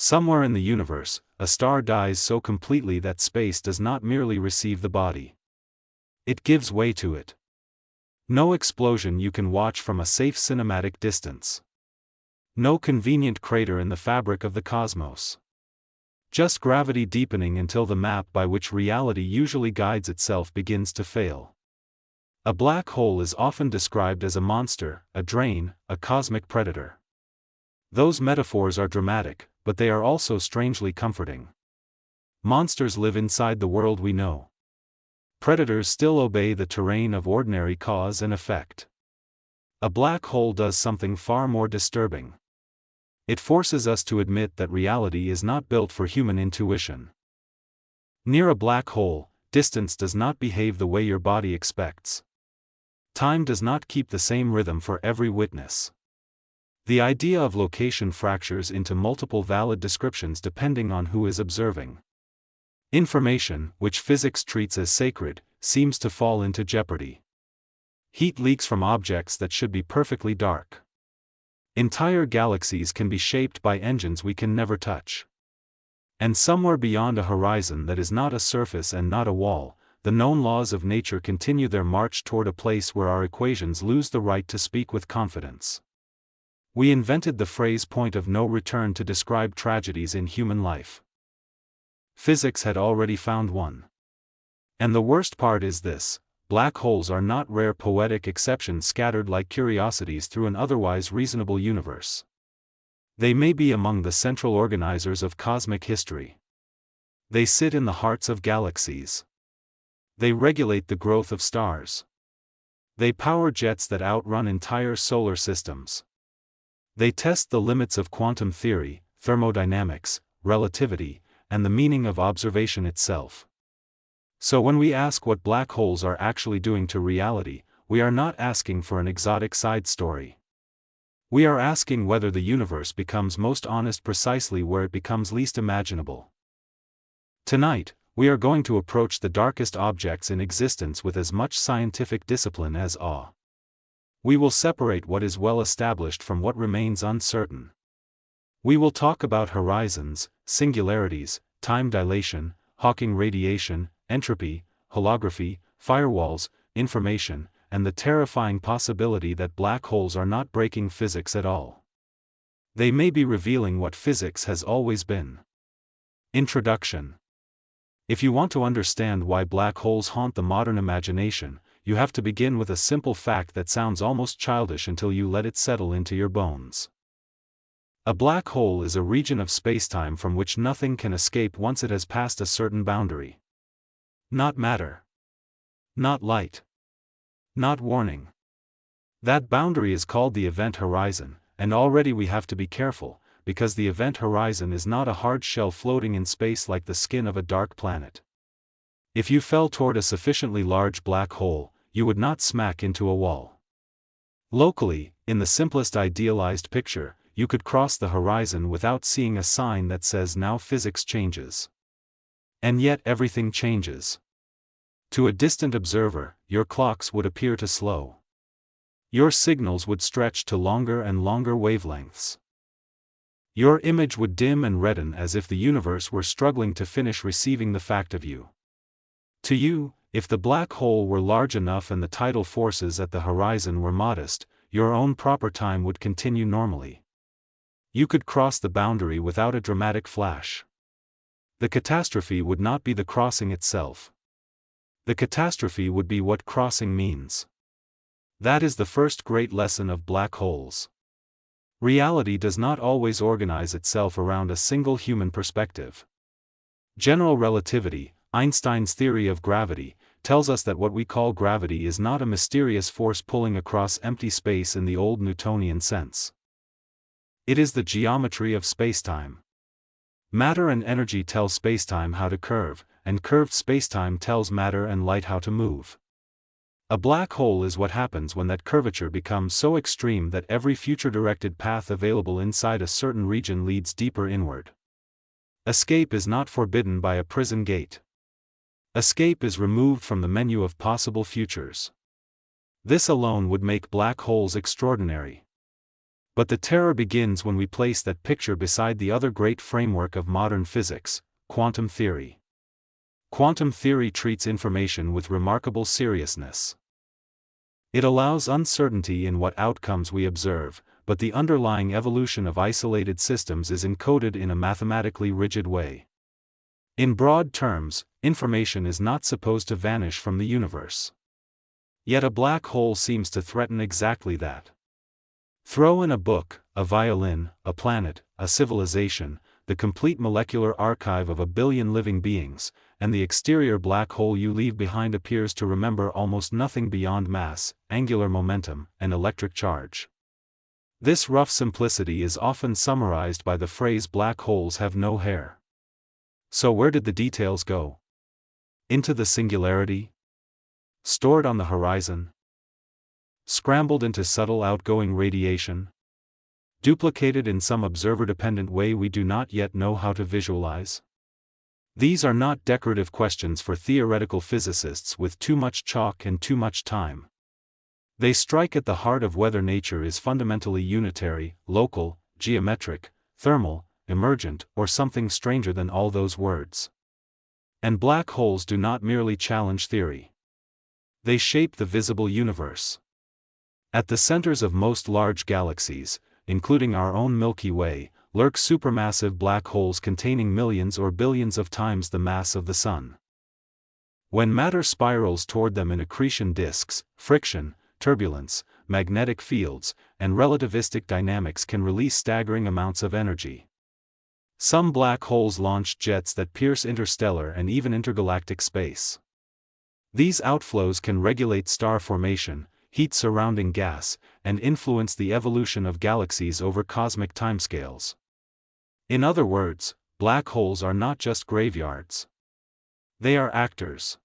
Somewhere in the universe, a star dies so completely that space does not merely receive the body. It gives way to it. No explosion you can watch from a safe cinematic distance. No convenient crater in the fabric of the cosmos. Just gravity deepening until the map by which reality usually guides itself begins to fail. A black hole is often described as a monster, a drain, a cosmic predator. Those metaphors are dramatic, but they are also strangely comforting. Monsters live inside the world we know. Predators still obey the terrain of ordinary cause and effect. A black hole does something far more disturbing. It forces us to admit that reality is not built for human intuition. Near a black hole, distance does not behave the way your body expects. Time does not keep the same rhythm for every witness. The idea of location fractures into multiple valid descriptions depending on who is observing. Information, which physics treats as sacred, seems to fall into jeopardy. Heat leaks from objects that should be perfectly dark. Entire galaxies can be shaped by engines we can never touch. And somewhere beyond a horizon that is not a surface and not a wall, the known laws of nature continue their march toward a place where our equations lose the right to speak with confidence. We invented the phrase point of no return to describe tragedies in human life. Physics had already found one. And the worst part is this: black holes are not rare poetic exceptions scattered like curiosities through an otherwise reasonable universe. They may be among the central organizers of cosmic history. They sit in the hearts of galaxies. They regulate the growth of stars. They power jets that outrun entire solar systems. They test the limits of quantum theory, thermodynamics, relativity, and the meaning of observation itself. So when we ask what black holes are actually doing to reality, we are not asking for an exotic side story. We are asking whether the universe becomes most honest precisely where it becomes least imaginable. Tonight, we are going to approach the darkest objects in existence with as much scientific discipline as awe. We will separate what is well established from what remains uncertain. We will talk about horizons, singularities, time dilation, Hawking radiation, entropy, holography, firewalls, information, and the terrifying possibility that black holes are not breaking physics at all. They may be revealing what physics has always been. Introduction. If you want to understand why black holes haunt the modern imagination, you have to begin with a simple fact that sounds almost childish until you let it settle into your bones. A black hole is a region of spacetime from which nothing can escape once it has passed a certain boundary. Not matter. Not light. Not warning. That boundary is called the event horizon, and already we have to be careful, because the event horizon is not a hard shell floating in space like the skin of a dark planet. If you fell toward a sufficiently large black hole, you would not smack into a wall. Locally, in the simplest idealized picture, you could cross the horizon without seeing a sign that says now physics changes. And yet everything changes. To a distant observer, your clocks would appear to slow. Your signals would stretch to longer and longer wavelengths. Your image would dim and redden as if the universe were struggling to finish receiving the fact of you. To you, if the black hole were large enough and the tidal forces at the horizon were modest, your own proper time would continue normally. You could cross the boundary without a dramatic flash. The catastrophe would not be the crossing itself. The catastrophe would be what crossing means. That is the first great lesson of black holes. Reality does not always organize itself around a single human perspective. General relativity, Einstein's theory of gravity, tells us that what we call gravity is not a mysterious force pulling across empty space in the old Newtonian sense. It is the geometry of spacetime. Matter and energy tell spacetime how to curve, and curved spacetime tells matter and light how to move. A black hole is what happens when that curvature becomes so extreme that every future-directed path available inside a certain region leads deeper inward. Escape is not forbidden by a prison gate. Escape is removed from the menu of possible futures. This alone would make black holes extraordinary. But the terror begins when we place that picture beside the other great framework of modern physics, quantum theory. Quantum theory treats information with remarkable seriousness. It allows uncertainty in what outcomes we observe, but the underlying evolution of isolated systems is encoded in a mathematically rigid way. In broad terms, information is not supposed to vanish from the universe. Yet a black hole seems to threaten exactly that. Throw in a book, a violin, a planet, a civilization, the complete molecular archive of 1 billion living beings, and the exterior black hole you leave behind appears to remember almost nothing beyond mass, angular momentum, and electric charge. This rough simplicity is often summarized by the phrase black holes have no hair. So where did the details go? Into the singularity? Stored on the horizon? Scrambled into subtle outgoing radiation? Duplicated in some observer-dependent way we do not yet know how to visualize? These are not decorative questions for theoretical physicists with too much chalk and too much time. They strike at the heart of whether nature is fundamentally unitary, local, geometric, thermal, emergent, or something stranger than all those words. And black holes do not merely challenge theory. They shape the visible universe. At the centers of most large galaxies, including our own Milky Way, lurk supermassive black holes containing millions or billions of times the mass of the Sun. When matter spirals toward them in accretion disks, friction, turbulence, magnetic fields, and relativistic dynamics can release staggering amounts of energy. Some black holes launch jets that pierce interstellar and even intergalactic space. These outflows can regulate star formation, heat surrounding gas, and influence the evolution of galaxies over cosmic timescales. In other words, black holes are not just graveyards. They are actors.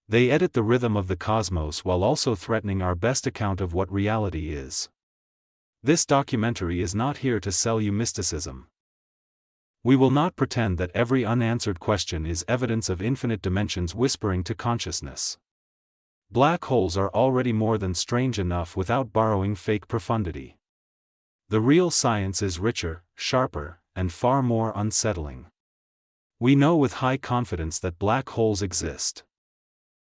They edit the rhythm of the cosmos while also threatening our best account of what reality is. This documentary is not here to sell you mysticism. We will not pretend that every unanswered question is evidence of infinite dimensions whispering to consciousness. Black holes are already more than strange enough without borrowing fake profundity. The real science is richer, sharper, and far more unsettling. We know with high confidence that black holes exist.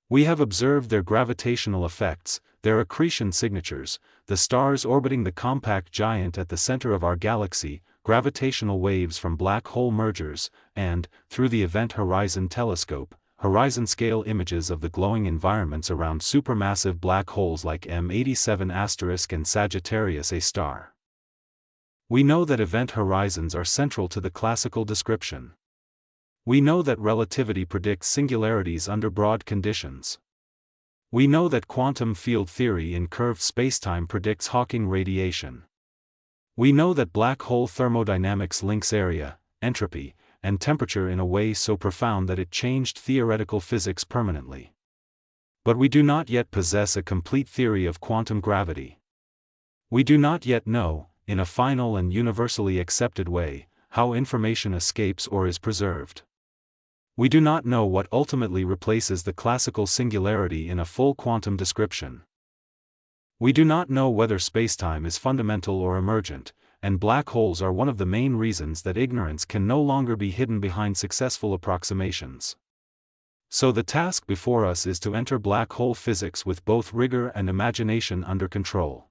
We have observed their gravitational effects, their accretion signatures, the stars orbiting the compact giant at the center of our galaxy, gravitational waves from black hole mergers, and, through the Event Horizon Telescope, horizon-scale images of the glowing environments around supermassive black holes like M87* and Sagittarius A star. We know that event horizons are central to the classical description. We know that relativity predicts singularities under broad conditions. We know that quantum field theory in curved spacetime predicts Hawking radiation. We know that black hole thermodynamics links area, entropy, and temperature in a way so profound that it changed theoretical physics permanently. But we do not yet possess a complete theory of quantum gravity. We do not yet know, in a final and universally accepted way, how information escapes or is preserved. We do not know what ultimately replaces the classical singularity in a full quantum description. We do not know whether spacetime is fundamental or emergent, and black holes are one of the main reasons that ignorance can no longer be hidden behind successful approximations. So the task before us is to enter black hole physics with both rigor and imagination under control.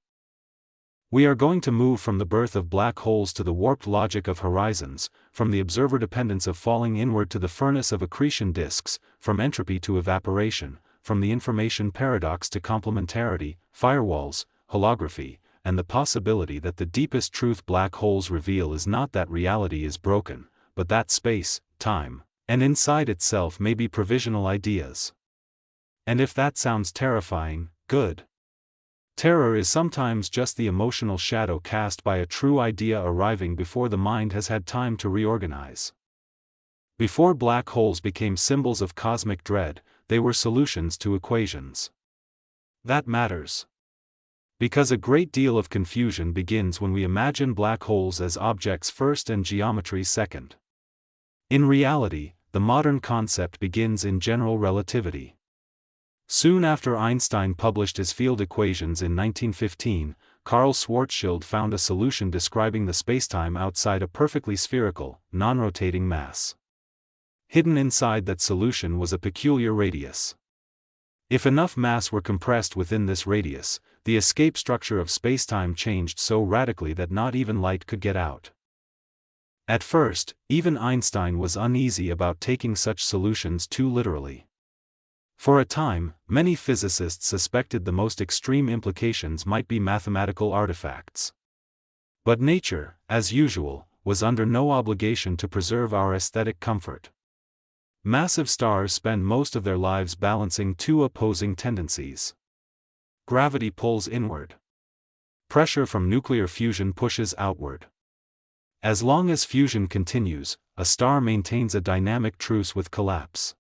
We are going to move from the birth of black holes to the warped logic of horizons, from the observer dependence of falling inward to the furnace of accretion disks, from entropy to evaporation, from the information paradox to complementarity, firewalls, holography, and the possibility that the deepest truth black holes reveal is not that reality is broken, but that space, time, and inside itself may be provisional ideas. And if that sounds terrifying, good. Terror is sometimes just the emotional shadow cast by a true idea arriving before the mind has had time to reorganize. Before black holes became symbols of cosmic dread, they were solutions to equations. That matters. Because a great deal of confusion begins when we imagine black holes as objects first and geometry second. In reality, the modern concept begins in general relativity. Soon after Einstein published his field equations in 1915, Karl Schwarzschild found a solution describing the spacetime outside a perfectly spherical, non-rotating mass. Hidden inside that solution was a peculiar radius. If enough mass were compressed within this radius, the escape structure of spacetime changed so radically that not even light could get out. At first, even Einstein was uneasy about taking such solutions too literally. For a time, many physicists suspected the most extreme implications might be mathematical artifacts. But nature, as usual, was under no obligation to preserve our aesthetic comfort. Massive stars spend most of their lives balancing two opposing tendencies. Gravity pulls inward. Pressure from nuclear fusion pushes outward. As long as fusion continues, a star maintains a dynamic truce with collapse.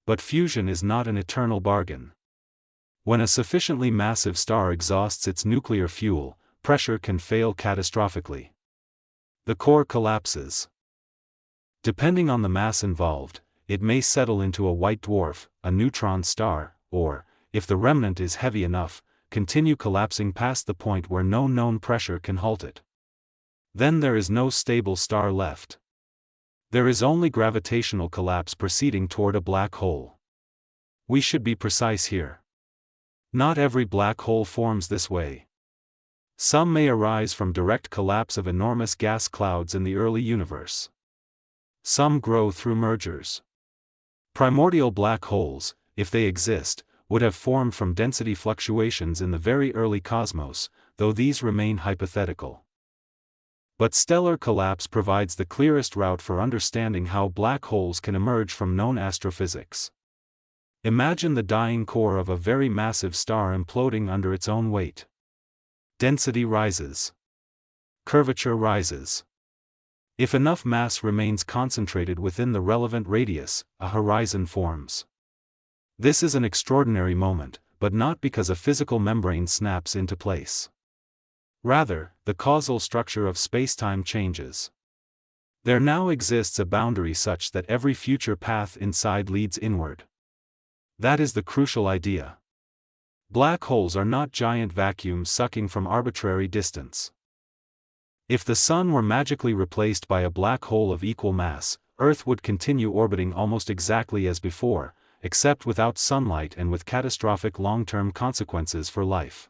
But fusion is not an eternal bargain. When a sufficiently massive star exhausts its nuclear fuel, pressure can fail catastrophically. The core collapses. Depending on the mass involved, it may settle into a white dwarf, a neutron star, or, if the remnant is heavy enough, continue collapsing past the point where no known pressure can halt it. Then there is no stable star left. There is only gravitational collapse proceeding toward a black hole. We should be precise here. Not every black hole forms this way. Some may arise from direct collapse of enormous gas clouds in the early universe. Some grow through mergers. Primordial black holes, if they exist, would have formed from density fluctuations in the very early cosmos, though these remain hypothetical. But stellar collapse provides the clearest route for understanding how black holes can emerge from known astrophysics. Imagine the dying core of a very massive star imploding under its own weight. Density rises. Curvature rises. If enough mass remains concentrated within the relevant radius, a horizon forms. This is an extraordinary moment, but not because a physical membrane snaps into place. Rather, the causal structure of spacetime changes. There now exists a boundary such that every future path inside leads inward. That is the crucial idea. Black holes are not giant vacuums sucking from arbitrary distance. If the Sun were magically replaced by a black hole of equal mass, Earth would continue orbiting almost exactly as before, except without sunlight and with catastrophic long-term consequences for life.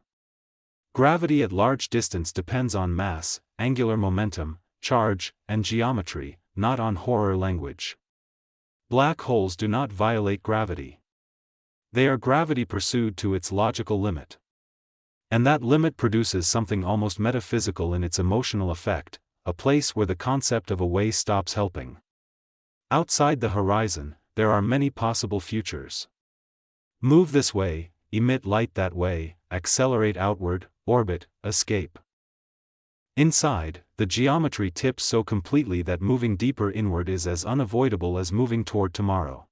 Gravity at large distance depends on mass, angular momentum, charge, and geometry, not on horror language. Black holes do not violate gravity. They are gravity pursued to its logical limit. And that limit produces something almost metaphysical in its emotional effect, a place where the concept of a way stops helping. Outside the horizon, there are many possible futures. Move this way, emit light that way, accelerate outward, orbit, escape. Inside, the geometry tips so completely that moving deeper inward is as unavoidable as moving toward tomorrow.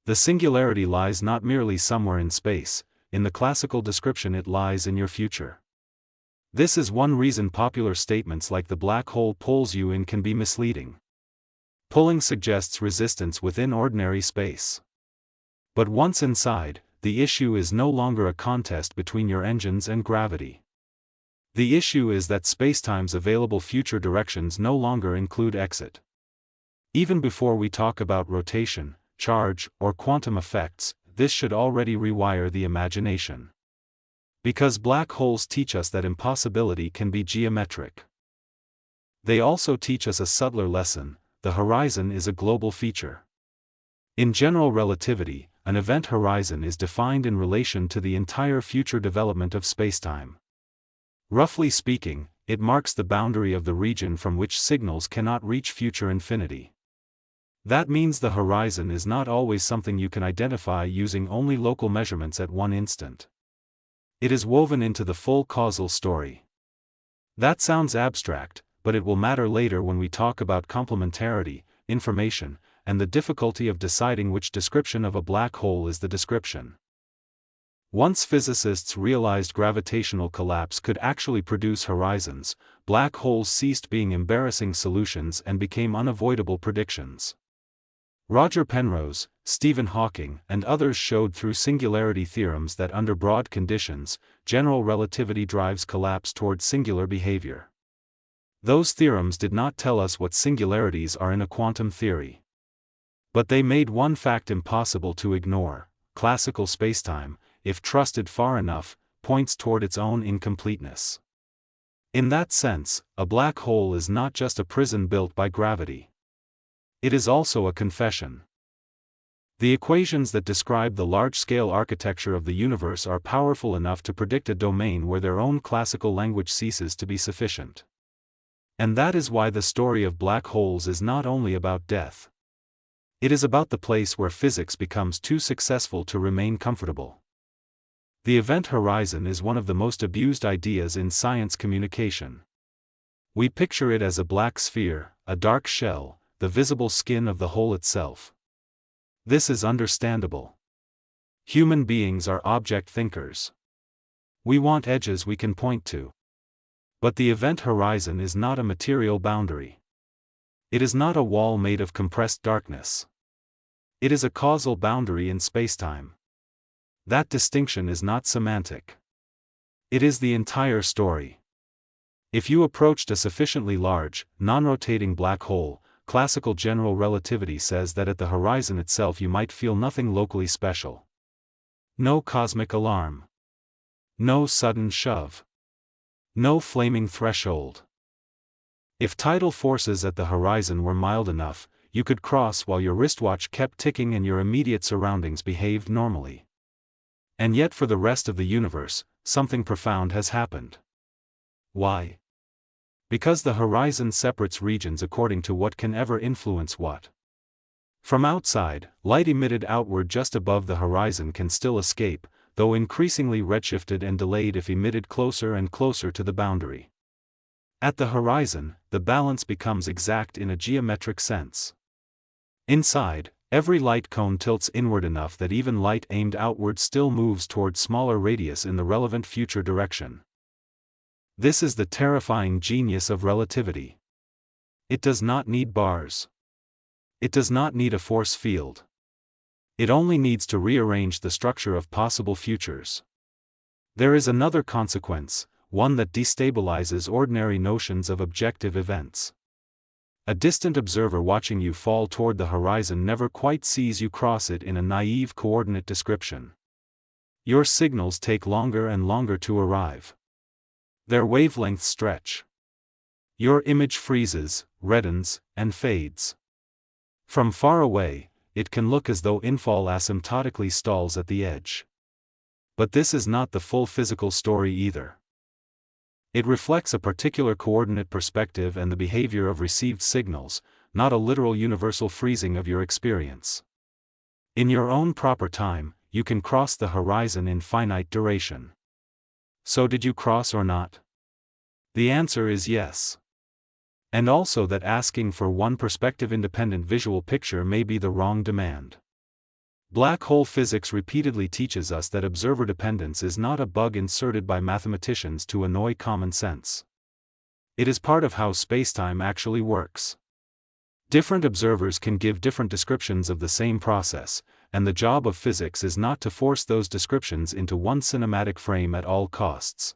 The singularity lies not merely somewhere in space, in the classical description it lies in your future. This is one reason popular statements like the black hole pulls you in can be misleading. Pulling suggests resistance within ordinary space. But once inside, the issue is no longer a contest between your engines and gravity. The issue is that spacetime's available future directions no longer include exit. Even before we talk about rotation, charge, or quantum effects, this should already rewire the imagination. Because black holes teach us that impossibility can be geometric. They also teach us a subtler lesson: the horizon is a global feature. In general relativity, an event horizon is defined in relation to the entire future development of spacetime. Roughly speaking, it marks the boundary of the region from which signals cannot reach future infinity. That means the horizon is not always something you can identify using only local measurements at one instant. It is woven into the full causal story. That sounds abstract, but it will matter later when we talk about complementarity, information, and the difficulty of deciding which description of a black hole is the description. Once physicists realized gravitational collapse could actually produce horizons, black holes ceased being embarrassing solutions and became unavoidable predictions. Roger Penrose, Stephen Hawking, and others showed through singularity theorems that under broad conditions, general relativity drives collapse toward singular behavior. Those theorems did not tell us what singularities are in a quantum theory. But they made one fact impossible to ignore: classical spacetime, if trusted far enough, points toward its own incompleteness. In that sense, a black hole is not just a prison built by gravity. It is also a confession. The equations that describe the large-scale architecture of the universe are powerful enough to predict a domain where their own classical language ceases to be sufficient. And that is why the story of black holes is not only about death. It is about the place where physics becomes too successful to remain comfortable. The event horizon is one of the most abused ideas in science communication. We picture it as a black sphere, a dark shell, the visible skin of the hole itself. This is understandable. Human beings are object thinkers. We want edges we can point to. But the event horizon is not a material boundary. It is not a wall made of compressed darkness. It is a causal boundary in spacetime. That distinction is not semantic. It is the entire story. If you approached a sufficiently large, non-rotating black hole, classical general relativity says that at the horizon itself you might feel nothing locally special. No cosmic alarm. No sudden shove. No flaming threshold. If tidal forces at the horizon were mild enough, you could cross while your wristwatch kept ticking and your immediate surroundings behaved normally. And yet for the rest of the universe, something profound has happened. Why? Because the horizon separates regions according to what can ever influence what. From outside, light emitted outward just above the horizon can still escape, though increasingly redshifted and delayed if emitted closer and closer to the boundary. At the horizon, the balance becomes exact in a geometric sense. Inside, every light cone tilts inward enough that even light aimed outward still moves toward smaller radius in the relevant future direction. This is the terrifying genius of relativity. It does not need bars. It does not need a force field. It only needs to rearrange the structure of possible futures. There is another consequence, one that destabilizes ordinary notions of objective events. A distant observer watching you fall toward the horizon never quite sees you cross it in a naive coordinate description. Your signals take longer and longer to arrive. Their wavelengths stretch. Your image freezes, reddens, and fades. From far away, it can look as though infall asymptotically stalls at the edge. But this is not the full physical story either. It reflects a particular coordinate perspective and the behavior of received signals, not a literal universal freezing of your experience. In your own proper time, you can cross the horizon in finite duration. So did you cross or not? The answer is yes. And also that asking for one perspective-independent visual picture may be the wrong demand. Black hole physics repeatedly teaches us that observer dependence is not a bug inserted by mathematicians to annoy common sense. It is part of how spacetime actually works. Different observers can give different descriptions of the same process, and the job of physics is not to force those descriptions into one cinematic frame at all costs.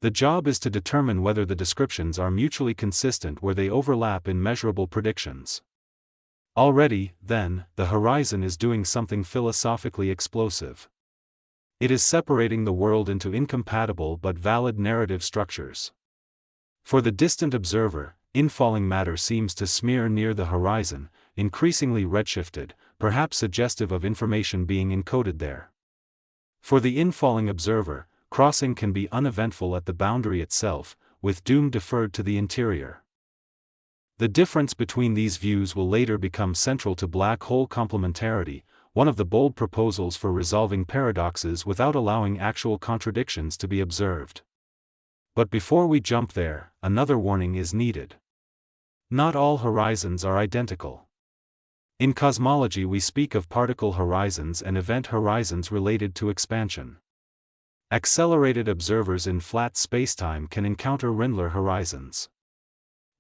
The job is to determine whether the descriptions are mutually consistent where they overlap in measurable predictions. Already, then, the horizon is doing something philosophically explosive. It is separating the world into incompatible but valid narrative structures. For the distant observer, infalling matter seems to smear near the horizon, increasingly redshifted, perhaps suggestive of information being encoded there. For the infalling observer, crossing can be uneventful at the boundary itself, with doom deferred to the interior. The difference between these views will later become central to black hole complementarity, one of the bold proposals for resolving paradoxes without allowing actual contradictions to be observed. But before we jump there, another warning is needed. Not all horizons are identical. In cosmology we speak of particle horizons and event horizons related to expansion. Accelerated observers in flat spacetime can encounter Rindler horizons.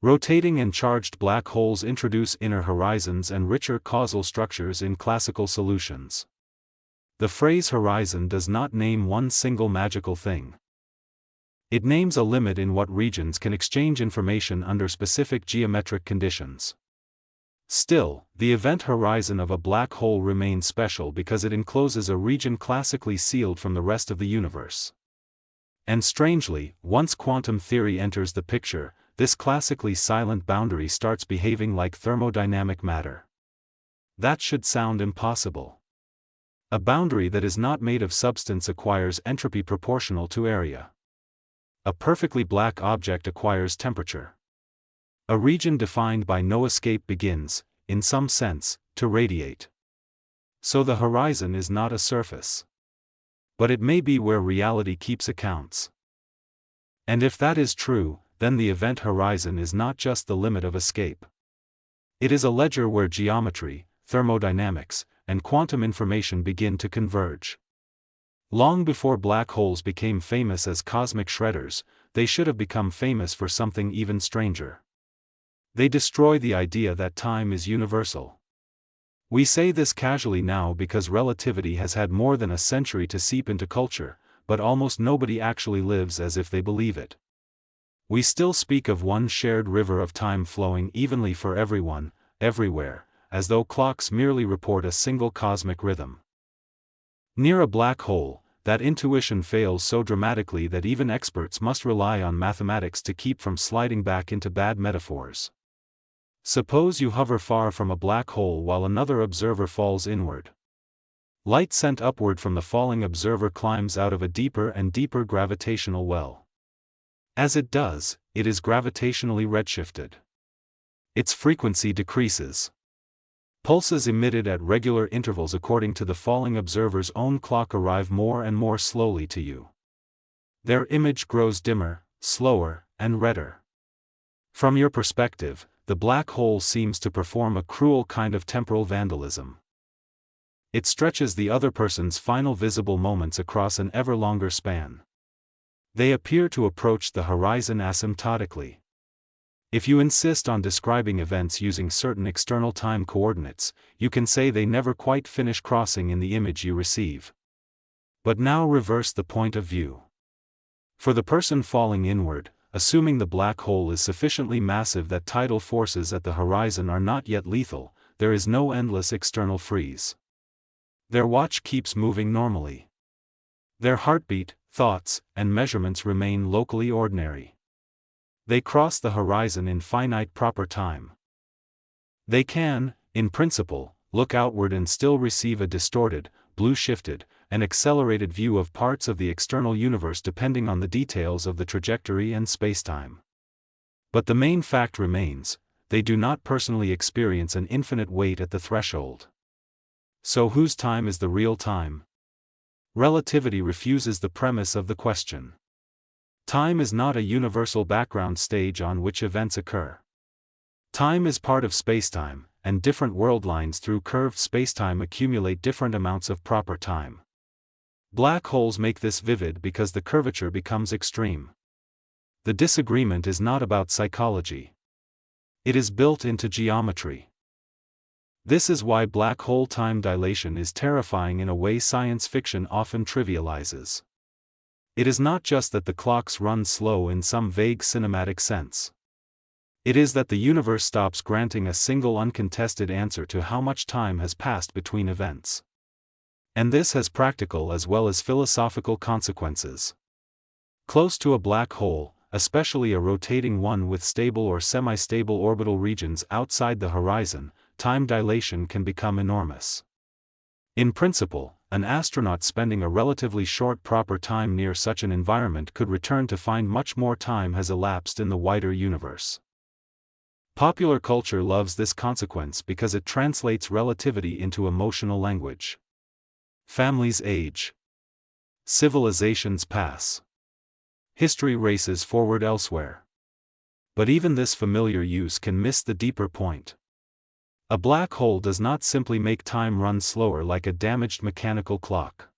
Rotating and charged black holes introduce inner horizons and richer causal structures in classical solutions. The phrase horizon does not name one single magical thing. It names a limit in what regions can exchange information under specific geometric conditions. Still, the event horizon of a black hole remains special because it encloses a region classically sealed from the rest of the universe. And strangely, once quantum theory enters the picture, this classically silent boundary starts behaving like thermodynamic matter. That should sound impossible. A boundary that is not made of substance acquires entropy proportional to area. A perfectly black object acquires temperature. A region defined by no escape begins, in some sense, to radiate. So the horizon is not a surface. But it may be where reality keeps accounts. And if that is true, then the event horizon is not just the limit of escape. It is a ledger where geometry, thermodynamics, and quantum information begin to converge. Long before black holes became famous as cosmic shredders, they should have become famous for something even stranger. They destroy the idea that time is universal. We say this casually now because relativity has had more than a century to seep into culture, but almost nobody actually lives as if they believe it. We still speak of one shared river of time flowing evenly for everyone, everywhere, as though clocks merely report a single cosmic rhythm. Near a black hole, that intuition fails so dramatically that even experts must rely on mathematics to keep from sliding back into bad metaphors. Suppose you hover far from a black hole while another observer falls inward. Light sent upward from the falling observer climbs out of a deeper and deeper gravitational well. As it does, it is gravitationally redshifted. Its frequency decreases. Pulses emitted at regular intervals according to the falling observer's own clock arrive more and more slowly to you. Their image grows dimmer, slower, and redder. From your perspective, the black hole seems to perform a cruel kind of temporal vandalism. It stretches the other person's final visible moments across an ever longer span. They appear to approach the horizon asymptotically. If you insist on describing events using certain external time coordinates, you can say they never quite finish crossing in the image you receive. But now reverse the point of view. For the person falling inward, assuming the black hole is sufficiently massive that tidal forces at the horizon are not yet lethal, there is no endless external freeze. Their watch keeps moving normally. Their heartbeat, thoughts, and measurements remain locally ordinary. They cross the horizon in finite proper time. They can, in principle, look outward and still receive a distorted, blue-shifted, and accelerated view of parts of the external universe depending on the details of the trajectory and spacetime. But the main fact remains, they do not personally experience an infinite wait at the threshold. So whose time is the real time? Relativity refuses the premise of the question. Time is not a universal background stage on which events occur. Time is part of spacetime, and different world lines through curved spacetime accumulate different amounts of proper time. Black holes make this vivid because the curvature becomes extreme. The disagreement is not about psychology. It is built into geometry. This is why black hole time dilation is terrifying in a way science fiction often trivializes. It is not just that the clocks run slow in some vague cinematic sense. It is that the universe stops granting a single uncontested answer to how much time has passed between events. And this has practical as well as philosophical consequences. Close to a black hole, especially a rotating one with stable or semi-stable orbital regions outside the horizon, time dilation can become enormous. In principle, an astronaut spending a relatively short proper time near such an environment could return to find much more time has elapsed in the wider universe. Popular culture loves this consequence because it translates relativity into emotional language. Families age. Civilizations pass. History races forward elsewhere. But even this familiar use can miss the deeper point. A black hole does not simply make time run slower like a damaged mechanical clock.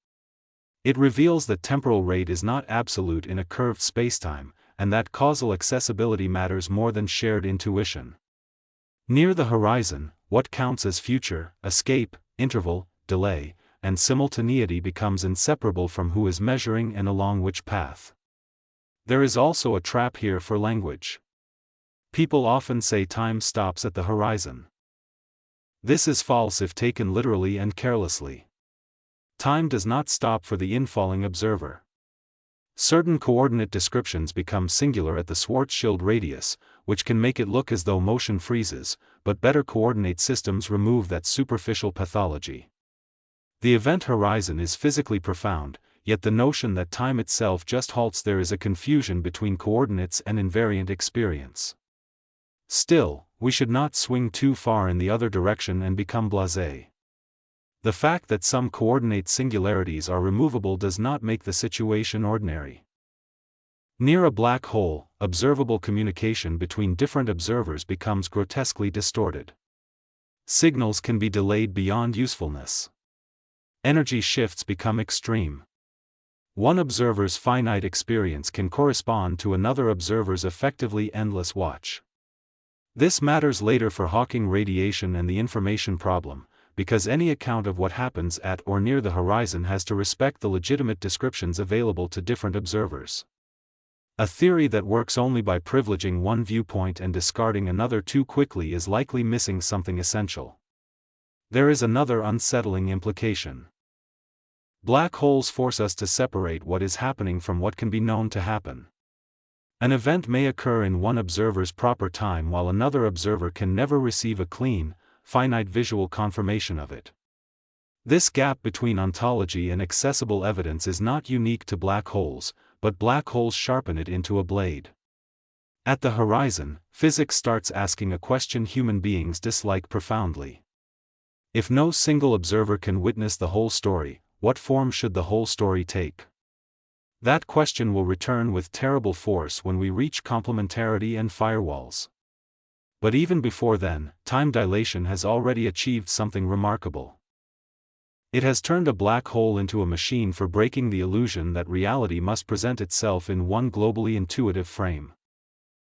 It reveals that temporal rate is not absolute in a curved spacetime, and that causal accessibility matters more than shared intuition. Near the horizon, what counts as future, escape, interval, delay, and simultaneity becomes inseparable from who is measuring and along which path. There is also a trap here for language. People often say time stops at the horizon. This is false if taken literally and carelessly. Time does not stop for the infalling observer. Certain coordinate descriptions become singular at the Schwarzschild radius, which can make it look as though motion freezes, but better coordinate systems remove that superficial pathology. The event horizon is physically profound, yet the notion that time itself just halts there is a confusion between coordinates and invariant experience. Still, we should not swing too far in the other direction and become blasé. The fact that some coordinate singularities are removable does not make the situation ordinary. Near a black hole, observable communication between different observers becomes grotesquely distorted. Signals can be delayed beyond usefulness. Energy shifts become extreme. One observer's finite experience can correspond to another observer's effectively endless watch. This matters later for Hawking radiation and the information problem, because any account of what happens at or near the horizon has to respect the legitimate descriptions available to different observers. A theory that works only by privileging one viewpoint and discarding another too quickly is likely missing something essential. There is another unsettling implication. Black holes force us to separate what is happening from what can be known to happen. An event may occur in one observer's proper time while another observer can never receive a clean, finite visual confirmation of it. This gap between ontology and accessible evidence is not unique to black holes, but black holes sharpen it into a blade. At the horizon, physics starts asking a question human beings dislike profoundly. If no single observer can witness the whole story, what form should the whole story take? That question will return with terrible force when we reach complementarity and firewalls. But even before then, time dilation has already achieved something remarkable. It has turned a black hole into a machine for breaking the illusion that reality must present itself in one globally intuitive frame.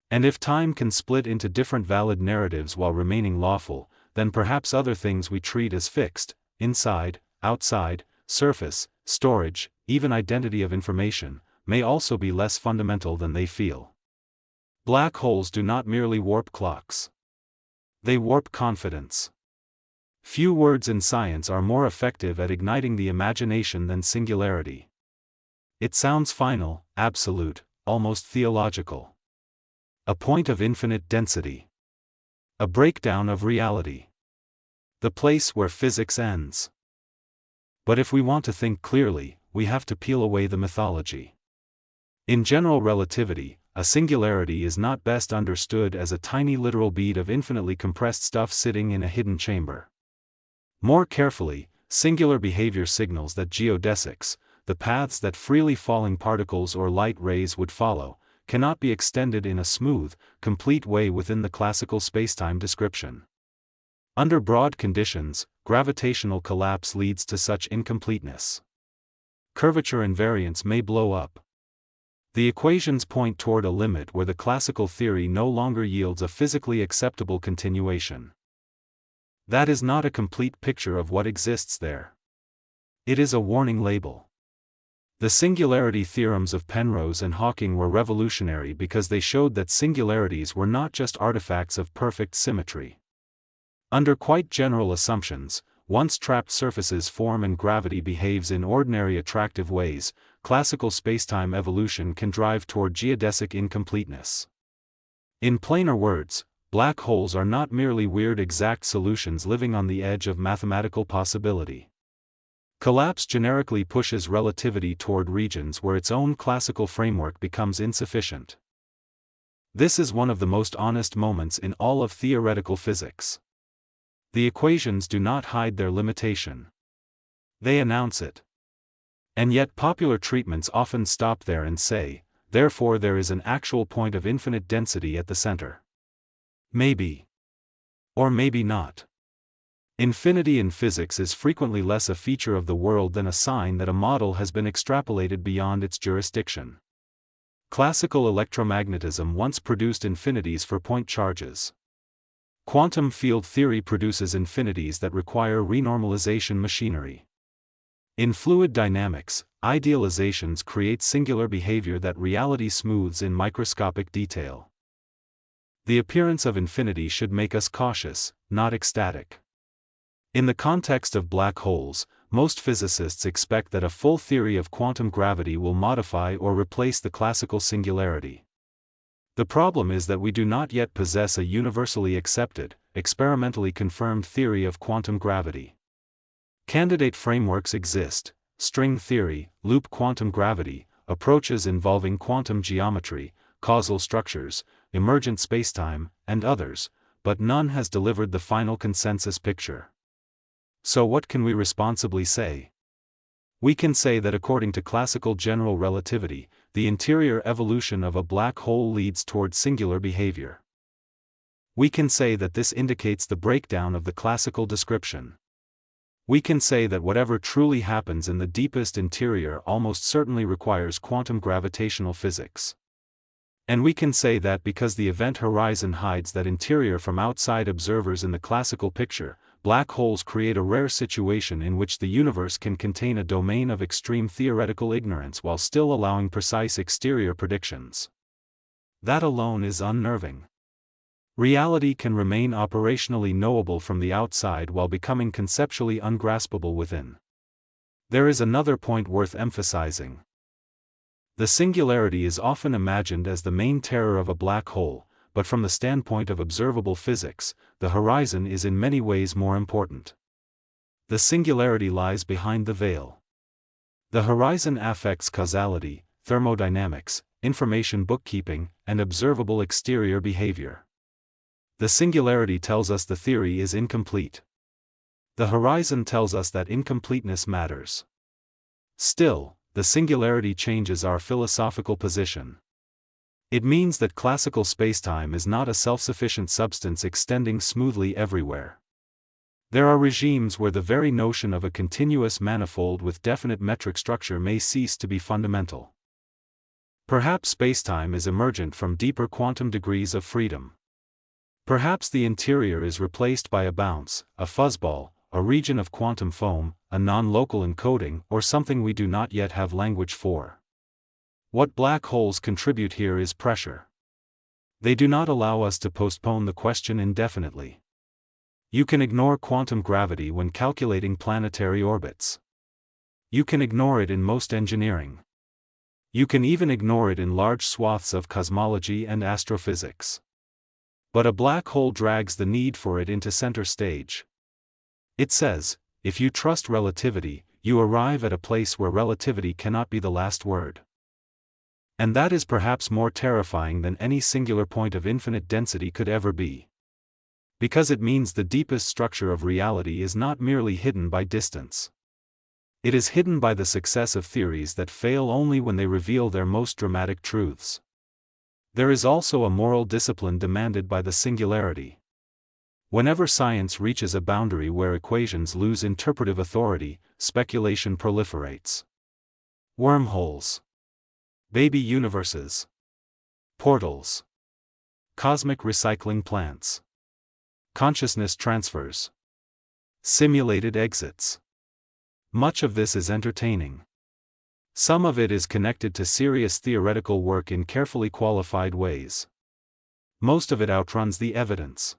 And if time can split into different valid narratives while remaining lawful, then perhaps other things we treat as fixed, inside, outside, surface, storage, even identity of information, may also be less fundamental than they feel. Black holes do not merely warp clocks. They warp confidence. Few words in science are more effective at igniting the imagination than singularity. It sounds final, absolute, almost theological. A point of infinite density. A breakdown of reality. The place where physics ends. But if we want to think clearly, we have to peel away the mythology. In general relativity, a singularity is not best understood as a tiny literal bead of infinitely compressed stuff sitting in a hidden chamber. More carefully, singular behavior signals that geodesics, the paths that freely falling particles or light rays would follow, cannot be extended in a smooth, complete way within the classical spacetime description. Under broad conditions, gravitational collapse leads to such incompleteness. Curvature invariance may blow up. The equations point toward a limit where the classical theory no longer yields a physically acceptable continuation. That is not a complete picture of what exists there. It is a warning label. The singularity theorems of Penrose and Hawking were revolutionary because they showed that singularities were not just artifacts of perfect symmetry. Under quite general assumptions, once trapped surfaces form and gravity behaves in ordinary attractive ways, classical spacetime evolution can drive toward geodesic incompleteness. In plainer words, black holes are not merely weird exact solutions living on the edge of mathematical possibility. Collapse generically pushes relativity toward regions where its own classical framework becomes insufficient. This is one of the most honest moments in all of theoretical physics. The equations do not hide their limitation. They announce it. And yet popular treatments often stop there and say, therefore there is an actual point of infinite density at the center. Maybe. Or maybe not. Infinity in physics is frequently less a feature of the world than a sign that a model has been extrapolated beyond its jurisdiction. Classical electromagnetism once produced infinities for point charges. Quantum field theory produces infinities that require renormalization machinery. In fluid dynamics, idealizations create singular behavior that reality smooths in microscopic detail. The appearance of infinity should make us cautious, not ecstatic. In the context of black holes, most physicists expect that a full theory of quantum gravity will modify or replace the classical singularity. The problem is that we do not yet possess a universally accepted, experimentally confirmed theory of quantum gravity. Candidate frameworks exist: string theory, loop quantum gravity, approaches involving quantum geometry, causal structures, emergent spacetime, and others, but none has delivered the final consensus picture. So what can we responsibly say? We can say that according to classical general relativity, the interior evolution of a black hole leads toward singular behavior. We can say that this indicates the breakdown of the classical description. We can say that whatever truly happens in the deepest interior almost certainly requires quantum gravitational physics. And we can say that because the event horizon hides that interior from outside observers in the classical picture, black holes create a rare situation in which the universe can contain a domain of extreme theoretical ignorance while still allowing precise exterior predictions. That alone is unnerving. Reality can remain operationally knowable from the outside while becoming conceptually ungraspable within. There is another point worth emphasizing. The singularity is often imagined as the main terror of a black hole, but from the standpoint of observable physics, the horizon is in many ways more important. The singularity lies behind the veil. The horizon affects causality, thermodynamics, information bookkeeping, and observable exterior behavior. The singularity tells us the theory is incomplete. The horizon tells us that incompleteness matters. Still, the singularity changes our philosophical position. It means that classical spacetime is not a self-sufficient substance extending smoothly everywhere. There are regimes where the very notion of a continuous manifold with definite metric structure may cease to be fundamental. Perhaps spacetime is emergent from deeper quantum degrees of freedom. Perhaps the interior is replaced by a bounce, a fuzzball, a region of quantum foam, a non-local encoding, or something we do not yet have language for. What black holes contribute here is pressure. They do not allow us to postpone the question indefinitely. You can ignore quantum gravity when calculating planetary orbits. You can ignore it in most engineering. You can even ignore it in large swaths of cosmology and astrophysics. But a black hole drags the need for it into center stage. It says, if you trust relativity, you arrive at a place where relativity cannot be the last word. And that is perhaps more terrifying than any singular point of infinite density could ever be. Because it means the deepest structure of reality is not merely hidden by distance. It is hidden by the success of theories that fail only when they reveal their most dramatic truths. There is also a moral discipline demanded by the singularity. Whenever science reaches a boundary where equations lose interpretive authority, speculation proliferates. Wormholes. Baby universes. Portals. Cosmic recycling plants. Consciousness transfers. Simulated exits. Much of this is entertaining. Some of it is connected to serious theoretical work in carefully qualified ways. Most of it outruns the evidence.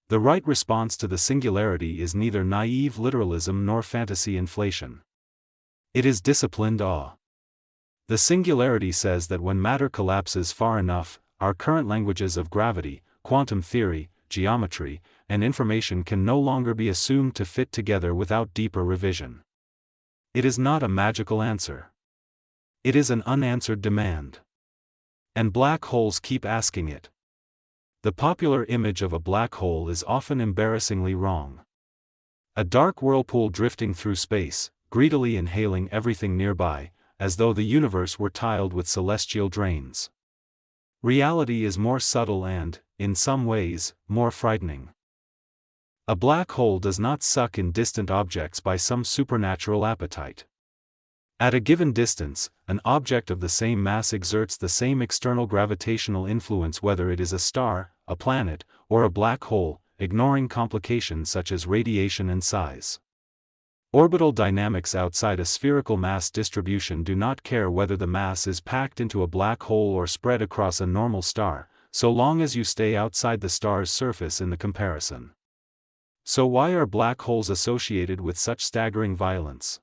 The right response to the singularity is neither naive literalism nor fantasy inflation. It is disciplined awe. The singularity says that when matter collapses far enough, our current languages of gravity, quantum theory, geometry, and information can no longer be assumed to fit together without deeper revision. It is not a magical answer. It is an unanswered demand. And black holes keep asking it. The popular image of a black hole is often embarrassingly wrong. A dark whirlpool drifting through space, greedily inhaling everything nearby, as though the universe were tiled with celestial drains. Reality is more subtle and, in some ways, more frightening. A black hole does not suck in distant objects by some supernatural appetite. At a given distance, an object of the same mass exerts the same external gravitational influence whether it is a star, a planet, or a black hole, ignoring complications such as radiation and size. Orbital dynamics outside a spherical mass distribution do not care whether the mass is packed into a black hole or spread across a normal star, so long as you stay outside the star's surface in the comparison. So why are black holes associated with such staggering violence?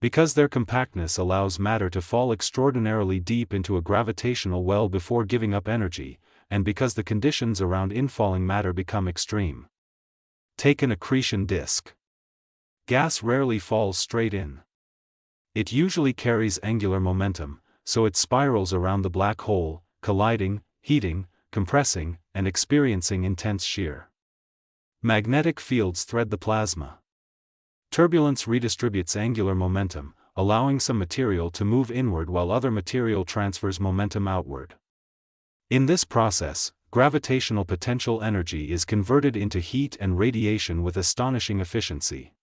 Because their compactness allows matter to fall extraordinarily deep into a gravitational well before giving up energy, and because the conditions around infalling matter become extreme. Take an accretion disk. Gas rarely falls straight in. It usually carries angular momentum, so it spirals around the black hole, colliding, heating, compressing, and experiencing intense shear. Magnetic fields thread the plasma. Turbulence redistributes angular momentum, allowing some material to move inward while other material transfers momentum outward. In this process, gravitational potential energy is converted into heat and radiation with astonishing efficiency.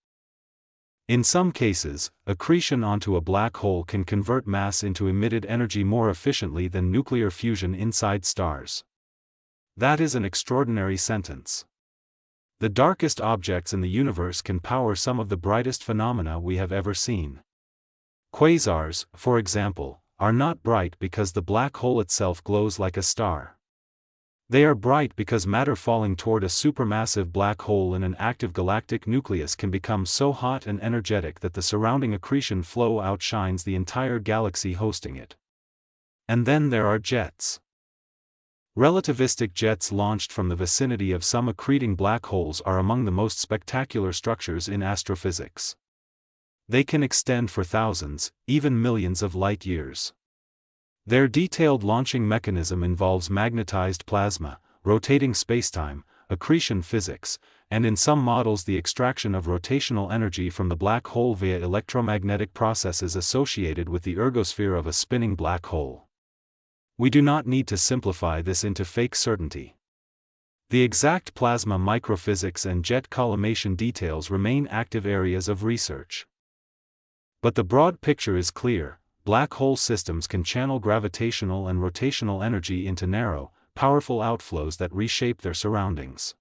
In some cases, accretion onto a black hole can convert mass into emitted energy more efficiently than nuclear fusion inside stars. That is an extraordinary sentence. The darkest objects in the universe can power some of the brightest phenomena we have ever seen. Quasars, for example, are not bright because the black hole itself glows like a star. They are bright because matter falling toward a supermassive black hole in an active galactic nucleus can become so hot and energetic that the surrounding accretion flow outshines the entire galaxy hosting it. And then there are jets. Relativistic jets launched from the vicinity of some accreting black holes are among the most spectacular structures in astrophysics. They can extend for thousands, even millions of light years. Their detailed launching mechanism involves magnetized plasma, rotating spacetime, accretion physics, and in some models the extraction of rotational energy from the black hole via electromagnetic processes associated with the ergosphere of a spinning black hole. We do not need to simplify this into fake certainty. The exact plasma microphysics and jet collimation details remain active areas of research. But the broad picture is clear: black hole systems can channel gravitational and rotational energy into narrow, powerful outflows that reshape their surroundings.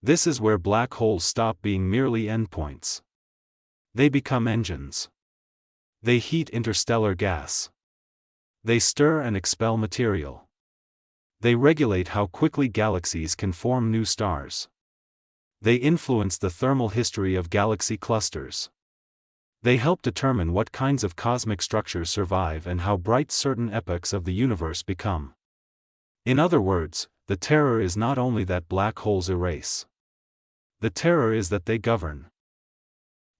This is where black holes stop being merely endpoints. They become engines. They heat interstellar gas. They stir and expel material. They regulate how quickly galaxies can form new stars. They influence the thermal history of galaxy clusters. They help determine what kinds of cosmic structures survive and how bright certain epochs of the universe become. In other words, the terror is not only that black holes erase. The terror is that they govern.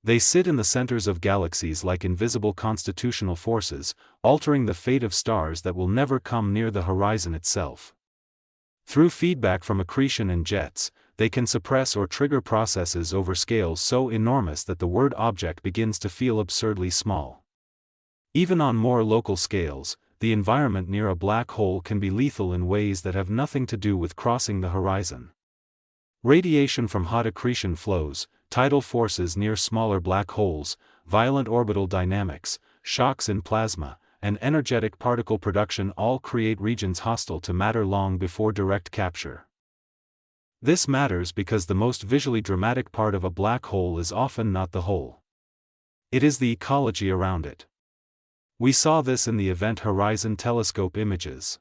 They sit in the centers of galaxies like invisible constitutional forces, altering the fate of stars that will never come near the horizon itself. Through feedback from accretion and jets, they can suppress or trigger processes over scales so enormous that the word object begins to feel absurdly small. Even on more local scales, the environment near a black hole can be lethal in ways that have nothing to do with crossing the horizon. Radiation from hot accretion flows, tidal forces near smaller black holes, violent orbital dynamics, shocks in plasma, and energetic particle production all create regions hostile to matter long before direct capture. This matters because the most visually dramatic part of a black hole is often not the hole. It is the ecology around it. We saw this in the Event Horizon Telescope images.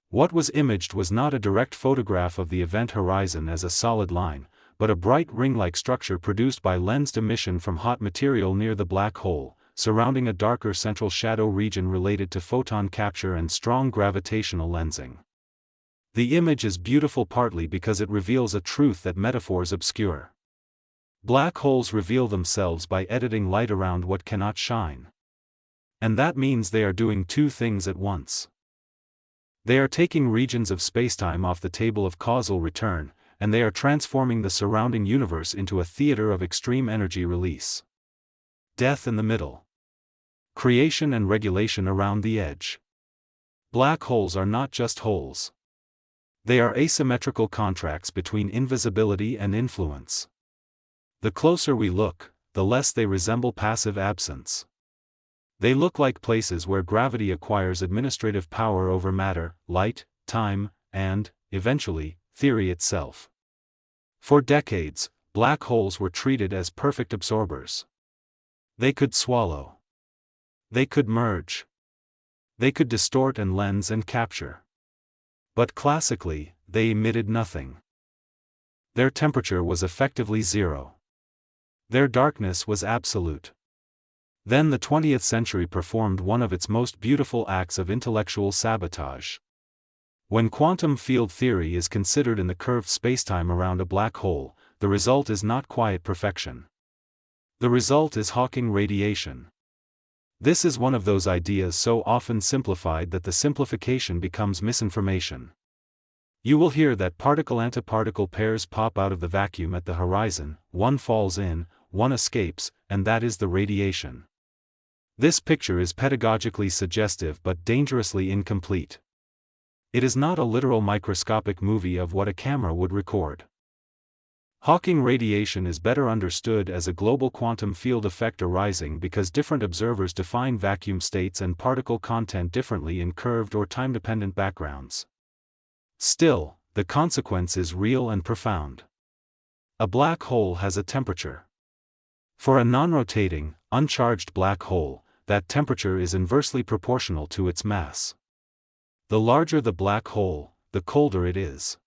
What was imaged was not a direct photograph of the event horizon as a solid line, but a bright ring-like structure produced by lensed emission from hot material near the black hole, surrounding a darker central shadow region related to photon capture and strong gravitational lensing. The image is beautiful partly because it reveals a truth that metaphors obscure. Black holes reveal themselves by editing light around what cannot shine. And that means they are doing two things at once. They are taking regions of spacetime off the table of causal return, and they are transforming the surrounding universe into a theater of extreme energy release. Death in the middle. Creation and regulation around the edge. Black holes are not just holes. They are asymmetrical contracts between invisibility and influence. The closer we look, the less they resemble passive absence. They look like places where gravity acquires administrative power over matter, light, time, and, eventually, theory itself. For decades, black holes were treated as perfect absorbers. They could swallow. They could merge. They could distort and lens and capture. But classically, they emitted nothing. Their temperature was effectively zero. Their darkness was absolute. Then the 20th century performed one of its most beautiful acts of intellectual sabotage. When quantum field theory is considered in the curved spacetime around a black hole, the result is not quiet perfection. The result is Hawking radiation. This is one of those ideas so often simplified that the simplification becomes misinformation. You will hear that particle-antiparticle pairs pop out of the vacuum at the horizon, one falls in, one escapes, and that is the radiation. This picture is pedagogically suggestive but dangerously incomplete. It is not a literal microscopic movie of what a camera would record. Hawking radiation is better understood as a global quantum field effect arising because different observers define vacuum states and particle content differently in curved or time-dependent backgrounds. Still, the consequence is real and profound. A black hole has a temperature. For a non-rotating, uncharged black hole, that temperature is inversely proportional to its mass. The larger the black hole, the colder it is.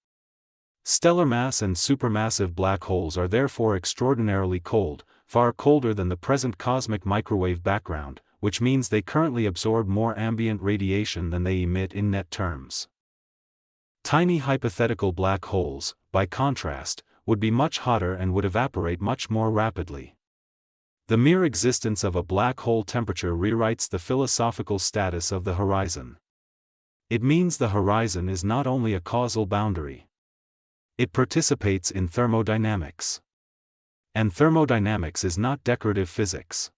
Stellar mass and supermassive black holes are therefore extraordinarily cold, far colder than the present cosmic microwave background, which means they currently absorb more ambient radiation than they emit in net terms. Tiny hypothetical black holes, by contrast, would be much hotter and would evaporate much more rapidly. The mere existence of a black hole temperature rewrites the philosophical status of the horizon. It means the horizon is not only a causal boundary. It participates in thermodynamics. And thermodynamics is not decorative physics.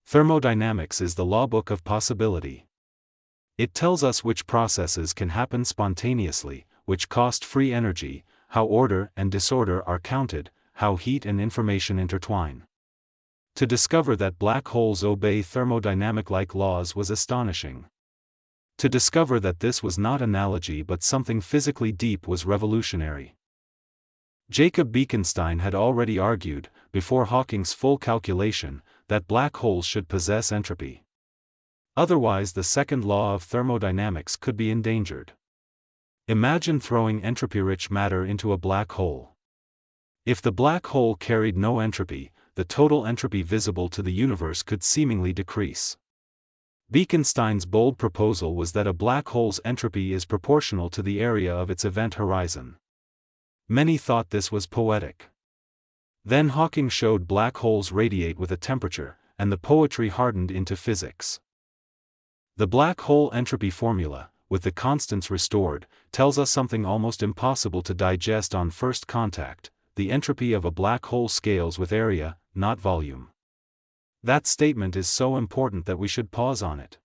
Thermodynamics is the lawbook of possibility. It tells us which processes can happen spontaneously, which cost free energy, how order and disorder are counted, how heat and information intertwine. To discover that black holes obey thermodynamic-like laws was astonishing. To discover that this was not analogy but something physically deep was revolutionary. Jacob Bekenstein had already argued, before Hawking's full calculation, that black holes should possess entropy. Otherwise the second law of thermodynamics could be endangered. Imagine throwing entropy-rich matter into a black hole. If the black hole carried no entropy, the total entropy visible to the universe could seemingly decrease. Bekenstein's bold proposal was that a black hole's entropy is proportional to the area of its event horizon. Many thought this was poetic. Then Hawking showed black holes radiate with a temperature, and the poetry hardened into physics. The black hole entropy formula, with the constants restored, tells us something almost impossible to digest on first contact: the entropy of a black hole scales with area, not volume. That statement is so important that we should pause on it.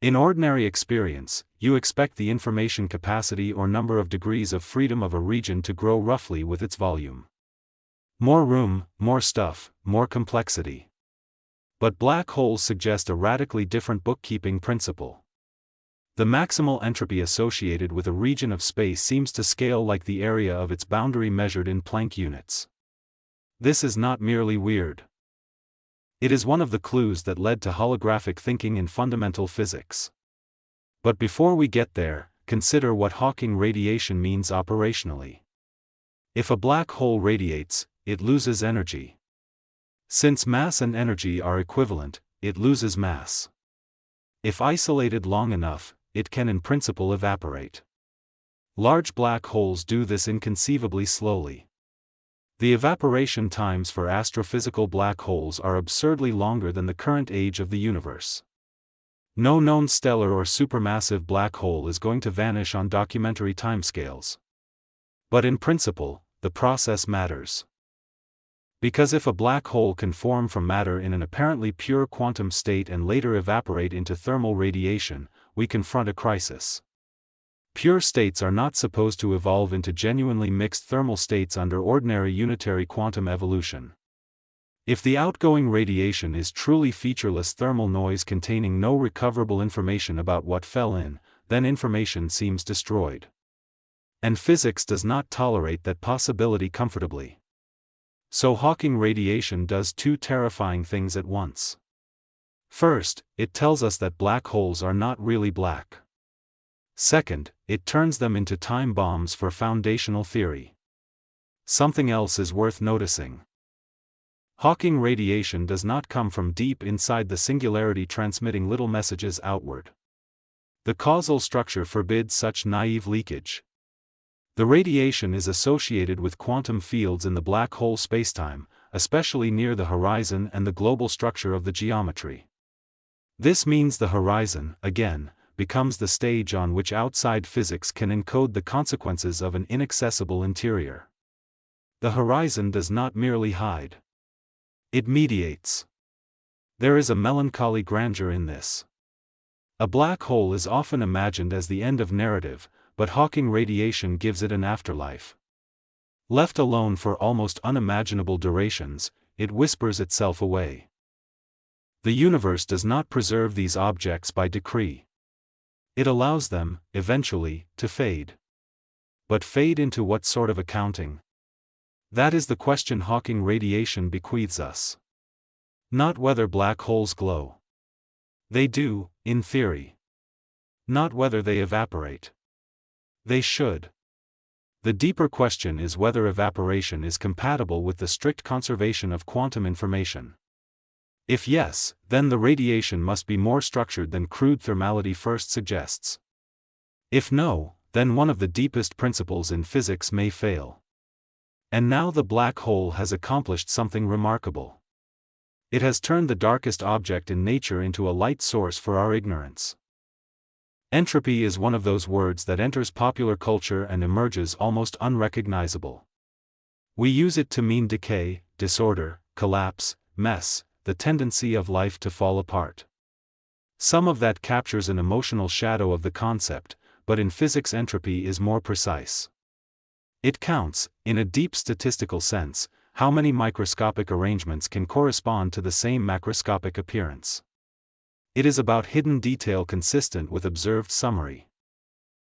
In ordinary experience, you expect the information capacity or number of degrees of freedom of a region to grow roughly with its volume. More room, more stuff, more complexity. But black holes suggest a radically different bookkeeping principle. The maximal entropy associated with a region of space seems to scale like the area of its boundary measured in Planck units. This is not merely weird. It is one of the clues that led to holographic thinking in fundamental physics. But before we get there, consider what Hawking radiation means operationally. If a black hole radiates, it loses energy. Since mass and energy are equivalent, it loses mass. If isolated long enough, it can in principle evaporate. Large black holes do this inconceivably slowly. The evaporation times for astrophysical black holes are absurdly longer than the current age of the universe. No known stellar or supermassive black hole is going to vanish on documentary timescales. But in principle, the process matters. Because if a black hole can form from matter in an apparently pure quantum state and later evaporate into thermal radiation, we confront a crisis. Pure states are not supposed to evolve into genuinely mixed thermal states under ordinary unitary quantum evolution. If the outgoing radiation is truly featureless thermal noise containing no recoverable information about what fell in, then information seems destroyed. And physics does not tolerate that possibility comfortably. So Hawking radiation does two terrifying things at once. First, it tells us that black holes are not really black. Second, it turns them into time bombs for foundational theory. Something else is worth noticing. Hawking radiation does not come from deep inside the singularity transmitting little messages outward. The causal structure forbids such naive leakage. The radiation is associated with quantum fields in the black hole spacetime, especially near the horizon and the global structure of the geometry. This means the horizon, again, becomes the stage on which outside physics can encode the consequences of an inaccessible interior. The horizon does not merely hide. It mediates. There is a melancholy grandeur in this. A black hole is often imagined as the end of narrative, but Hawking radiation gives it an afterlife. Left alone for almost unimaginable durations, it whispers itself away. The universe does not preserve these objects by decree. It allows them, eventually, to fade. But fade into what sort of accounting? That is the question Hawking radiation bequeaths us. Not whether black holes glow. They do, in theory. Not whether they evaporate. They should. The deeper question is whether evaporation is compatible with the strict conservation of quantum information. If yes, then the radiation must be more structured than crude thermality first suggests. If no, then one of the deepest principles in physics may fail. And now the black hole has accomplished something remarkable. It has turned the darkest object in nature into a light source for our ignorance. Entropy is one of those words that enters popular culture and emerges almost unrecognizable. We use it to mean decay, disorder, collapse, mess, the tendency of life to fall apart. Some of that captures an emotional shadow of the concept, but in physics entropy is more precise. It counts, in a deep statistical sense, how many microscopic arrangements can correspond to the same macroscopic appearance. It is about hidden detail consistent with observed summary.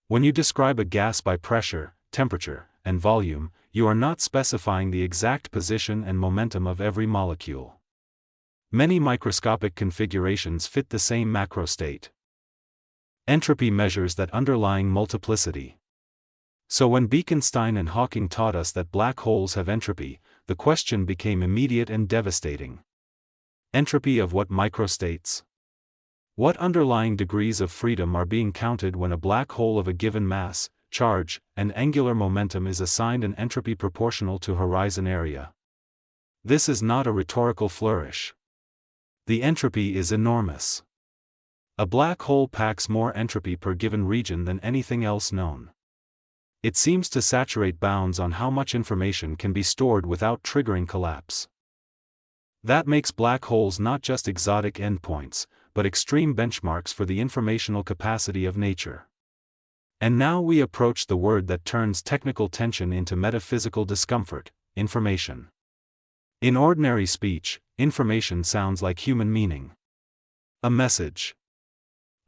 When you describe a gas by pressure, temperature, and volume, you are not specifying the exact position and momentum of every molecule. Many microscopic configurations fit the same macro state. Entropy measures that underlying multiplicity. So when Bekenstein and Hawking taught us that black holes have entropy, the question became immediate and devastating. Entropy of what microstates? What underlying degrees of freedom are being counted when a black hole of a given mass, charge, and angular momentum is assigned an entropy proportional to horizon area? This is not a rhetorical flourish. The entropy is enormous. A black hole packs more entropy per given region than anything else known. It seems to saturate bounds on how much information can be stored without triggering collapse. That makes black holes not just exotic endpoints, but extreme benchmarks for the informational capacity of nature. And now we approach the word that turns technical tension into metaphysical discomfort: information. In ordinary speech, information sounds like human meaning. A message.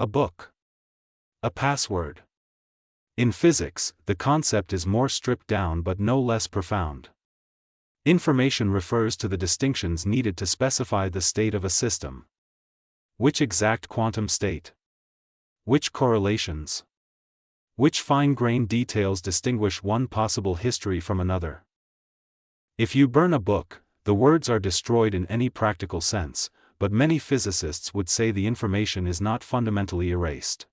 A book. A password. In physics, the concept is more stripped down but no less profound. Information refers to the distinctions needed to specify the state of a system. Which exact quantum state? Which correlations? Which fine-grained details distinguish one possible history from another? If you burn a book, the words are destroyed in any practical sense, but many physicists would say the information is not fundamentally erased.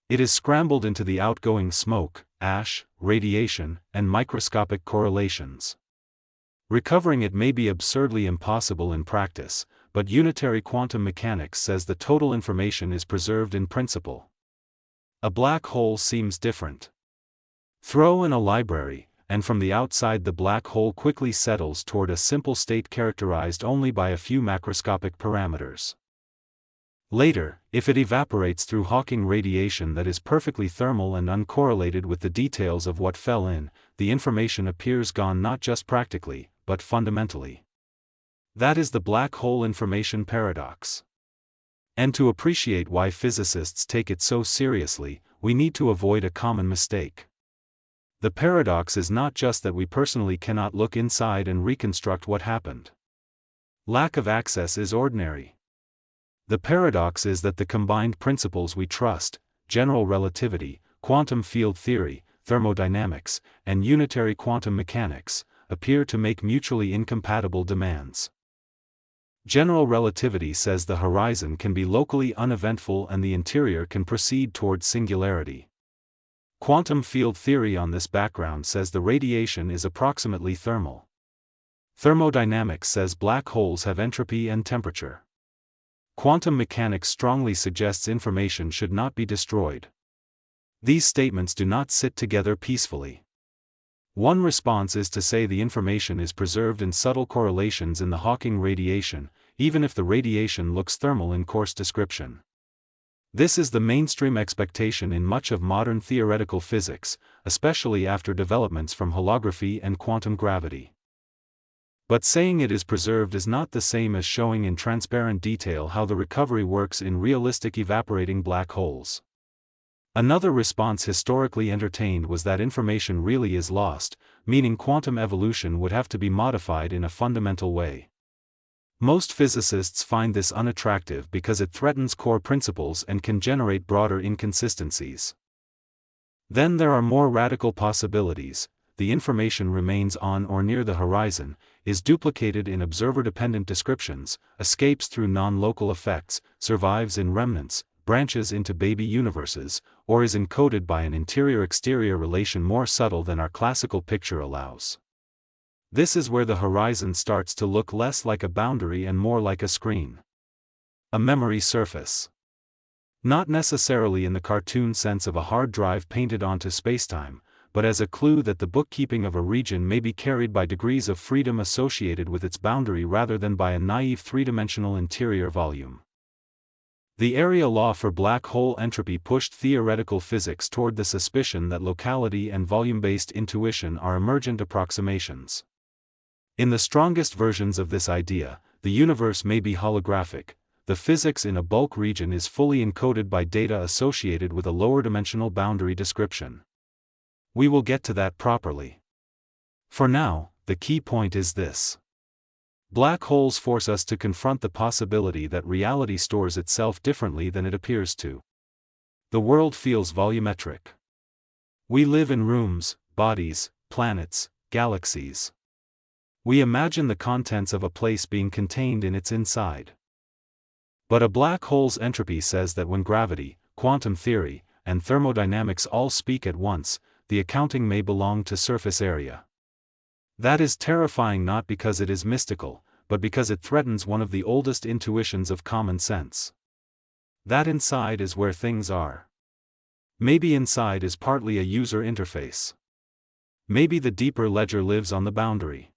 It is scrambled into the outgoing smoke, ash, radiation, and microscopic correlations. Recovering it may be absurdly impossible in practice, but unitary quantum mechanics says the total information is preserved in principle. A black hole seems different. Throw in a library, and from the outside the black hole quickly settles toward a simple state characterized only by a few macroscopic parameters. Later, if it evaporates through Hawking radiation that is perfectly thermal and uncorrelated with the details of what fell in, the information appears gone not just practically, but fundamentally. That is the black hole information paradox. And to appreciate why physicists take it so seriously, we need to avoid a common mistake. The paradox is not just that we personally cannot look inside and reconstruct what happened. Lack of access is ordinary. The paradox is that the combined principles we trust, general relativity, quantum field theory, thermodynamics, and unitary quantum mechanics, appear to make mutually incompatible demands. General relativity says the horizon can be locally uneventful and the interior can proceed towards singularity. Quantum field theory on this background says the radiation is approximately thermal. Thermodynamics says black holes have entropy and temperature. Quantum mechanics strongly suggests information should not be destroyed. These statements do not sit together peacefully. One response is to say the information is preserved in subtle correlations in the Hawking radiation, even if the radiation looks thermal in coarse description. This is the mainstream expectation in much of modern theoretical physics, especially after developments from holography and quantum gravity. But saying it is preserved is not the same as showing in transparent detail how the recovery works in realistic evaporating black holes. Another response historically entertained was that information really is lost, meaning quantum evolution would have to be modified in a fundamental way. Most physicists find this unattractive because it threatens core principles and can generate broader inconsistencies. Then there are more radical possibilities. The information remains on or near the horizon, is duplicated in observer-dependent descriptions, escapes through non-local effects, survives in remnants, branches into baby universes, or is encoded by an interior-exterior relation more subtle than our classical picture allows. This is where the horizon starts to look less like a boundary and more like a screen. A memory surface. Not necessarily in the cartoon sense of a hard drive painted onto spacetime, but as a clue that the bookkeeping of a region may be carried by degrees of freedom associated with its boundary rather than by a naive three-dimensional interior volume. The area law for black hole entropy pushed theoretical physics toward the suspicion that locality and volume-based intuition are emergent approximations. In the strongest versions of this idea, the universe may be holographic. The physics in a bulk region is fully encoded by data associated with a lower-dimensional boundary description. We will get to that properly. For now, the key point is this. Black holes force us to confront the possibility that reality stores itself differently than it appears to. The world feels volumetric. We live in rooms, bodies, planets, galaxies. We imagine the contents of a place being contained in its inside. But a black hole's entropy says that when gravity, quantum theory, and thermodynamics all speak at once, the accounting may belong to surface area. That is terrifying not because it is mystical, but because it threatens one of the oldest intuitions of common sense. That inside is where things are. Maybe inside is partly a user interface. Maybe the deeper ledger lives on the boundary.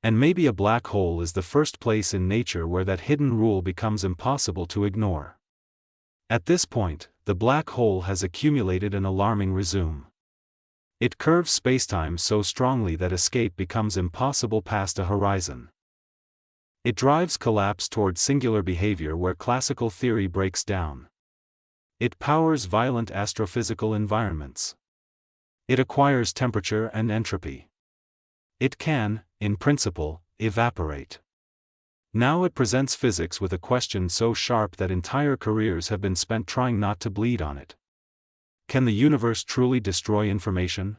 And maybe a black hole is the first place in nature where that hidden rule becomes impossible to ignore. At this point, the black hole has accumulated an alarming resume. It curves spacetime so strongly that escape becomes impossible past a horizon. It drives collapse toward singular behavior where classical theory breaks down. It powers violent astrophysical environments. It acquires temperature and entropy. It can, in principle, evaporate. Now it presents physics with a question so sharp that entire careers have been spent trying not to bleed on it. Can the universe truly destroy information?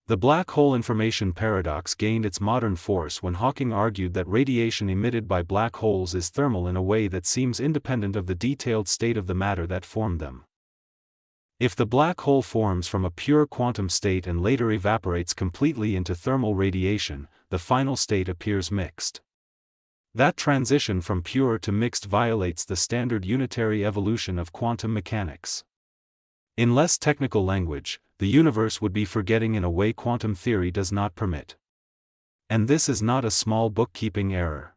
The black hole information paradox gained its modern force when Hawking argued that radiation emitted by black holes is thermal in a way that seems independent of the detailed state of the matter that formed them. If the black hole forms from a pure quantum state and later evaporates completely into thermal radiation, the final state appears mixed. That transition from pure to mixed violates the standard unitary evolution of quantum mechanics. In less technical language, the universe would be forgetting in a way quantum theory does not permit. And this is not a small bookkeeping error.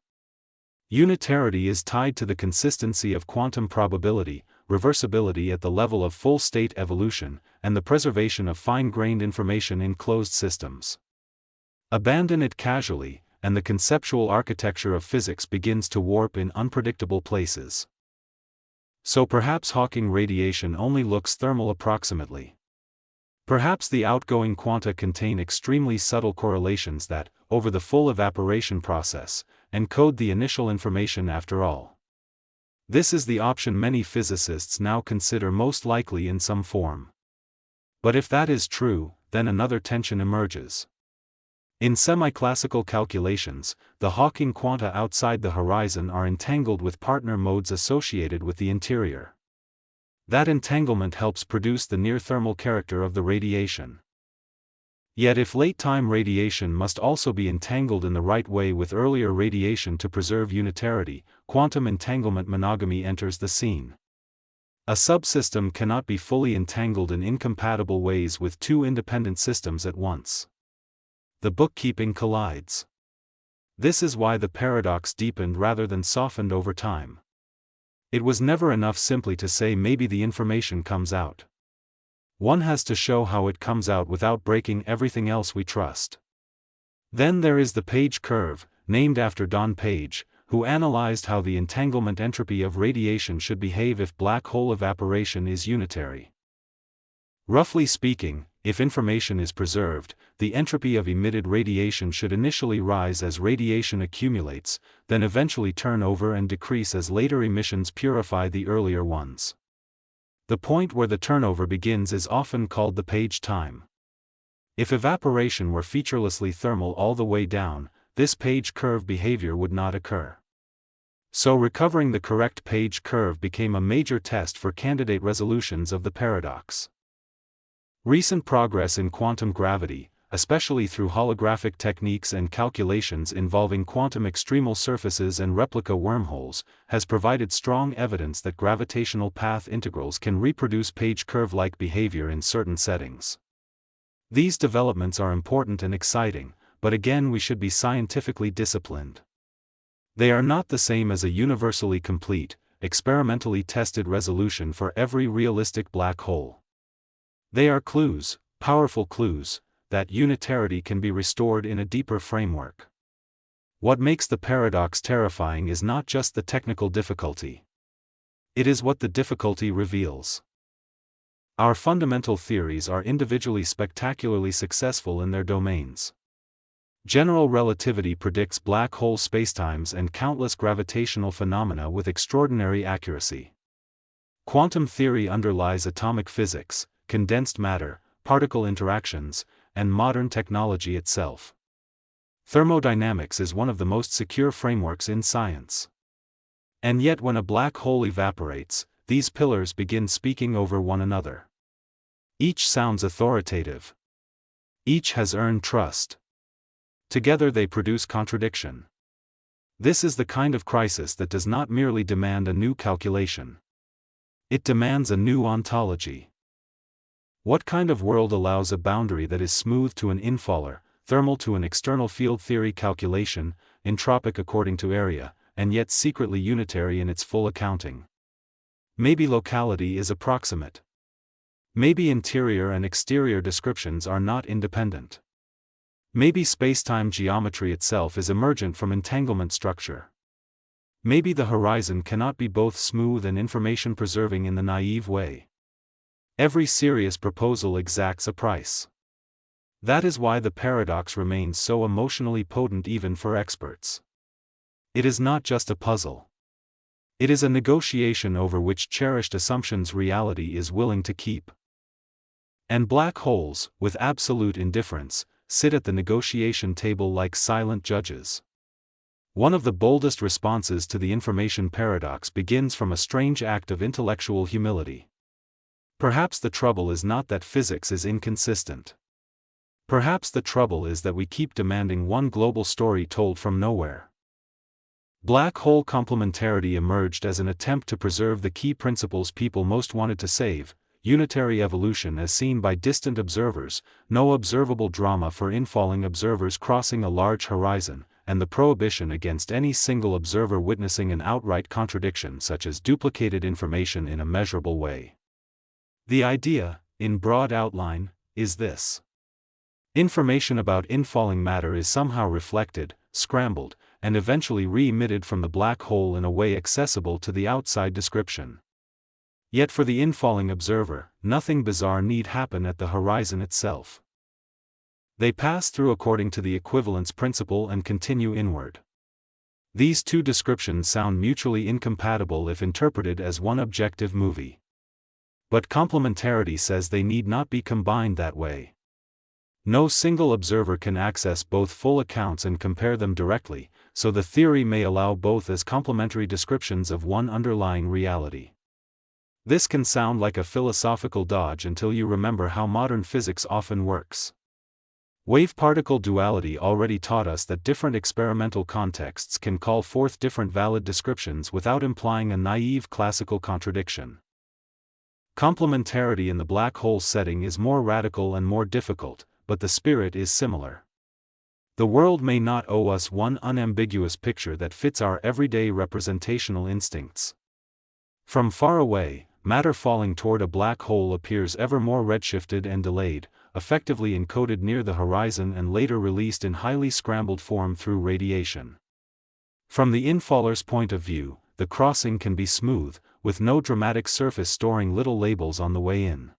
Unitarity is tied to the consistency of quantum probability, reversibility at the level of full-state evolution, and the preservation of fine-grained information in closed systems. Abandon it casually, and the conceptual architecture of physics begins to warp in unpredictable places. So perhaps Hawking radiation only looks thermal approximately. Perhaps the outgoing quanta contain extremely subtle correlations that, over the full evaporation process, encode the initial information after all. This is the option many physicists now consider most likely in some form. But if that is true, then another tension emerges. In semi-classical calculations, the Hawking quanta outside the horizon are entangled with partner modes associated with the interior. That entanglement helps produce the near-thermal character of the radiation. Yet if late-time radiation must also be entangled in the right way with earlier radiation to preserve unitarity, quantum entanglement monogamy enters the scene. A subsystem cannot be fully entangled in incompatible ways with two independent systems at once. The bookkeeping collides. This is why the paradox deepened rather than softened over time. It was never enough simply to say maybe the information comes out. One has to show how it comes out without breaking everything else we trust. Then there is the Page curve, named after Don Page, who analyzed how the entanglement entropy of radiation should behave if black hole evaporation is unitary. Roughly speaking, if information is preserved, the entropy of emitted radiation should initially rise as radiation accumulates, then eventually turn over and decrease as later emissions purify the earlier ones. The point where the turnover begins is often called the Page time. If evaporation were featurelessly thermal all the way down, this Page curve behavior would not occur. So recovering the correct Page curve became a major test for candidate resolutions of the paradox. Recent progress in quantum gravity, especially through holographic techniques and calculations involving quantum extremal surfaces and replica wormholes, has provided strong evidence that gravitational path integrals can reproduce Page curve-like behavior in certain settings. These developments are important and exciting, but again we should be scientifically disciplined. They are not the same as a universally complete, experimentally tested resolution for every realistic black hole. They are clues, powerful clues, that unitarity can be restored in a deeper framework. What makes the paradox terrifying is not just the technical difficulty. It is what the difficulty reveals. Our fundamental theories are individually spectacularly successful in their domains. General relativity predicts black hole spacetimes and countless gravitational phenomena with extraordinary accuracy. Quantum theory underlies atomic physics, condensed matter, particle interactions, and modern technology itself. Thermodynamics is one of the most secure frameworks in science. And yet when a black hole evaporates, these pillars begin speaking over one another. Each sounds authoritative. Each has earned trust. Together they produce contradiction. This is the kind of crisis that does not merely demand a new calculation. It demands a new ontology. What kind of world allows a boundary that is smooth to an infaller, thermal to an external field theory calculation, entropic according to area, and yet secretly unitary in its full accounting? Maybe locality is approximate. Maybe interior and exterior descriptions are not independent. Maybe spacetime geometry itself is emergent from entanglement structure. Maybe the horizon cannot be both smooth and information-preserving in the naive way. Every serious proposal exacts a price. That is why the paradox remains so emotionally potent even for experts. It is not just a puzzle. It is a negotiation over which cherished assumptions reality is willing to keep. And black holes, with absolute indifference, sit at the negotiation table like silent judges. One of the boldest responses to the information paradox begins from a strange act of intellectual humility. Perhaps the trouble is not that physics is inconsistent. Perhaps the trouble is that we keep demanding one global story told from nowhere. Black hole complementarity emerged as an attempt to preserve the key principles people most wanted to save: unitary evolution as seen by distant observers, no observable drama for infalling observers crossing a large horizon, and the prohibition against any single observer witnessing an outright contradiction such as duplicated information in a measurable way. The idea, in broad outline, is this. Information about infalling matter is somehow reflected, scrambled, and eventually re-emitted from the black hole in a way accessible to the outside description. Yet for the infalling observer, nothing bizarre need happen at the horizon itself. They pass through according to the equivalence principle and continue inward. These two descriptions sound mutually incompatible if interpreted as one objective movie. But complementarity says they need not be combined that way. No single observer can access both full accounts and compare them directly, so the theory may allow both as complementary descriptions of one underlying reality. This can sound like a philosophical dodge until you remember how modern physics often works. Wave-particle duality already taught us that different experimental contexts can call forth different valid descriptions without implying a naive classical contradiction. Complementarity in the black hole setting is more radical and more difficult, but the spirit is similar. The world may not owe us one unambiguous picture that fits our everyday representational instincts. From far away, matter falling toward a black hole appears ever more redshifted and delayed, effectively encoded near the horizon and later released in highly scrambled form through radiation. From the infaller's point of view, the crossing can be smooth, with no dramatic surface storing little labels on the way in.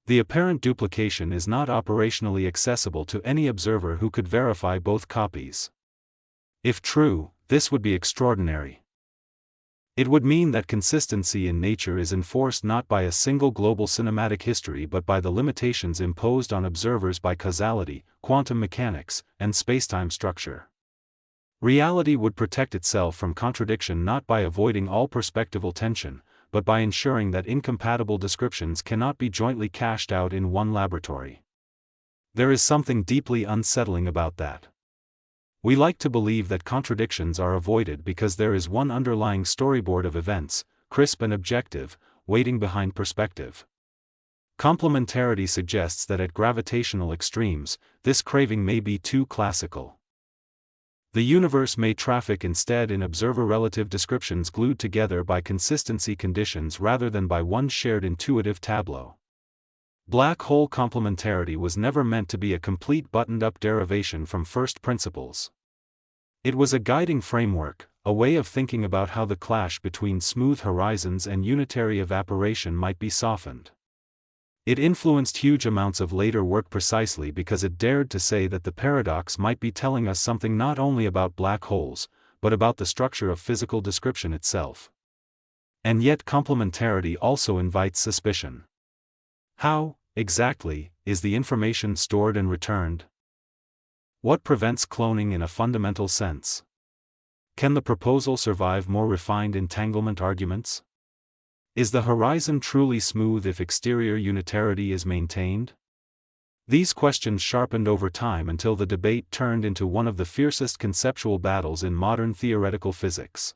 The apparent duplication is not operationally accessible to any observer who could verify both copies. If true, this would be extraordinary. It would mean that consistency in nature is enforced not by a single global cinematic history but by the limitations imposed on observers by causality, quantum mechanics, and spacetime structure. Reality would protect itself from contradiction not by avoiding all perspectival tension, but by ensuring that incompatible descriptions cannot be jointly cashed out in one laboratory. There is something deeply unsettling about that. We like to believe that contradictions are avoided because there is one underlying storyboard of events, crisp and objective, waiting behind perspective. Complementarity suggests that at gravitational extremes, this craving may be too classical. The universe may traffic instead in observer-relative descriptions glued together by consistency conditions rather than by one shared intuitive tableau. Black hole complementarity was never meant to be a complete buttoned-up derivation from first principles. It was a guiding framework, a way of thinking about how the clash between smooth horizons and unitary evaporation might be softened. It influenced huge amounts of later work precisely because it dared to say that the paradox might be telling us something not only about black holes, but about the structure of physical description itself. And yet complementarity also invites suspicion. How, exactly, is the information stored and returned? What prevents cloning in a fundamental sense? Can the proposal survive more refined entanglement arguments? Is the horizon truly smooth if exterior unitarity is maintained? These questions sharpened over time until the debate turned into one of the fiercest conceptual battles in modern theoretical physics.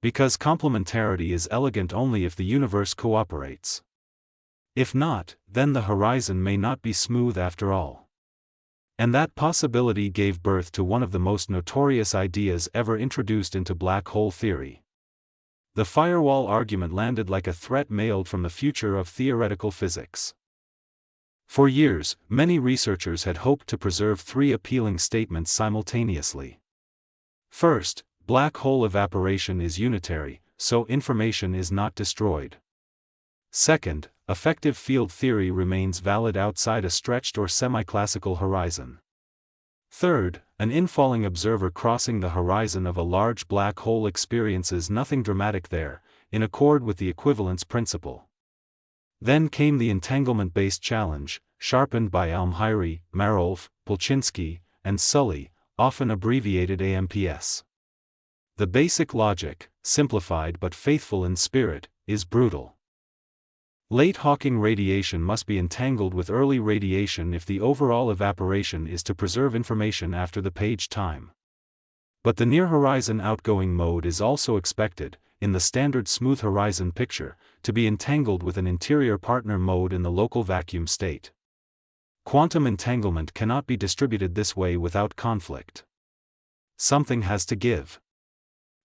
Because complementarity is elegant only if the universe cooperates. If not, then the horizon may not be smooth after all. And that possibility gave birth to one of the most notorious ideas ever introduced into black hole theory. The firewall argument landed like a threat mailed from the future of theoretical physics. For years, many researchers had hoped to preserve three appealing statements simultaneously. First, black hole evaporation is unitary, so information is not destroyed. Second, effective field theory remains valid outside a stretched or semi-classical horizon. Third, an infalling observer crossing the horizon of a large black hole experiences nothing dramatic there, in accord with the equivalence principle. Then came the entanglement-based challenge, sharpened by Almhiri, Marolf, Polchinski, and Sully, often abbreviated AMPS. The basic logic, simplified but faithful in spirit, is brutal. Late Hawking radiation must be entangled with early radiation if the overall evaporation is to preserve information after the page time. But the near-horizon outgoing mode is also expected, in the standard smooth horizon picture, to be entangled with an interior partner mode in the local vacuum state. Quantum entanglement cannot be distributed this way without conflict. Something has to give.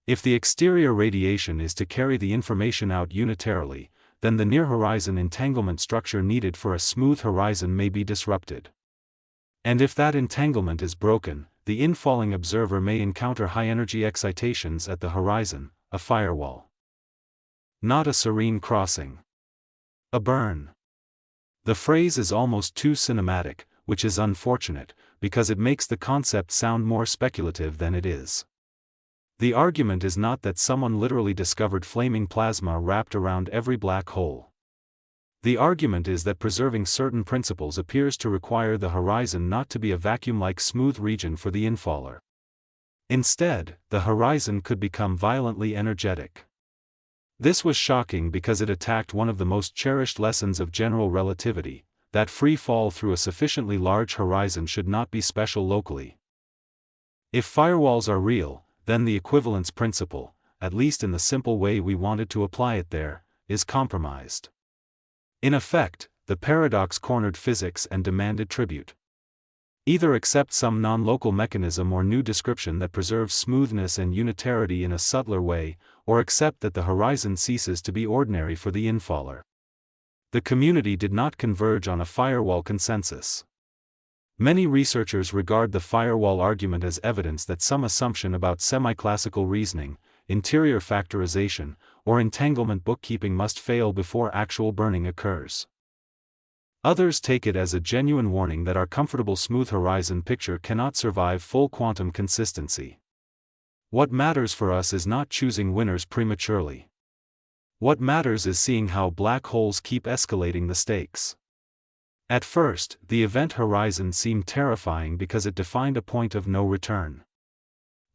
If the exterior radiation is to carry the information out unitarily, then the near-horizon entanglement structure needed for a smooth horizon may be disrupted. And if that entanglement is broken, the infalling observer may encounter high-energy excitations at the horizon, a firewall. Not a serene crossing. A burn. The phrase is almost too cinematic, which is unfortunate, because it makes the concept sound more speculative than it is. The argument is not that someone literally discovered flaming plasma wrapped around every black hole. The argument is that preserving certain principles appears to require the horizon not to be a vacuum-like smooth region for the infaller. Instead, the horizon could become violently energetic. This was shocking because it attacked one of the most cherished lessons of general relativity, that free fall through a sufficiently large horizon should not be special locally. If firewalls are real, then the equivalence principle, at least in the simple way we wanted to apply it there, is compromised. In effect, the paradox cornered physics and demanded tribute. Either accept some non-local mechanism or new description that preserves smoothness and unitarity in a subtler way, or accept that the horizon ceases to be ordinary for the infaller. The community did not converge on a firewall consensus. Many researchers regard the firewall argument as evidence that some assumption about semi-classical reasoning, interior factorization, or entanglement bookkeeping must fail before actual burning occurs. Others take it as a genuine warning that our comfortable smooth horizon picture cannot survive full quantum consistency. What matters for us is not choosing winners prematurely. What matters is seeing how black holes keep escalating the stakes. At first, the event horizon seemed terrifying because it defined a point of no return.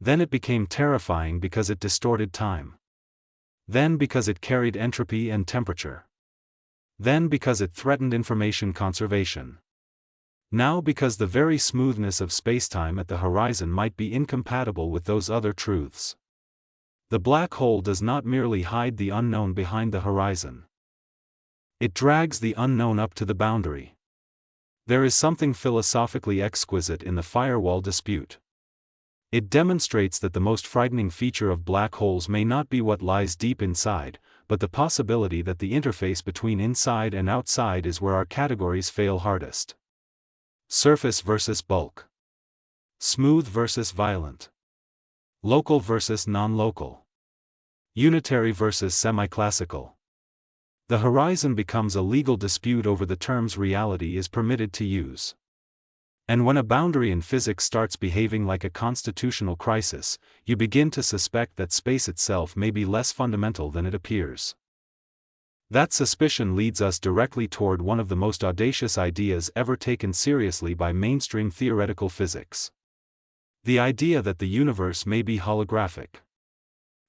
Then it became terrifying because it distorted time. Then because it carried entropy and temperature. Then because it threatened information conservation. Now because the very smoothness of spacetime at the horizon might be incompatible with those other truths. The black hole does not merely hide the unknown behind the horizon. It drags the unknown up to the boundary. There is something philosophically exquisite in the firewall dispute. It demonstrates that the most frightening feature of black holes may not be what lies deep inside, but the possibility that the interface between inside and outside is where our categories fail hardest. Surface versus bulk. Smooth versus violent. Local versus non-local. Unitary versus semi-classical. The horizon becomes a legal dispute over the terms reality is permitted to use. And when a boundary in physics starts behaving like a constitutional crisis, you begin to suspect that space itself may be less fundamental than it appears. That suspicion leads us directly toward one of the most audacious ideas ever taken seriously by mainstream theoretical physics. The idea that the universe may be holographic.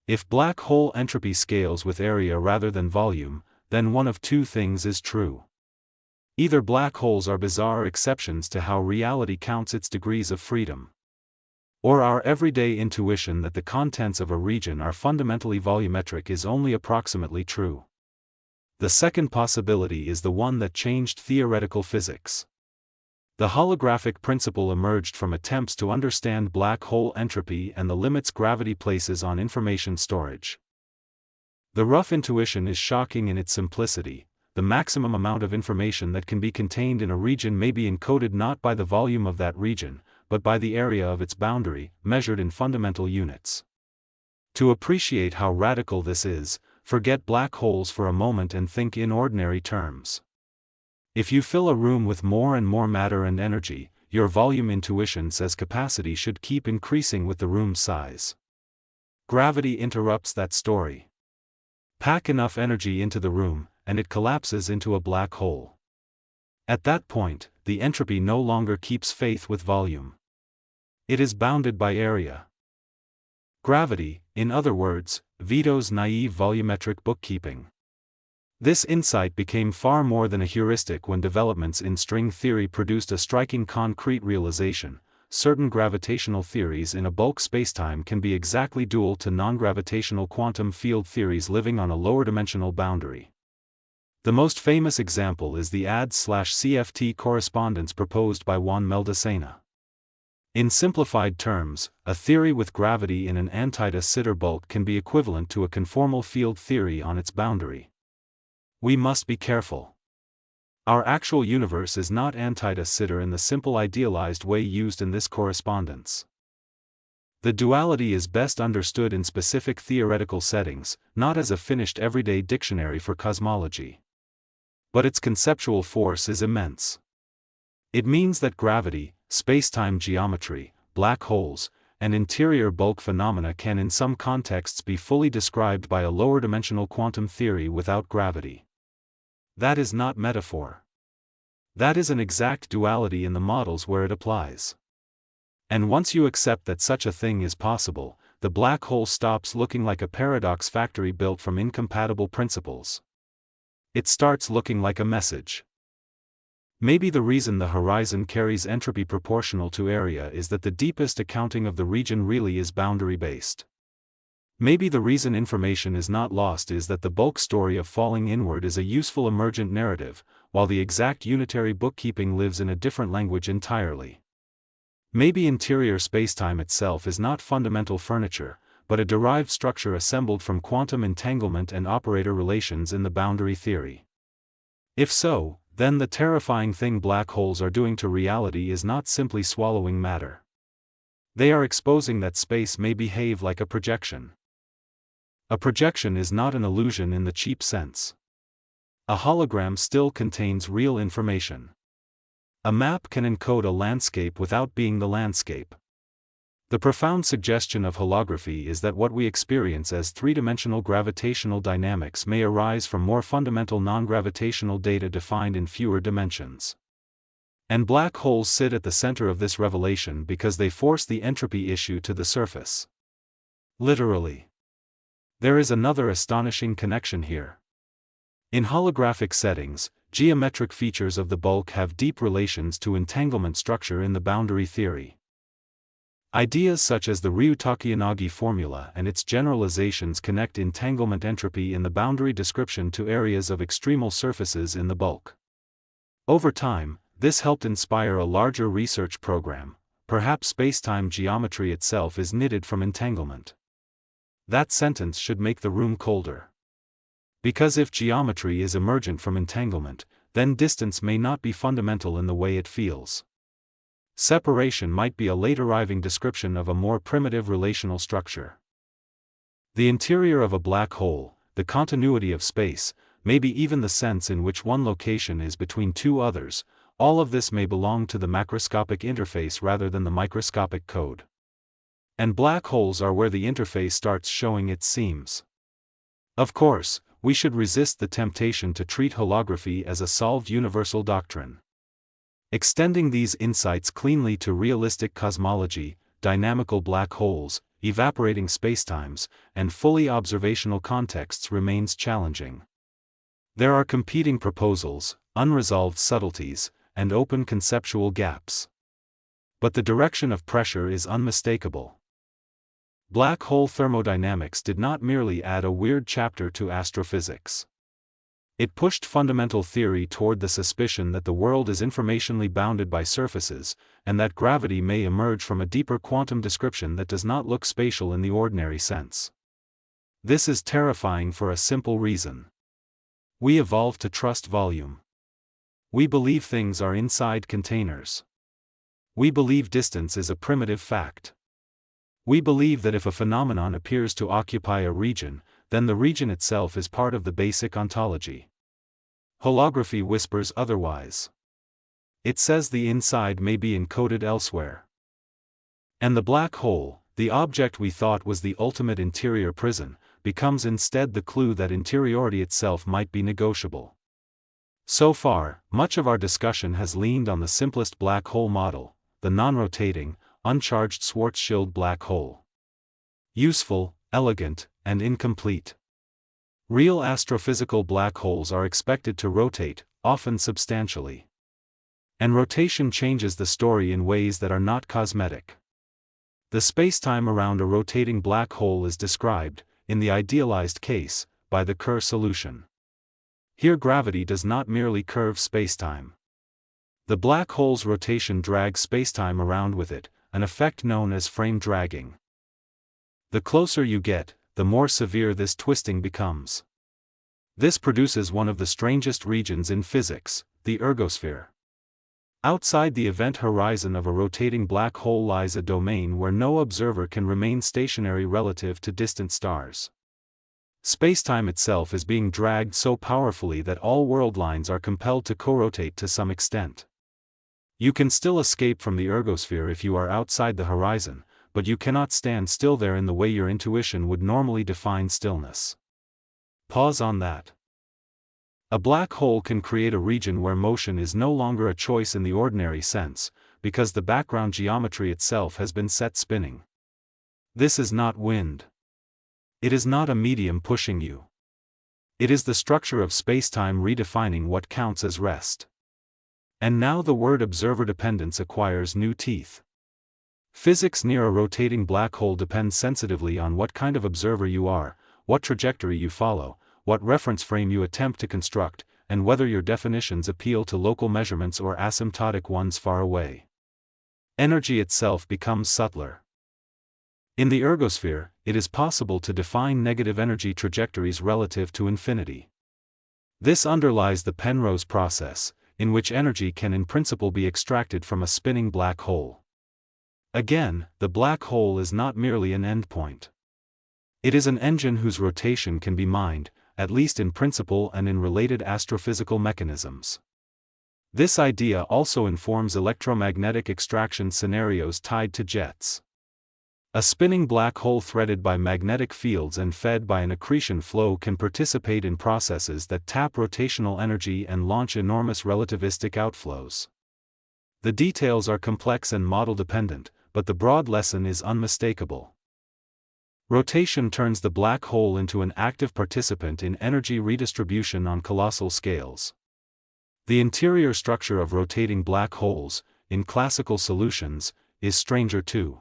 If black hole entropy scales with area rather than volume, then one of two things is true. Either black holes are bizarre exceptions to how reality counts its degrees of freedom. Or our everyday intuition that the contents of a region are fundamentally volumetric is only approximately true. The second possibility is the one that changed theoretical physics. The holographic principle emerged from attempts to understand black hole entropy and the limits gravity places on information storage. The rough intuition is shocking in its simplicity. The maximum amount of information that can be contained in a region may be encoded not by the volume of that region, but by the area of its boundary, measured in fundamental units. To appreciate how radical this is, forget black holes for a moment and think in ordinary terms. If you fill a room with more and more matter and energy, your volume intuition says capacity should keep increasing with the room's size. Gravity interrupts that story. Pack enough energy into the room, and it collapses into a black hole. At that point, the entropy no longer keeps faith with volume. It is bounded by area. Gravity, in other words, vetoes naive volumetric bookkeeping. This insight became far more than a heuristic when developments in string theory produced a striking concrete realization: certain gravitational theories in a bulk spacetime can be exactly dual to non-gravitational quantum field theories living on a lower-dimensional boundary. The most famous example is the ADS/CFT correspondence proposed by Juan Meldacena. In simplified terms, a theory with gravity in an anti-de Sitter bulk can be equivalent to a conformal field theory on its boundary. We must be careful. Our actual universe is not de Sitter in the simple idealized way used in this correspondence. The duality is best understood in specific theoretical settings, not as a finished everyday dictionary for cosmology. But its conceptual force is immense. It means that gravity, spacetime geometry, black holes, and interior bulk phenomena can in some contexts be fully described by a lower-dimensional quantum theory without gravity. That is not metaphor. That is an exact duality in the models where it applies. And once you accept that such a thing is possible, the black hole stops looking like a paradox factory built from incompatible principles. It starts looking like a message. Maybe the reason the horizon carries entropy proportional to area is that the deepest accounting of the region really is boundary-based. Maybe the reason information is not lost is that the bulk story of falling inward is a useful emergent narrative, while the exact unitary bookkeeping lives in a different language entirely. Maybe interior spacetime itself is not fundamental furniture, but a derived structure assembled from quantum entanglement and operator relations in the boundary theory. If so, then the terrifying thing black holes are doing to reality is not simply swallowing matter. They are exposing that space may behave like a projection. A projection is not an illusion in the cheap sense. A hologram still contains real information. A map can encode a landscape without being the landscape. The profound suggestion of holography is that what we experience as three-dimensional gravitational dynamics may arise from more fundamental non-gravitational data defined in fewer dimensions. And black holes sit at the center of this revelation because they force the entropy issue to the surface. Literally. There is another astonishing connection here. In holographic settings, geometric features of the bulk have deep relations to entanglement structure in the boundary theory. Ideas such as the Ryuta-Kiyanagi formula and its generalizations connect entanglement entropy in the boundary description to areas of extremal surfaces in the bulk. Over time, this helped inspire a larger research program. Perhaps spacetime geometry itself is knitted from entanglement. That sentence should make the room colder. Because if geometry is emergent from entanglement, then distance may not be fundamental in the way it feels. Separation might be a late-arriving description of a more primitive relational structure. The interior of a black hole, the continuity of space, maybe even the sense in which one location is between two others, all of this may belong to the macroscopic interface rather than the microscopic code. And black holes are where the interface starts showing its seams. Of course, we should resist the temptation to treat holography as a solved universal doctrine. Extending these insights cleanly to realistic cosmology, dynamical black holes, evaporating spacetimes, and fully observational contexts remains challenging. There are competing proposals, unresolved subtleties, and open conceptual gaps. But the direction of pressure is unmistakable. Black hole thermodynamics did not merely add a weird chapter to astrophysics. It pushed fundamental theory toward the suspicion that the world is informationally bounded by surfaces, and that gravity may emerge from a deeper quantum description that does not look spatial in the ordinary sense. This is terrifying for a simple reason. We evolved to trust volume. We believe things are inside containers. We believe distance is a primitive fact. We believe that if a phenomenon appears to occupy a region, then the region itself is part of the basic ontology. Holography whispers otherwise. It says the inside may be encoded elsewhere. And the black hole, the object we thought was the ultimate interior prison, becomes instead the clue that interiority itself might be negotiable. So far, much of our discussion has leaned on the simplest black hole model, the non-rotating, uncharged Schwarzschild black hole. Useful, elegant, and incomplete. Real astrophysical black holes are expected to rotate, often substantially. And rotation changes the story in ways that are not cosmetic. The spacetime around a rotating black hole is described, in the idealized case, by the Kerr solution. Here gravity does not merely curve spacetime. The black hole's rotation drags spacetime around with it, an effect known as frame dragging. The closer you get, the more severe this twisting becomes. This produces one of the strangest regions in physics, the ergosphere. Outside the event horizon of a rotating black hole lies a domain where no observer can remain stationary relative to distant stars. Spacetime itself is being dragged so powerfully that all world lines are compelled to co-rotate to some extent. You can still escape from the ergosphere if you are outside the horizon, but you cannot stand still there in the way your intuition would normally define stillness. Pause on that. A black hole can create a region where motion is no longer a choice in the ordinary sense, because the background geometry itself has been set spinning. This is not wind. It is not a medium pushing you. It is the structure of spacetime redefining what counts as rest. And now the word observer dependence acquires new teeth. Physics near a rotating black hole depends sensitively on what kind of observer you are, what trajectory you follow, what reference frame you attempt to construct, and whether your definitions appeal to local measurements or asymptotic ones far away. Energy itself becomes subtler. In the ergosphere, it is possible to define negative energy trajectories relative to infinity. This underlies the Penrose process, in which energy can in principle be extracted from a spinning black hole. Again, the black hole is not merely an endpoint. It is an engine whose rotation can be mined, at least in principle and in related astrophysical mechanisms. This idea also informs electromagnetic extraction scenarios tied to jets. A spinning black hole threaded by magnetic fields and fed by an accretion flow can participate in processes that tap rotational energy and launch enormous relativistic outflows. The details are complex and model-dependent, but the broad lesson is unmistakable. Rotation turns the black hole into an active participant in energy redistribution on colossal scales. The interior structure of rotating black holes, in classical solutions, is stranger too.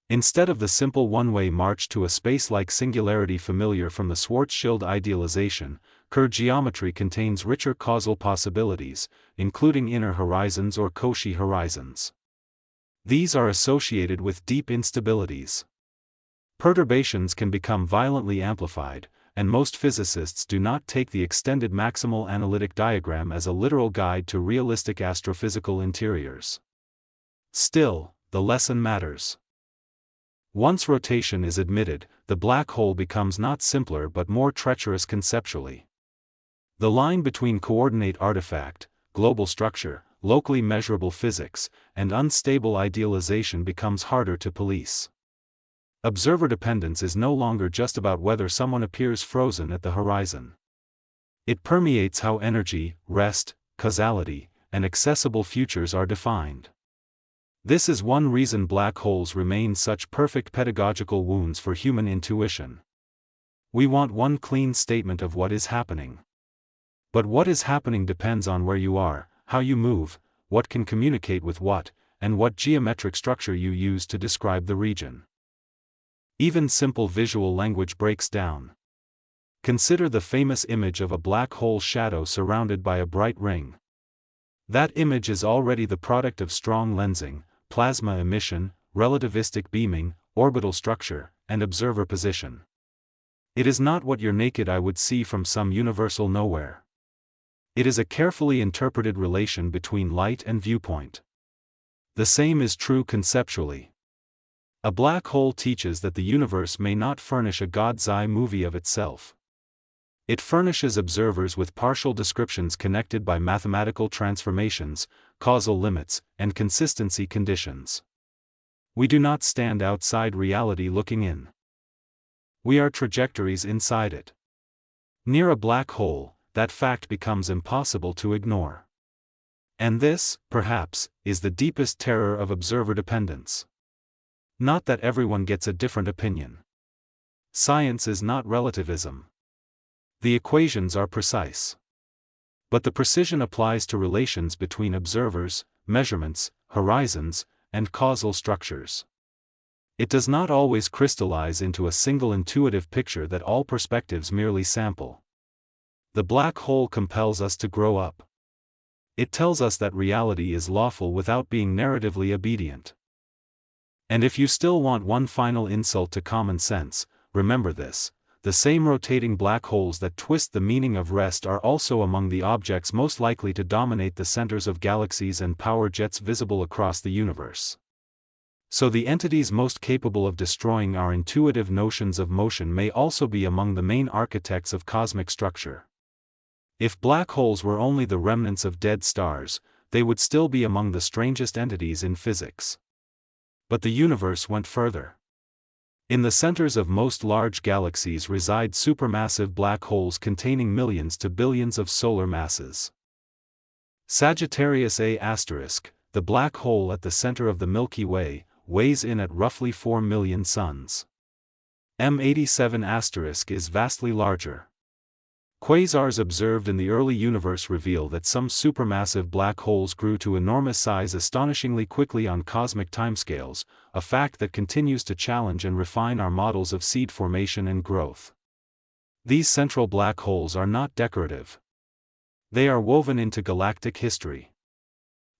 Instead of the simple one-way march to a space-like singularity familiar from the Schwarzschild idealization, Kerr geometry contains richer causal possibilities, including inner horizons or Cauchy horizons. These are associated with deep instabilities. Perturbations can become violently amplified, and most physicists do not take the extended maximal analytic diagram as a literal guide to realistic astrophysical interiors. Still, the lesson matters. Once rotation is admitted, the black hole becomes not simpler but more treacherous conceptually. The line between coordinate artifact, global structure, locally measurable physics, and unstable idealization becomes harder to police. Observer dependence is no longer just about whether someone appears frozen at the horizon. It permeates how energy, rest, causality, and accessible futures are defined. This is one reason black holes remain such perfect pedagogical wounds for human intuition. We want one clean statement of what is happening. But what is happening depends on where you are, how you move, what can communicate with what, and what geometric structure you use to describe the region. Even simple visual language breaks down. Consider the famous image of a black hole shadow surrounded by a bright ring. That image is already the product of strong lensing, plasma emission, relativistic beaming, orbital structure, and observer position. It is not what your naked eye would see from some universal nowhere. It is a carefully interpreted relation between light and viewpoint. The same is true conceptually. A black hole teaches that the universe may not furnish a God's eye movie of itself. It furnishes observers with partial descriptions connected by mathematical transformations, causal limits, and consistency conditions. We do not stand outside reality looking in. We are trajectories inside it. Near a black hole, that fact becomes impossible to ignore. And this, perhaps, is the deepest terror of observer dependence. Not that everyone gets a different opinion. Science is not relativism. The equations are precise. But the precision applies to relations between observers, measurements, horizons, and causal structures. It does not always crystallize into a single intuitive picture that all perspectives merely sample. The black hole compels us to grow up. It tells us that reality is lawful without being narratively obedient. And if you still want one final insult to common sense, remember this: the same rotating black holes that twist the meaning of rest are also among the objects most likely to dominate the centers of galaxies and power jets visible across the universe. So the entities most capable of destroying our intuitive notions of motion may also be among the main architects of cosmic structure. If black holes were only the remnants of dead stars, they would still be among the strangest entities in physics. But the universe went further. In the centers of most large galaxies reside supermassive black holes containing millions to billions of solar masses. Sagittarius A*, the black hole at the center of the Milky Way, weighs in at roughly 4 million suns. M87* is vastly larger. Quasars observed in the early universe reveal that some supermassive black holes grew to enormous size astonishingly quickly on cosmic timescales, a fact that continues to challenge and refine our models of seed formation and growth. These central black holes are not decorative. They are woven into galactic history.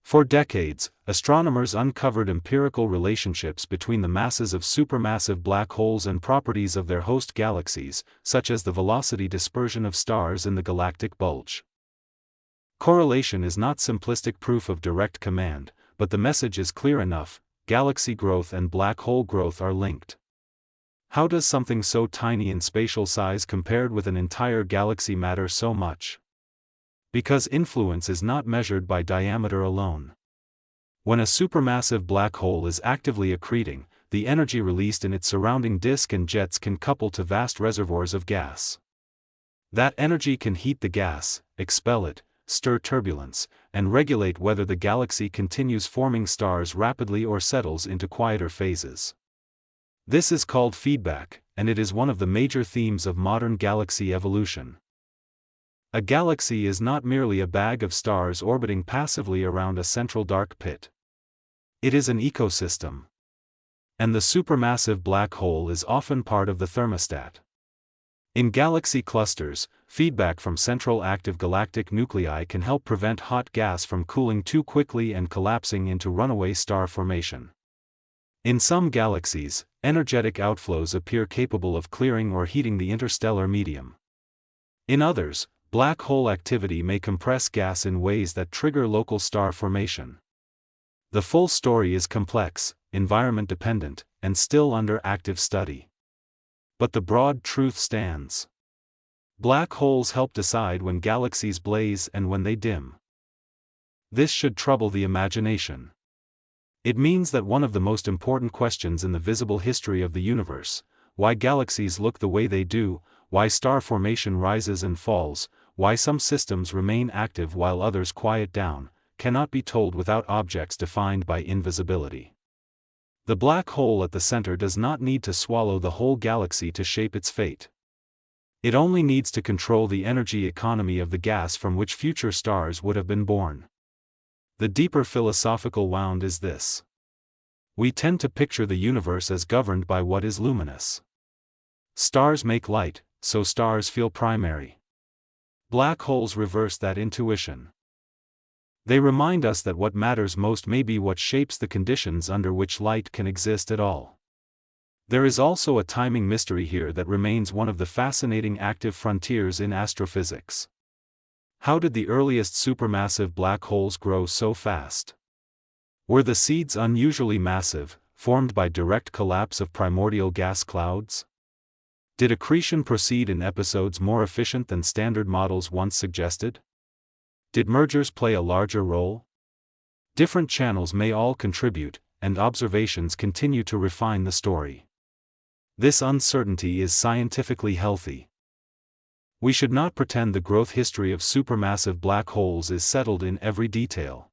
For decades, astronomers uncovered empirical relationships between the masses of supermassive black holes and properties of their host galaxies, such as the velocity dispersion of stars in the galactic bulge. Correlation is not simplistic proof of direct command, but the message is clear enough: galaxy growth and black hole growth are linked. How does something so tiny in spatial size compared with an entire galaxy matter so much? Because influence is not measured by diameter alone. When a supermassive black hole is actively accreting, the energy released in its surrounding disk and jets can couple to vast reservoirs of gas. That energy can heat the gas, expel it, stir turbulence, and regulate whether the galaxy continues forming stars rapidly or settles into quieter phases. This is called feedback, and it is one of the major themes of modern galaxy evolution. A galaxy is not merely a bag of stars orbiting passively around a central dark pit. It is an ecosystem. And the supermassive black hole is often part of the thermostat. In galaxy clusters, feedback from central active galactic nuclei can help prevent hot gas from cooling too quickly and collapsing into runaway star formation. In some galaxies, energetic outflows appear capable of clearing or heating the interstellar medium. In others, black hole activity may compress gas in ways that trigger local star formation. The full story is complex, environment-dependent, and still under active study. But the broad truth stands. Black holes help decide when galaxies blaze and when they dim. This should trouble the imagination. It means that one of the most important questions in the visible history of the universe, why galaxies look the way they do, why star formation rises and falls, why some systems remain active while others quiet down, cannot be told without objects defined by invisibility. The black hole at the center does not need to swallow the whole galaxy to shape its fate. It only needs to control the energy economy of the gas from which future stars would have been born. The deeper philosophical wound is this. We tend to picture the universe as governed by what is luminous. Stars make light, so stars feel primary. Black holes reverse that intuition. They remind us that what matters most may be what shapes the conditions under which light can exist at all. There is also a timing mystery here that remains one of the fascinating active frontiers in astrophysics. How did the earliest supermassive black holes grow so fast? Were the seeds unusually massive, formed by direct collapse of primordial gas clouds? Did accretion proceed in episodes more efficient than standard models once suggested? Did mergers play a larger role? Different channels may all contribute, and observations continue to refine the story. This uncertainty is scientifically healthy. We should not pretend the growth history of supermassive black holes is settled in every detail.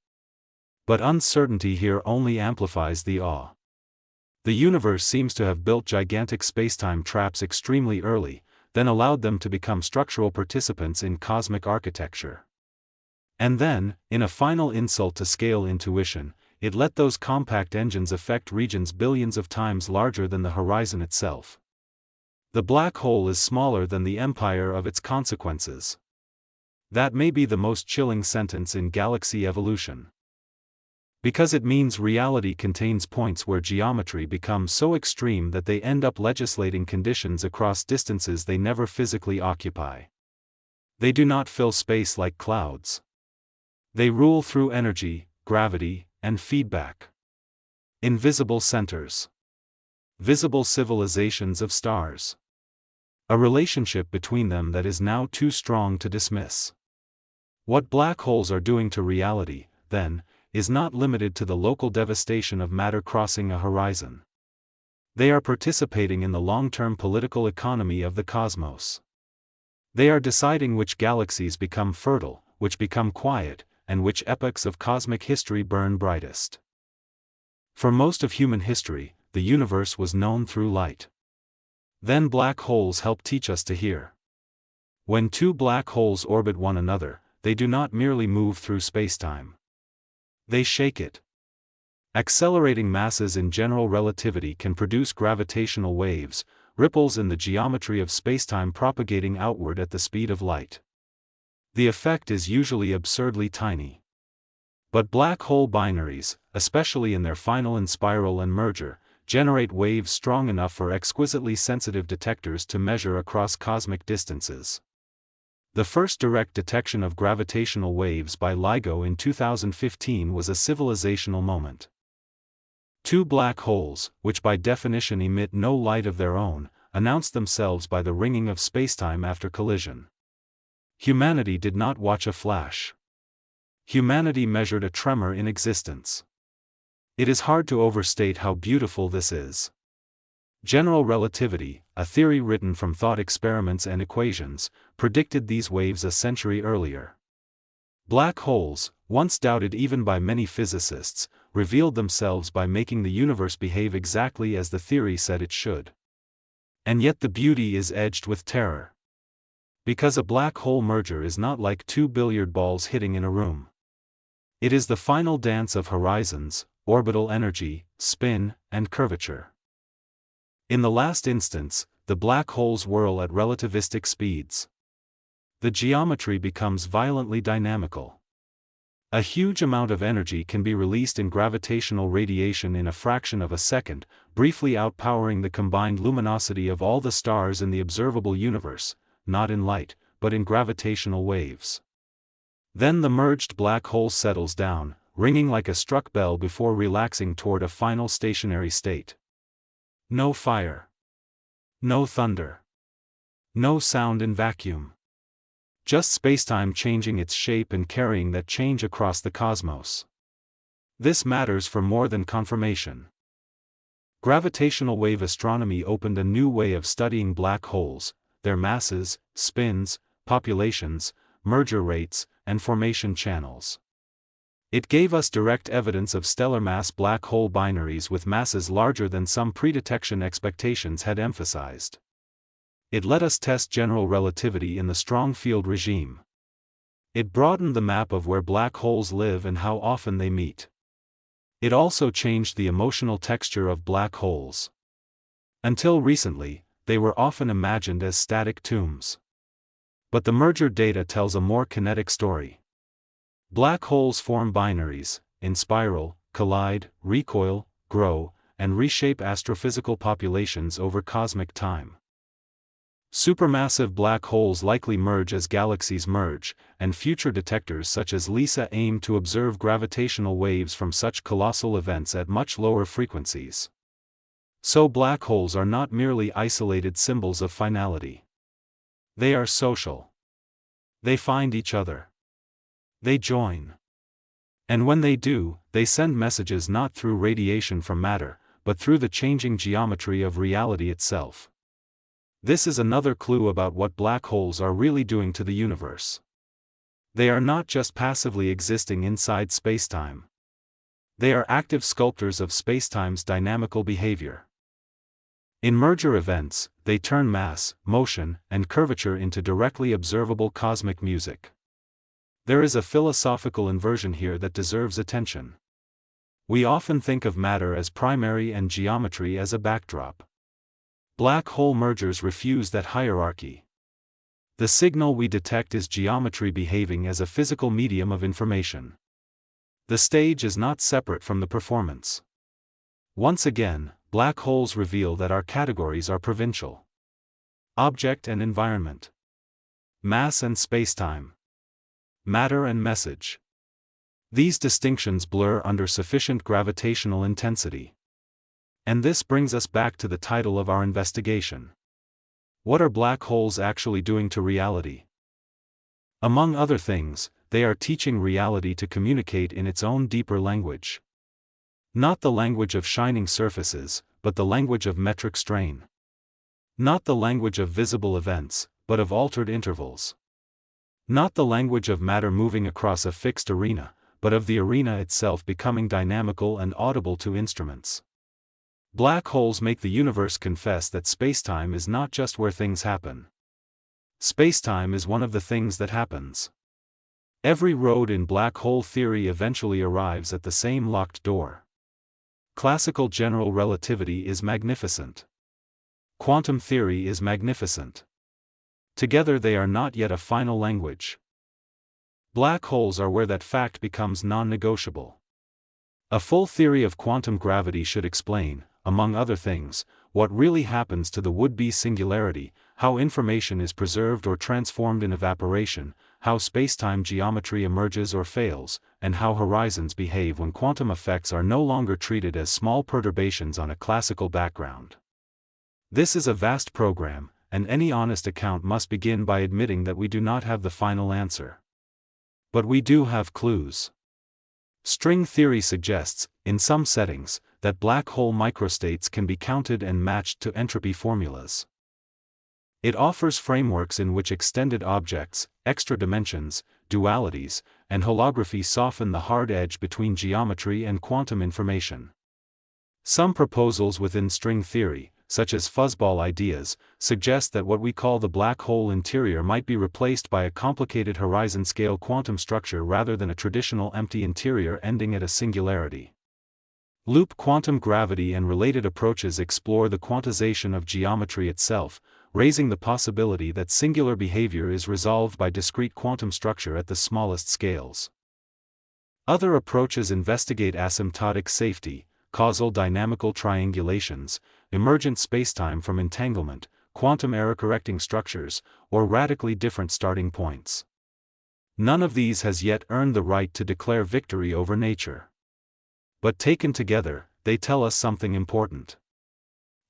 But uncertainty here only amplifies the awe. The universe seems to have built gigantic spacetime traps extremely early, then allowed them to become structural participants in cosmic architecture. And then, in a final insult to scale intuition, it let those compact engines affect regions billions of times larger than the horizon itself. The black hole is smaller than the empire of its consequences. That may be the most chilling sentence in galaxy evolution. Because it means reality contains points where geometry becomes so extreme that they end up legislating conditions across distances they never physically occupy. They do not fill space like clouds. They rule through energy, gravity, and feedback. Invisible centers. Visible civilizations of stars. A relationship between them that is now too strong to dismiss. What black holes are doing to reality, then, is not limited to the local devastation of matter crossing a horizon. They are participating in the long-term political economy of the cosmos. They are deciding which galaxies become fertile, which become quiet, and which epochs of cosmic history burn brightest. For most of human history, the universe was known through light. Then black holes help teach us to hear. When two black holes orbit one another, they do not merely move through spacetime. They shake it. Accelerating masses in general relativity can produce gravitational waves, ripples in the geometry of spacetime propagating outward at the speed of light. The effect is usually absurdly tiny. But black hole binaries, especially in their final and spiral and merger, generate waves strong enough for exquisitely sensitive detectors to measure across cosmic distances. The first direct detection of gravitational waves by LIGO in 2015 was a civilizational moment. Two black holes, which by definition emit no light of their own, announced themselves by the ringing of spacetime after collision. Humanity did not watch a flash. Humanity measured a tremor in existence. It is hard to overstate how beautiful this is. General relativity, a theory written from thought experiments and equations, predicted these waves a century earlier. Black holes, once doubted even by many physicists, revealed themselves by making the universe behave exactly as the theory said it should. And yet the beauty is edged with terror. Because a black hole merger is not like two billiard balls hitting in a room. It is the final dance of horizons, orbital energy, spin, and curvature. In the last instance, the black holes whirl at relativistic speeds. The geometry becomes violently dynamical. A huge amount of energy can be released in gravitational radiation in a fraction of a second, briefly outpowering the combined luminosity of all the stars in the observable universe, not in light, but in gravitational waves. Then the merged black hole settles down, ringing like a struck bell before relaxing toward a final stationary state. No fire. No thunder. No sound in vacuum. Just spacetime changing its shape and carrying that change across the cosmos. This matters for more than confirmation. Gravitational wave astronomy opened a new way of studying black holes, their masses, spins, populations, merger rates, and formation channels. It gave us direct evidence of stellar mass black hole binaries with masses larger than some pre-detection expectations had emphasized. It let us test general relativity in the strong field regime. It broadened the map of where black holes live and how often they meet. It also changed the emotional texture of black holes. Until recently, they were often imagined as static tombs. But the merger data tells a more kinetic story. Black holes form binaries, in spiral, collide, recoil, grow, and reshape astrophysical populations over cosmic time. Supermassive black holes likely merge as galaxies merge, and future detectors such as LISA aim to observe gravitational waves from such colossal events at much lower frequencies. So black holes are not merely isolated symbols of finality. They are social. They find each other. They join. And when they do, they send messages not through radiation from matter, but through the changing geometry of reality itself. This is another clue about what black holes are really doing to the universe. They are not just passively existing inside spacetime. They are active sculptors of spacetime's dynamical behavior. In merger events, they turn mass, motion, and curvature into directly observable cosmic music. There is a philosophical inversion here that deserves attention. We often think of matter as primary and geometry as a backdrop. Black hole mergers refuse that hierarchy. The signal we detect is geometry behaving as a physical medium of information. The stage is not separate from the performance. Once again, black holes reveal that our categories are provincial. Object and environment. Mass and spacetime. Matter and message. These distinctions blur under sufficient gravitational intensity. And this brings us back to the title of our investigation. What are black holes actually doing to reality? Among other things, they are teaching reality to communicate in its own deeper language. Not the language of shining surfaces, but the language of metric strain. Not the language of visible events, but of altered intervals. Not the language of matter moving across a fixed arena, but of the arena itself becoming dynamical and audible to instruments. Black holes make the universe confess that spacetime is not just where things happen. Spacetime is one of the things that happens. Every road in black hole theory eventually arrives at the same locked door. Classical general relativity is magnificent. Quantum theory is magnificent. Together they are not yet a final language. Black holes are where that fact becomes non-negotiable. A full theory of quantum gravity should explain, among other things, what really happens to the would-be singularity, how information is preserved or transformed in evaporation, how spacetime geometry emerges or fails, and how horizons behave when quantum effects are no longer treated as small perturbations on a classical background. This is a vast program, and any honest account must begin by admitting that we do not have the final answer. But we do have clues. String theory suggests, in some settings, that black hole microstates can be counted and matched to entropy formulas. It offers frameworks in which extended objects, extra dimensions, dualities, and holography soften the hard edge between geometry and quantum information. Some proposals within string theory, such as fuzzball ideas, suggest that what we call the black hole interior might be replaced by a complicated horizon-scale quantum structure rather than a traditional empty interior ending at a singularity. Loop quantum gravity and related approaches explore the quantization of geometry itself, raising the possibility that singular behavior is resolved by discrete quantum structure at the smallest scales. Other approaches investigate asymptotic safety, causal dynamical triangulations, emergent spacetime from entanglement, quantum error-correcting structures, or radically different starting points. None of these has yet earned the right to declare victory over nature. But taken together, they tell us something important.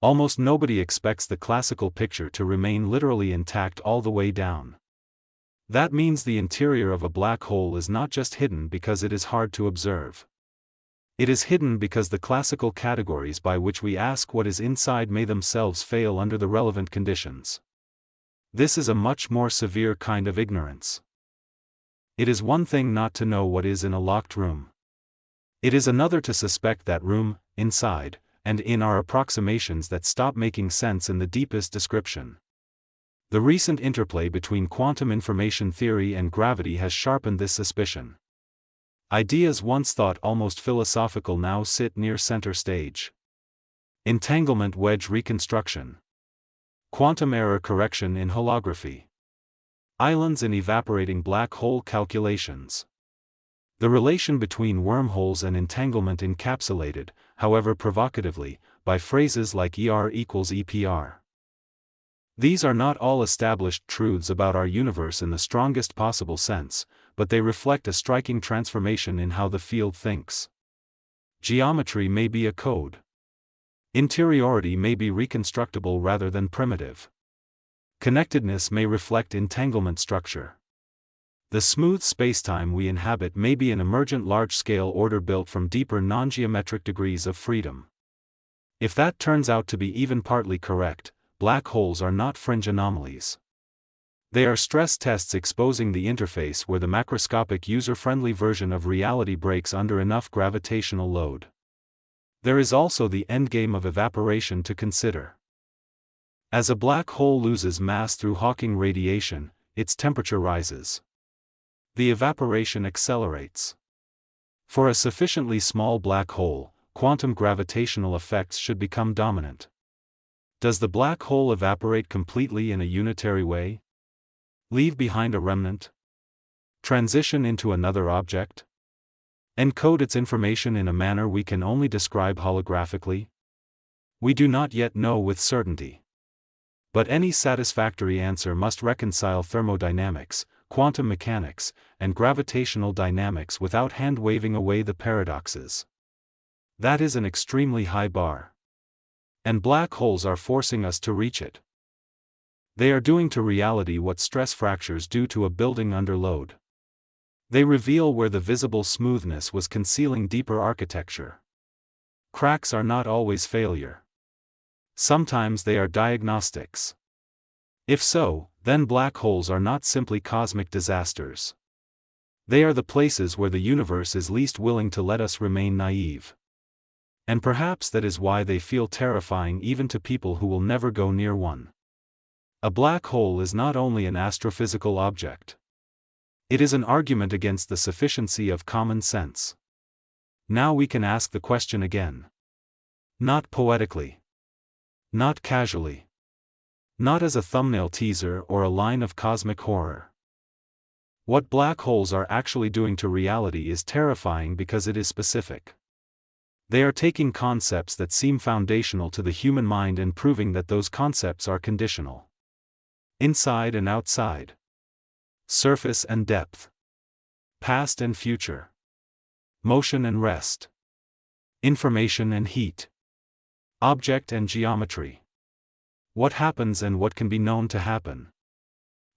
Almost nobody expects the classical picture to remain literally intact all the way down. That means the interior of a black hole is not just hidden because it is hard to observe. It is hidden because the classical categories by which we ask what is inside may themselves fail under the relevant conditions. This is a much more severe kind of ignorance. It is one thing not to know what is in a locked room. It is another to suspect that room, inside, and in are approximations that stop making sense in the deepest description. The recent interplay between quantum information theory and gravity has sharpened this suspicion. Ideas once thought almost philosophical now sit near center stage. Entanglement wedge reconstruction. Quantum error correction in holography. Islands in evaporating black hole calculations. The relation between wormholes and entanglement encapsulated, however provocatively, by phrases like ER equals EPR. These are not all established truths about our universe in the strongest possible sense, but they reflect a striking transformation in how the field thinks. Geometry may be a code. Interiority may be reconstructible rather than primitive. Connectedness may reflect entanglement structure. The smooth spacetime we inhabit may be an emergent large-scale order built from deeper non-geometric degrees of freedom. If that turns out to be even partly correct, black holes are not fringe anomalies. They are stress tests exposing the interface where the macroscopic user-friendly version of reality breaks under enough gravitational load. There is also the endgame of evaporation to consider. As a black hole loses mass through Hawking radiation, its temperature rises. The evaporation accelerates. For a sufficiently small black hole, quantum gravitational effects should become dominant. Does the black hole evaporate completely in a unitary way? Leave behind a remnant? Transition into another object? Encode its information in a manner we can only describe holographically? We do not yet know with certainty. But any satisfactory answer must reconcile thermodynamics, quantum mechanics, and gravitational dynamics without hand-waving away the paradoxes. That is an extremely high bar. And black holes are forcing us to reach it. They are doing to reality what stress fractures do to a building under load. They reveal where the visible smoothness was concealing deeper architecture. Cracks are not always failure. Sometimes they are diagnostics. If so, then black holes are not simply cosmic disasters. They are the places where the universe is least willing to let us remain naive. And perhaps that is why they feel terrifying even to people who will never go near one. A black hole is not only an astrophysical object. It is an argument against the sufficiency of common sense. Now we can ask the question again. Not poetically. Not casually. Not as a thumbnail teaser or a line of cosmic horror. What black holes are actually doing to reality is terrifying because it is specific. They are taking concepts that seem foundational to the human mind and proving that those concepts are conditional. Inside and outside. Surface and depth. Past and future. Motion and rest. Information and heat. Object and geometry. What happens and what can be known to happen.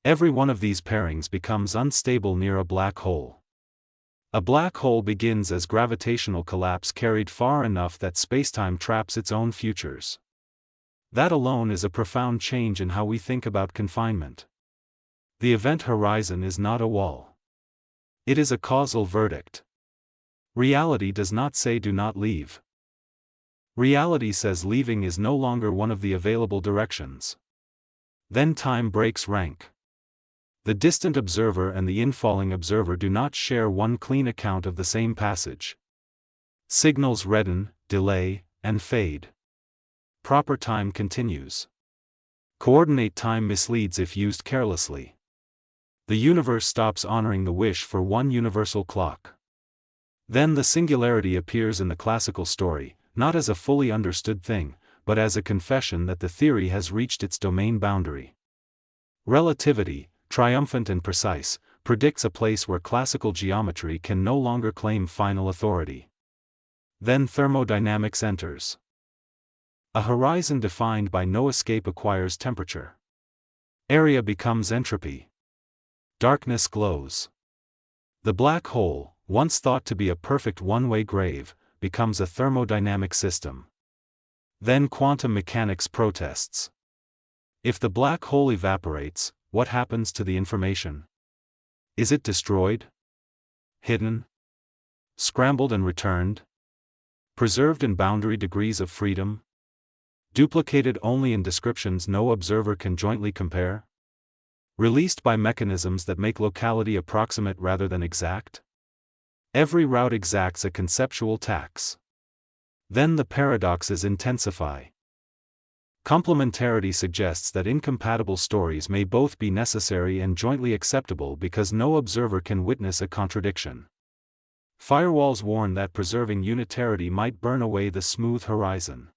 Every one of these pairings becomes unstable near a black hole. A black hole begins as gravitational collapse carried far enough that spacetime traps its own futures. That alone is a profound change in how we think about confinement. The event horizon is not a wall. It is a causal verdict. Reality does not say do not leave. Reality says leaving is no longer one of the available directions. Then time breaks rank. The distant observer and the infalling observer do not share one clean account of the same passage. Signals redden, delay, and fade. Proper time continues. Coordinate time misleads if used carelessly. The universe stops honoring the wish for one universal clock. Then the singularity appears in the classical story, not as a fully understood thing, but as a confession that the theory has reached its domain boundary. Relativity, triumphant and precise, predicts a place where classical geometry can no longer claim final authority. Then thermodynamics enters. A horizon defined by no escape acquires temperature. Area becomes entropy. Darkness glows. The black hole, once thought to be a perfect one-way grave, becomes a thermodynamic system. Then quantum mechanics protests. If the black hole evaporates, what happens to the information? Is it destroyed? Hidden? Scrambled and returned? Preserved in boundary degrees of freedom? Duplicated only in descriptions no observer can jointly compare? Released by mechanisms that make locality approximate rather than exact? Every route exacts a conceptual tax. Then the paradoxes intensify. Complementarity suggests that incompatible stories may both be necessary and jointly acceptable because no observer can witness a contradiction. Firewalls warn that preserving unitarity might burn away the smooth horizon.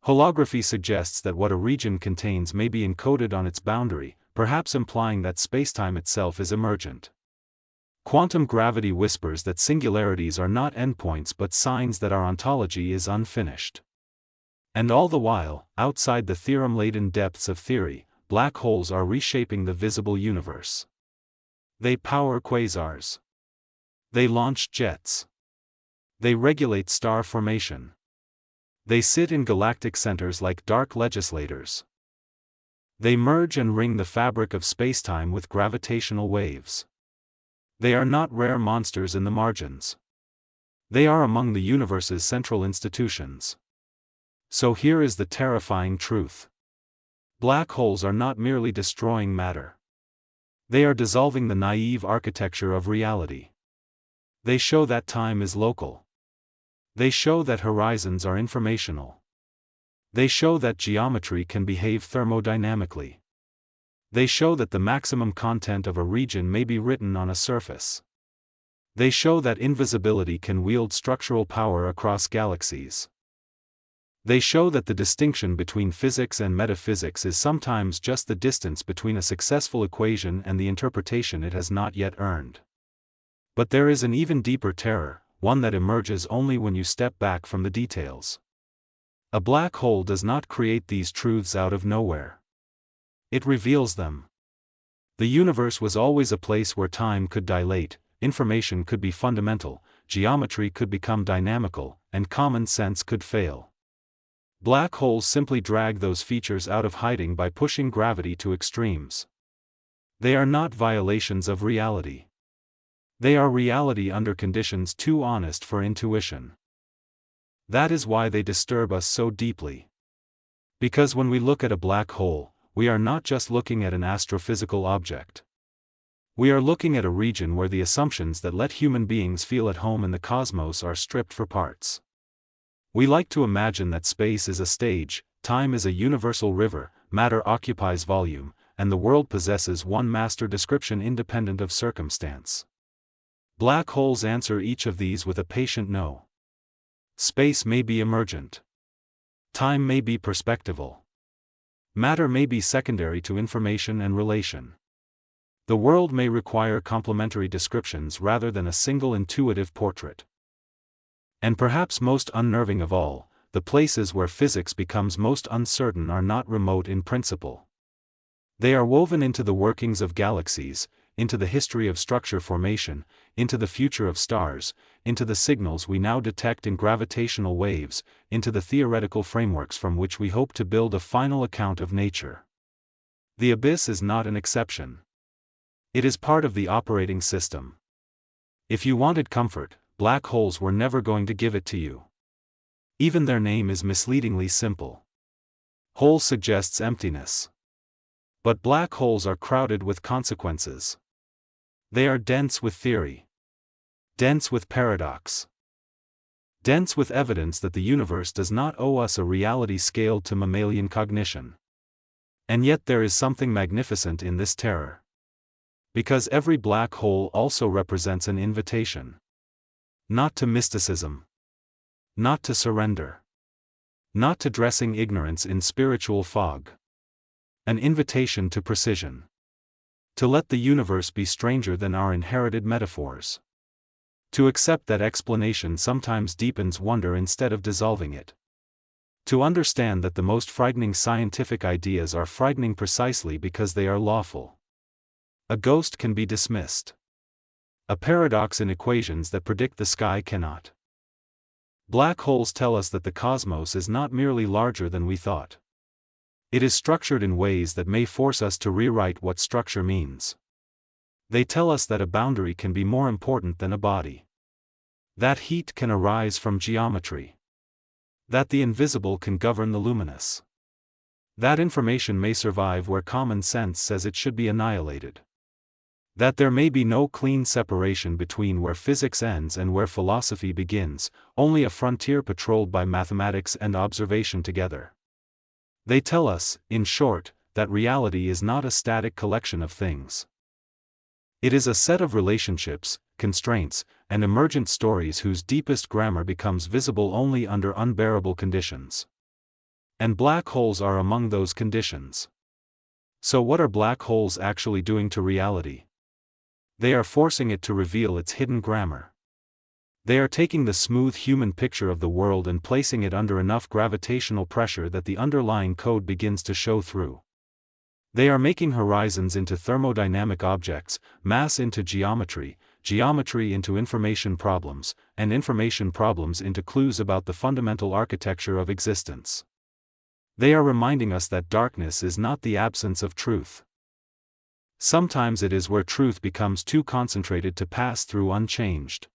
Holography suggests that what a region contains may be encoded on its boundary, perhaps implying that spacetime itself is emergent. Quantum gravity whispers that singularities are not endpoints but signs that our ontology is unfinished. And all the while, outside the theorem-laden depths of theory, black holes are reshaping the visible universe. They power quasars. They launch jets. They regulate star formation. They sit in galactic centers like dark legislators. They merge and ring the fabric of spacetime with gravitational waves. They are not rare monsters in the margins. They are among the universe's central institutions. So here is the terrifying truth. Black holes are not merely destroying matter. They are dissolving the naive architecture of reality. They show that time is local. They show that horizons are informational. They show that geometry can behave thermodynamically. They show that the maximum content of a region may be written on a surface. They show that invisibility can wield structural power across galaxies. They show that the distinction between physics and metaphysics is sometimes just the distance between a successful equation and the interpretation it has not yet earned. But there is an even deeper terror, one that emerges only when you step back from the details. A black hole does not create these truths out of nowhere. It reveals them. The universe was always a place where time could dilate, information could be fundamental, geometry could become dynamical, and common sense could fail. Black holes simply drag those features out of hiding by pushing gravity to extremes. They are not violations of reality. They are reality under conditions too honest for intuition. That is why they disturb us so deeply. Because when we look at a black hole, we are not just looking at an astrophysical object. We are looking at a region where the assumptions that let human beings feel at home in the cosmos are stripped for parts. We like to imagine that space is a stage, time is a universal river, matter occupies volume, and the world possesses one master description independent of circumstance. Black holes answer each of these with a patient no. Space may be emergent. Time may be perspectival. Matter may be secondary to information and relation. The world may require complementary descriptions rather than a single intuitive portrait. And perhaps most unnerving of all, the places where physics becomes most uncertain are not remote in principle. They are woven into the workings of galaxies, into the history of structure formation, into the future of stars, into the signals we now detect in gravitational waves, into the theoretical frameworks from which we hope to build a final account of nature. The abyss is not an exception. It is part of the operating system. If you wanted comfort, black holes were never going to give it to you. Even their name is misleadingly simple. Hole suggests emptiness. But black holes are crowded with consequences. They are dense with theory. Dense with paradox. Dense with evidence that the universe does not owe us a reality scaled to mammalian cognition. And yet there is something magnificent in this terror. Because every black hole also represents an invitation. Not to mysticism. Not to surrender. Not to dressing ignorance in spiritual fog. An invitation to precision. To let the universe be stranger than our inherited metaphors. To accept that explanation sometimes deepens wonder instead of dissolving it. To understand that the most frightening scientific ideas are frightening precisely because they are lawful. A ghost can be dismissed. A paradox in equations that predict the sky cannot. Black holes tell us that the cosmos is not merely larger than we thought. It is structured in ways that may force us to rewrite what structure means. They tell us that a boundary can be more important than a body. That heat can arise from geometry. That the invisible can govern the luminous. That information may survive where common sense says it should be annihilated. That there may be no clean separation between where physics ends and where philosophy begins, only a frontier patrolled by mathematics and observation together. They tell us, in short, that reality is not a static collection of things. It is a set of relationships, constraints, and emergent stories whose deepest grammar becomes visible only under unbearable conditions. And black holes are among those conditions. So what are black holes actually doing to reality? They are forcing it to reveal its hidden grammar. They are taking the smooth human picture of the world and placing it under enough gravitational pressure that the underlying code begins to show through. They are making horizons into thermodynamic objects, mass into geometry, geometry into information problems, and information problems into clues about the fundamental architecture of existence. They are reminding us that darkness is not the absence of truth. Sometimes it is where truth becomes too concentrated to pass through unchanged.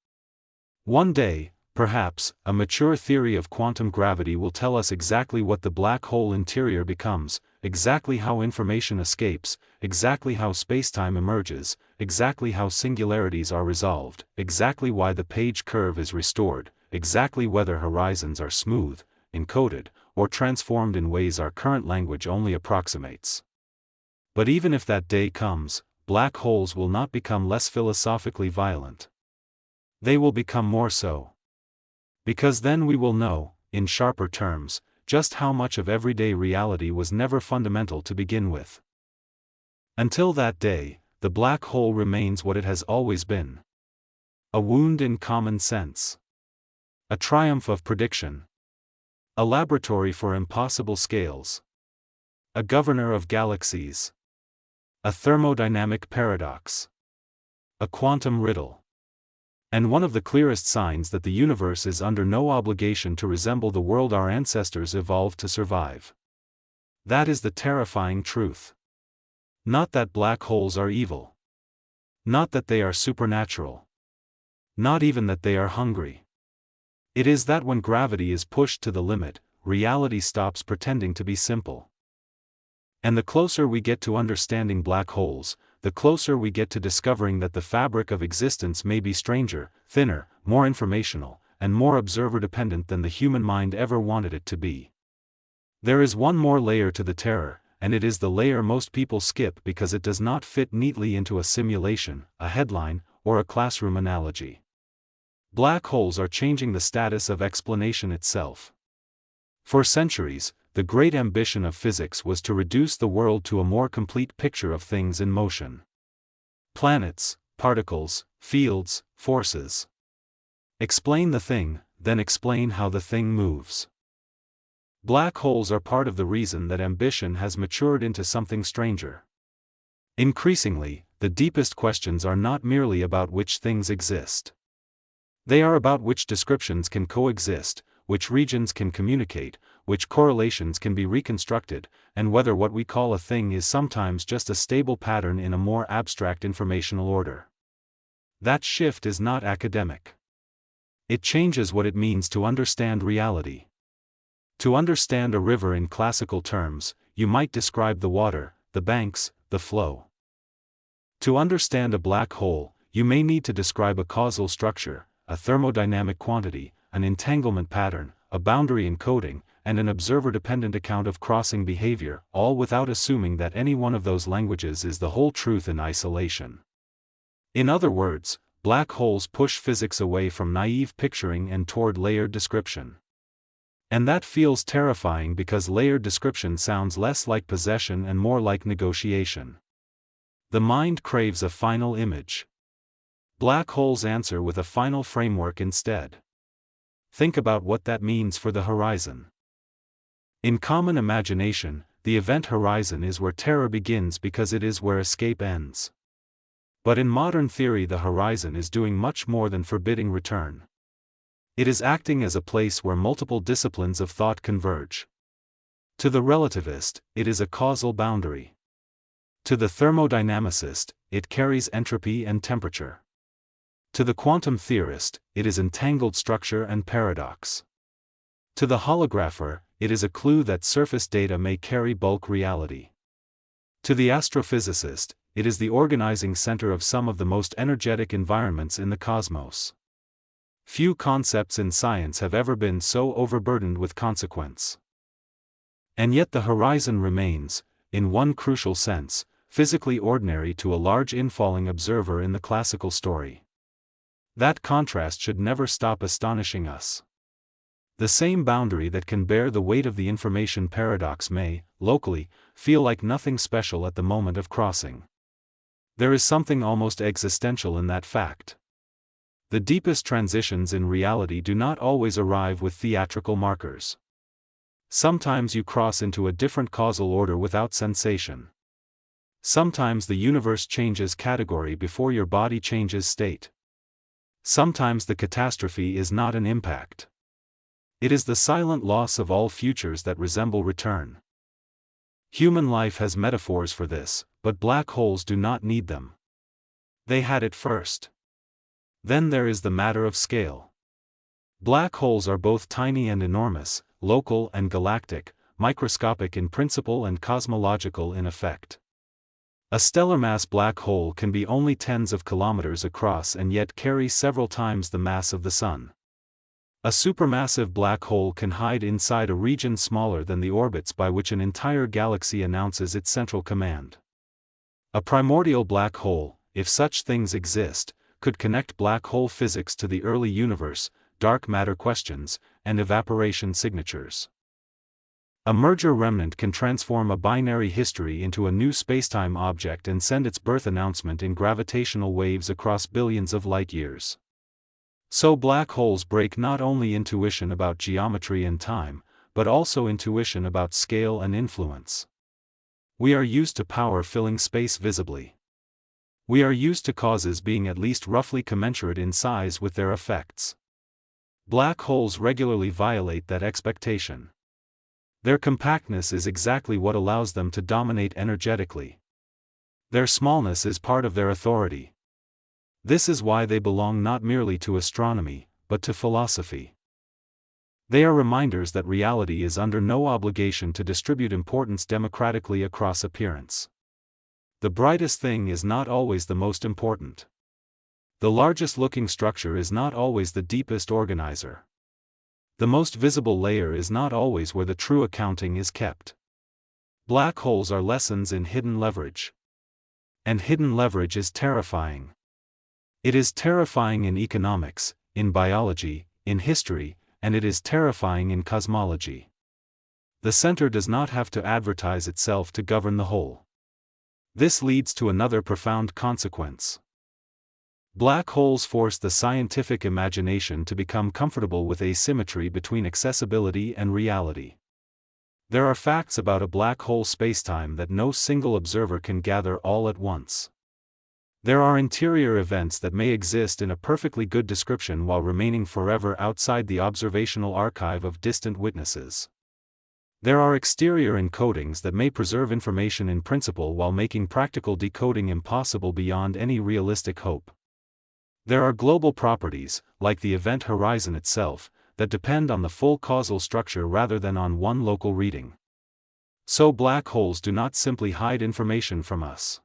One day, perhaps, a mature theory of quantum gravity will tell us exactly what the black hole interior becomes, exactly how information escapes, exactly how spacetime emerges, exactly how singularities are resolved, exactly why the page curve is restored, exactly whether horizons are smooth, encoded, or transformed in ways our current language only approximates. But even if that day comes, black holes will not become less philosophically violent. They will become more so. Because then we will know, in sharper terms, just how much of everyday reality was never fundamental to begin with. Until that day, the black hole remains what it has always been. A wound in common sense. A triumph of prediction. A laboratory for impossible scales. A governor of galaxies. A thermodynamic paradox. A quantum riddle. And one of the clearest signs that the universe is under no obligation to resemble the world our ancestors evolved to survive. That is the terrifying truth. Not that black holes are evil. Not that they are supernatural. Not even that they are hungry. It is that when gravity is pushed to the limit, reality stops pretending to be simple. And the closer we get to understanding black holes, the closer we get to discovering that the fabric of existence may be stranger, thinner, more informational, and more observer-dependent than the human mind ever wanted it to be. There is one more layer to the terror, and it is the layer most people skip because it does not fit neatly into a simulation, a headline, or a classroom analogy. Black holes are changing the status of explanation itself. For centuries, the great ambition of physics was to reduce the world to a more complete picture of things in motion. Planets, particles, fields, forces. Explain the thing, then explain how the thing moves. Black holes are part of the reason that ambition has matured into something stranger. Increasingly, the deepest questions are not merely about which things exist. They are about which descriptions can coexist, which regions can communicate, which correlations can be reconstructed, and whether what we call a thing is sometimes just a stable pattern in a more abstract informational order. That shift is not academic. It changes what it means to understand reality. To understand a river in classical terms, you might describe the water, the banks, the flow. To understand a black hole, you may need to describe a causal structure, a thermodynamic quantity, an entanglement pattern, a boundary encoding, and an observer-dependent account of crossing behavior, all without assuming that any one of those languages is the whole truth in isolation. In other words, black holes push physics away from naive picturing and toward layered description. And that feels terrifying because layered description sounds less like possession and more like negotiation. The mind craves a final image. Black holes answer with a final framework instead. Think about what that means for the horizon. In common imagination, the event horizon is where terror begins because it is where escape ends. But in modern theory, the horizon is doing much more than forbidding return. It is acting as a place where multiple disciplines of thought converge. To the relativist, it is a causal boundary. To the thermodynamicist, it carries entropy and temperature. To the quantum theorist, it is entangled structure and paradox. To the holographer, it is a clue that surface data may carry bulk reality. To the astrophysicist, it is the organizing center of some of the most energetic environments in the cosmos. Few concepts in science have ever been so overburdened with consequence. And yet the horizon remains, in one crucial sense, physically ordinary to a large infalling observer in the classical story. That contrast should never stop astonishing us. The same boundary that can bear the weight of the information paradox may, locally, feel like nothing special at the moment of crossing. There is something almost existential in that fact. The deepest transitions in reality do not always arrive with theatrical markers. Sometimes you cross into a different causal order without sensation. Sometimes the universe changes category before your body changes state. Sometimes the catastrophe is not an impact. It is the silent loss of all futures that resemble return. Human life has metaphors for this, but black holes do not need them. They had it first. Then there is the matter of scale. Black holes are both tiny and enormous, local and galactic, microscopic in principle and cosmological in effect. A stellar mass black hole can be only tens of kilometers across and yet carry several times the mass of the Sun. A supermassive black hole can hide inside a region smaller than the orbits by which an entire galaxy announces its central command. A primordial black hole, if such things exist, could connect black hole physics to the early universe, dark matter questions, and evaporation signatures. A merger remnant can transform a binary history into a new spacetime object and send its birth announcement in gravitational waves across billions of light-years. So black holes break not only intuition about geometry and time, but also intuition about scale and influence. We are used to power filling space visibly. We are used to causes being at least roughly commensurate in size with their effects. Black holes regularly violate that expectation. Their compactness is exactly what allows them to dominate energetically. Their smallness is part of their authority. This is why they belong not merely to astronomy, but to philosophy. They are reminders that reality is under no obligation to distribute importance democratically across appearance. The brightest thing is not always the most important. The largest looking structure is not always the deepest organizer. The most visible layer is not always where the true accounting is kept. Black holes are lessons in hidden leverage. And hidden leverage is terrifying. It is terrifying in economics, in biology, in history, and it is terrifying in cosmology. The center does not have to advertise itself to govern the whole. This leads to another profound consequence. Black holes force the scientific imagination to become comfortable with asymmetry between accessibility and reality. There are facts about a black hole spacetime that no single observer can gather all at once. There are interior events that may exist in a perfectly good description while remaining forever outside the observational archive of distant witnesses. There are exterior encodings that may preserve information in principle while making practical decoding impossible beyond any realistic hope. There are global properties, like the event horizon itself, that depend on the full causal structure rather than on one local reading. So black holes do not simply hide information from us.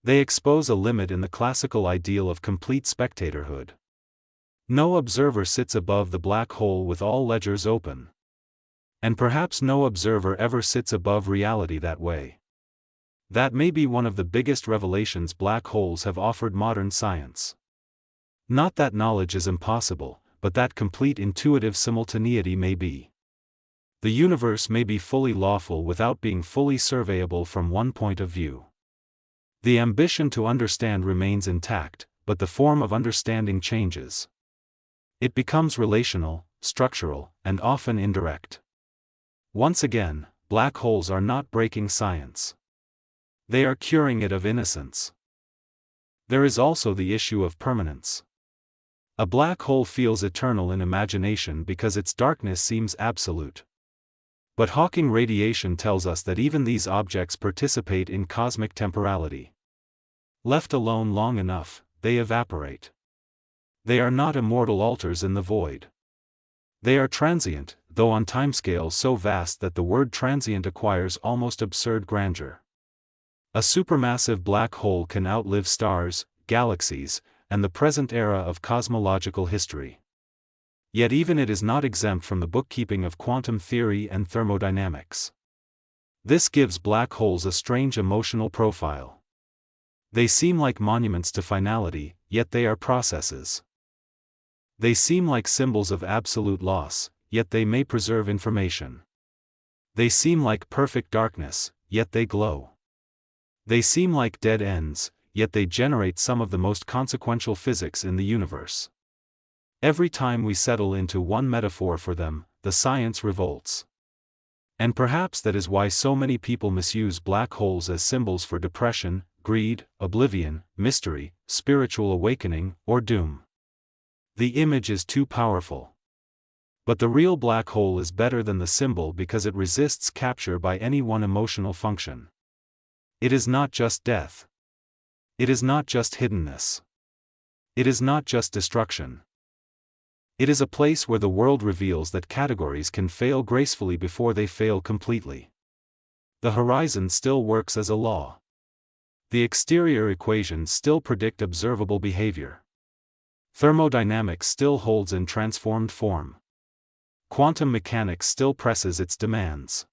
They expose a limit in the classical ideal of complete spectatorhood. No observer sits above the black hole with all ledgers open. And perhaps no observer ever sits above reality that way. That may be one of the biggest revelations black holes have offered modern science. Not that knowledge is impossible, but that complete intuitive simultaneity may be. The universe may be fully lawful without being fully surveyable from one point of view. The ambition to understand remains intact, but the form of understanding changes. It becomes relational, structural, and often indirect. Once again, black holes are not breaking science. They are curing it of innocence. There is also the issue of permanence. A black hole feels eternal in imagination because its darkness seems absolute. But Hawking radiation tells us that even these objects participate in cosmic temporality. Left alone long enough, they evaporate. They are not immortal altars in the void. They are transient, though on timescales so vast that the word transient acquires almost absurd grandeur. A supermassive black hole can outlive stars, galaxies, and the present era of cosmological history. Yet even it is not exempt from the bookkeeping of quantum theory and thermodynamics. This gives black holes a strange emotional profile. They seem like monuments to finality, yet they are processes. They seem like symbols of absolute loss, yet they may preserve information. They seem like perfect darkness, yet they glow. They seem like dead ends, yet they generate some of the most consequential physics in the universe. Every time we settle into one metaphor for them, the science revolts. And perhaps that is why so many people misuse black holes as symbols for depression, greed, oblivion, mystery, spiritual awakening, or doom. The image is too powerful. But the real black hole is better than the symbol because it resists capture by any one emotional function. It is not just death. It is not just hiddenness. It is not just destruction. It is a place where the world reveals that categories can fail gracefully before they fail completely. The horizon still works as a law. The exterior equations still predict observable behavior. Thermodynamics still holds in transformed form. Quantum mechanics still presses its demands.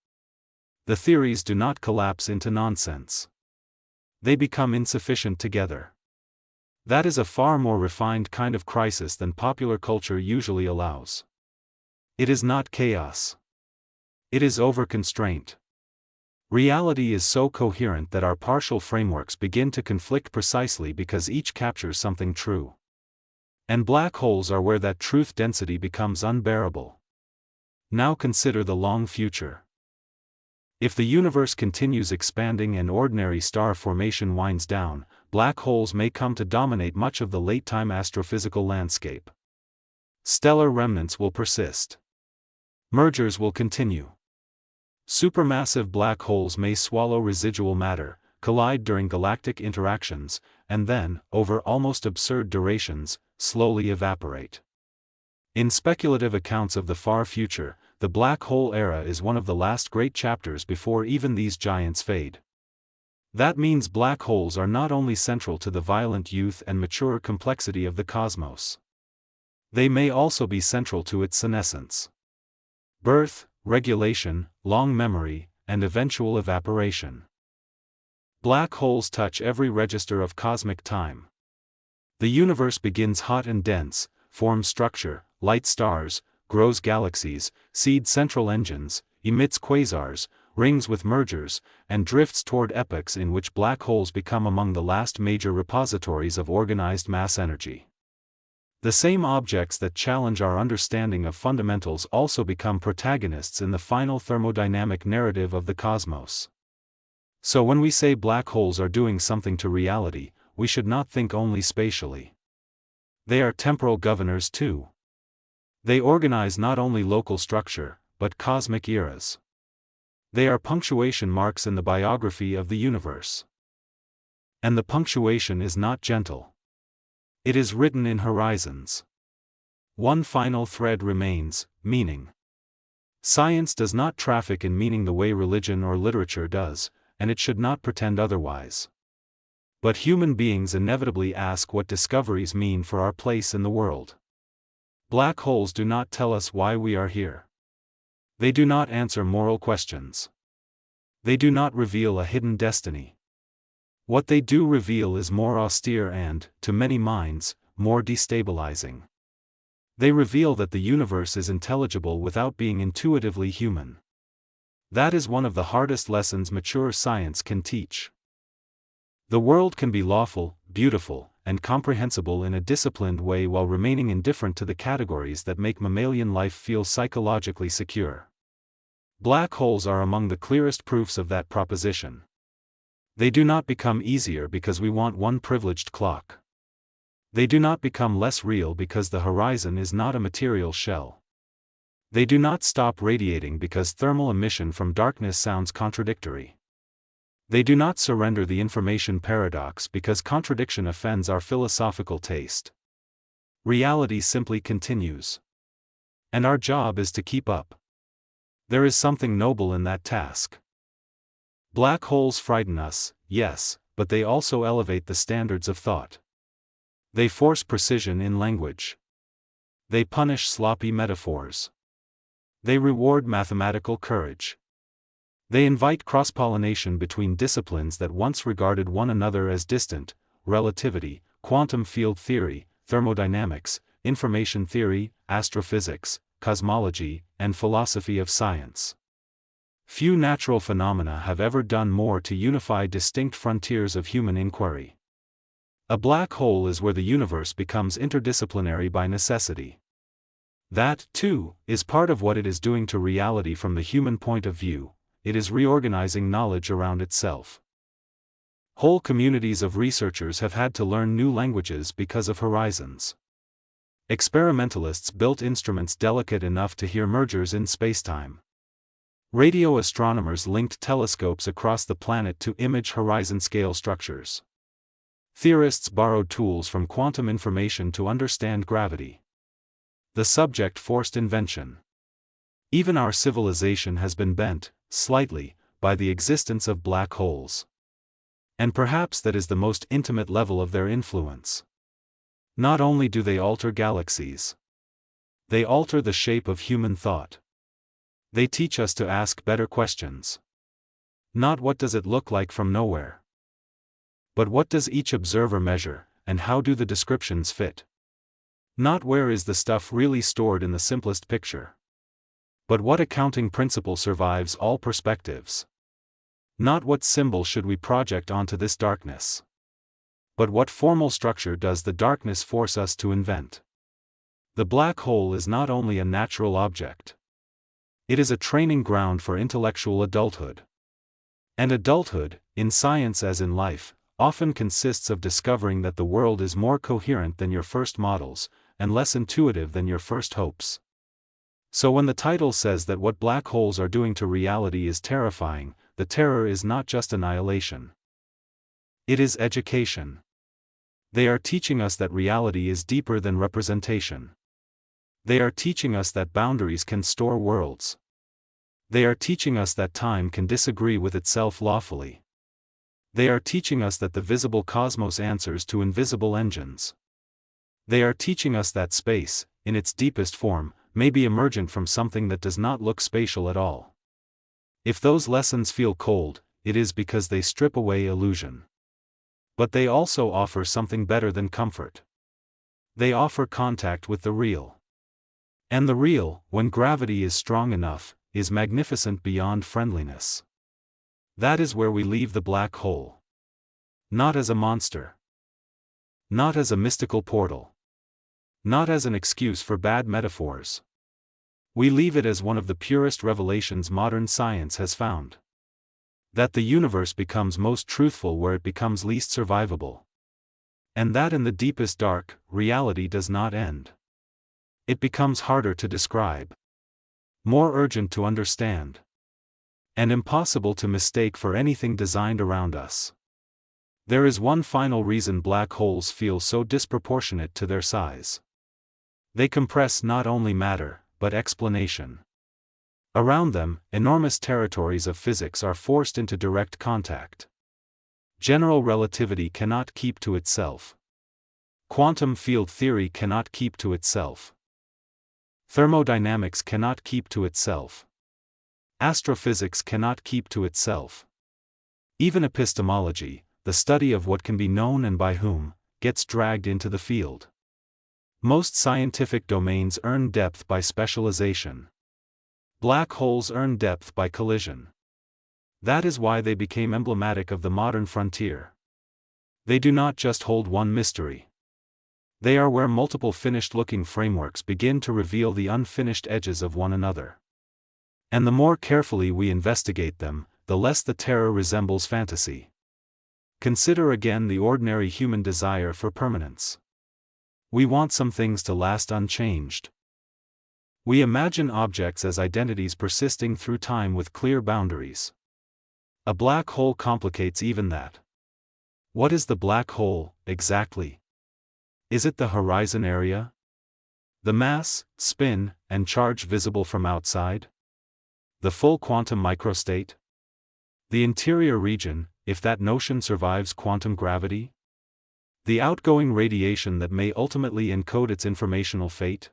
The theories do not collapse into nonsense. They become insufficient together. That is a far more refined kind of crisis than popular culture usually allows. It is not chaos. It is over-constraint. Reality is so coherent that our partial frameworks begin to conflict precisely because each captures something true. And black holes are where that truth density becomes unbearable. Now consider the long future. If the universe continues expanding and ordinary star formation winds down, black holes may come to dominate much of the late-time astrophysical landscape. Stellar remnants will persist. Mergers will continue. Supermassive black holes may swallow residual matter, collide during galactic interactions, and then, over almost absurd durations, slowly evaporate. In speculative accounts of the far future, the black hole era is one of the last great chapters before even these giants fade. That means black holes are not only central to the violent youth and mature complexity of the cosmos. They may also be central to its senescence. Birth, regulation, long memory, and eventual evaporation. Black holes touch every register of cosmic time. The universe begins hot and dense, forms structure, lights stars, grows galaxies, seeds central engines, emits quasars, rings with mergers, and drifts toward epochs in which black holes become among the last major repositories of organized mass energy. The same objects that challenge our understanding of fundamentals also become protagonists in the final thermodynamic narrative of the cosmos. So when we say black holes are doing something to reality, we should not think only spatially. They are temporal governors too. They organize not only local structure, but cosmic eras. They are punctuation marks in the biography of the universe. And the punctuation is not gentle. It is written in horizons. One final thread remains: meaning. Science does not traffic in meaning the way religion or literature does, and it should not pretend otherwise. But human beings inevitably ask what discoveries mean for our place in the world. Black holes do not tell us why we are here. They do not answer moral questions. They do not reveal a hidden destiny. What they do reveal is more austere and, to many minds, more destabilizing. They reveal that the universe is intelligible without being intuitively human. That is one of the hardest lessons mature science can teach. The world can be lawful, beautiful, and comprehensible in a disciplined way while remaining indifferent to the categories that make mammalian life feel psychologically secure. Black holes are among the clearest proofs of that proposition. They do not become easier because we want one privileged clock. They do not become less real because the horizon is not a material shell. They do not stop radiating because thermal emission from darkness sounds contradictory. They do not surrender the information paradox because contradiction offends our philosophical taste. Reality simply continues. And our job is to keep up. There is something noble in that task. Black holes frighten us, yes, but they also elevate the standards of thought. They force precision in language. They punish sloppy metaphors. They reward mathematical courage. They invite cross-pollination between disciplines that once regarded one another as distant: relativity, quantum field theory, thermodynamics, information theory, astrophysics, cosmology, and philosophy of science. Few natural phenomena have ever done more to unify distinct frontiers of human inquiry. A black hole is where the universe becomes interdisciplinary by necessity. That, too, is part of what it is doing to reality from the human point of view. It is reorganizing knowledge around itself. Whole communities of researchers have had to learn new languages because of horizons. Experimentalists built instruments delicate enough to hear mergers in spacetime. Radio astronomers linked telescopes across the planet to image horizon-scale structures. Theorists borrowed tools from quantum information to understand gravity. The subject forced invention. Even our civilization has been bent, slightly, by the existence of black holes. And perhaps that is the most intimate level of their influence. Not only do they alter galaxies. They alter the shape of human thought. They teach us to ask better questions. Not what does it look like from nowhere, but what does each observer measure, and how do the descriptions fit? Not where is the stuff really stored in the simplest picture, but what accounting principle survives all perspectives. Not what symbol should we project onto this darkness, but what formal structure does the darkness force us to invent? The black hole is not only a natural object. It is a training ground for intellectual adulthood. And adulthood, in science as in life, often consists of discovering that the world is more coherent than your first models, and less intuitive than your first hopes. So when the title says that what black holes are doing to reality is terrifying, the terror is not just annihilation. It is education. They are teaching us that reality is deeper than representation. They are teaching us that boundaries can store worlds. They are teaching us that time can disagree with itself lawfully. They are teaching us that the visible cosmos answers to invisible engines. They are teaching us that space, in its deepest form, may be emergent from something that does not look spatial at all. If those lessons feel cold, it is because they strip away illusion. But they also offer something better than comfort. They offer contact with the real. And the real, when gravity is strong enough, is magnificent beyond friendliness. That is where we leave the black hole. Not as a monster. Not as a mystical portal. Not as an excuse for bad metaphors. We leave it as one of the purest revelations modern science has found. That the universe becomes most truthful where it becomes least survivable. And that in the deepest dark, reality does not end. It becomes harder to describe. More urgent to understand. And impossible to mistake for anything designed around us. There is one final reason black holes feel so disproportionate to their size. They compress not only matter, but explanation. Around them, enormous territories of physics are forced into direct contact. General relativity cannot keep to itself. Quantum field theory cannot keep to itself. Thermodynamics cannot keep to itself. Astrophysics cannot keep to itself. Even epistemology, the study of what can be known and by whom, gets dragged into the field. Most scientific domains earn depth by specialization. Black holes earn depth by collision. That is why they became emblematic of the modern frontier. They do not just hold one mystery. They are where multiple finished-looking frameworks begin to reveal the unfinished edges of one another. And the more carefully we investigate them, the less the terror resembles fantasy. Consider again the ordinary human desire for permanence. We want some things to last unchanged. We imagine objects as identities persisting through time with clear boundaries. A black hole complicates even that. What is the black hole, exactly? Is it the horizon area? The mass, spin, and charge visible from outside? The full quantum microstate? The interior region, if that notion survives quantum gravity? The outgoing radiation that may ultimately encode its informational fate?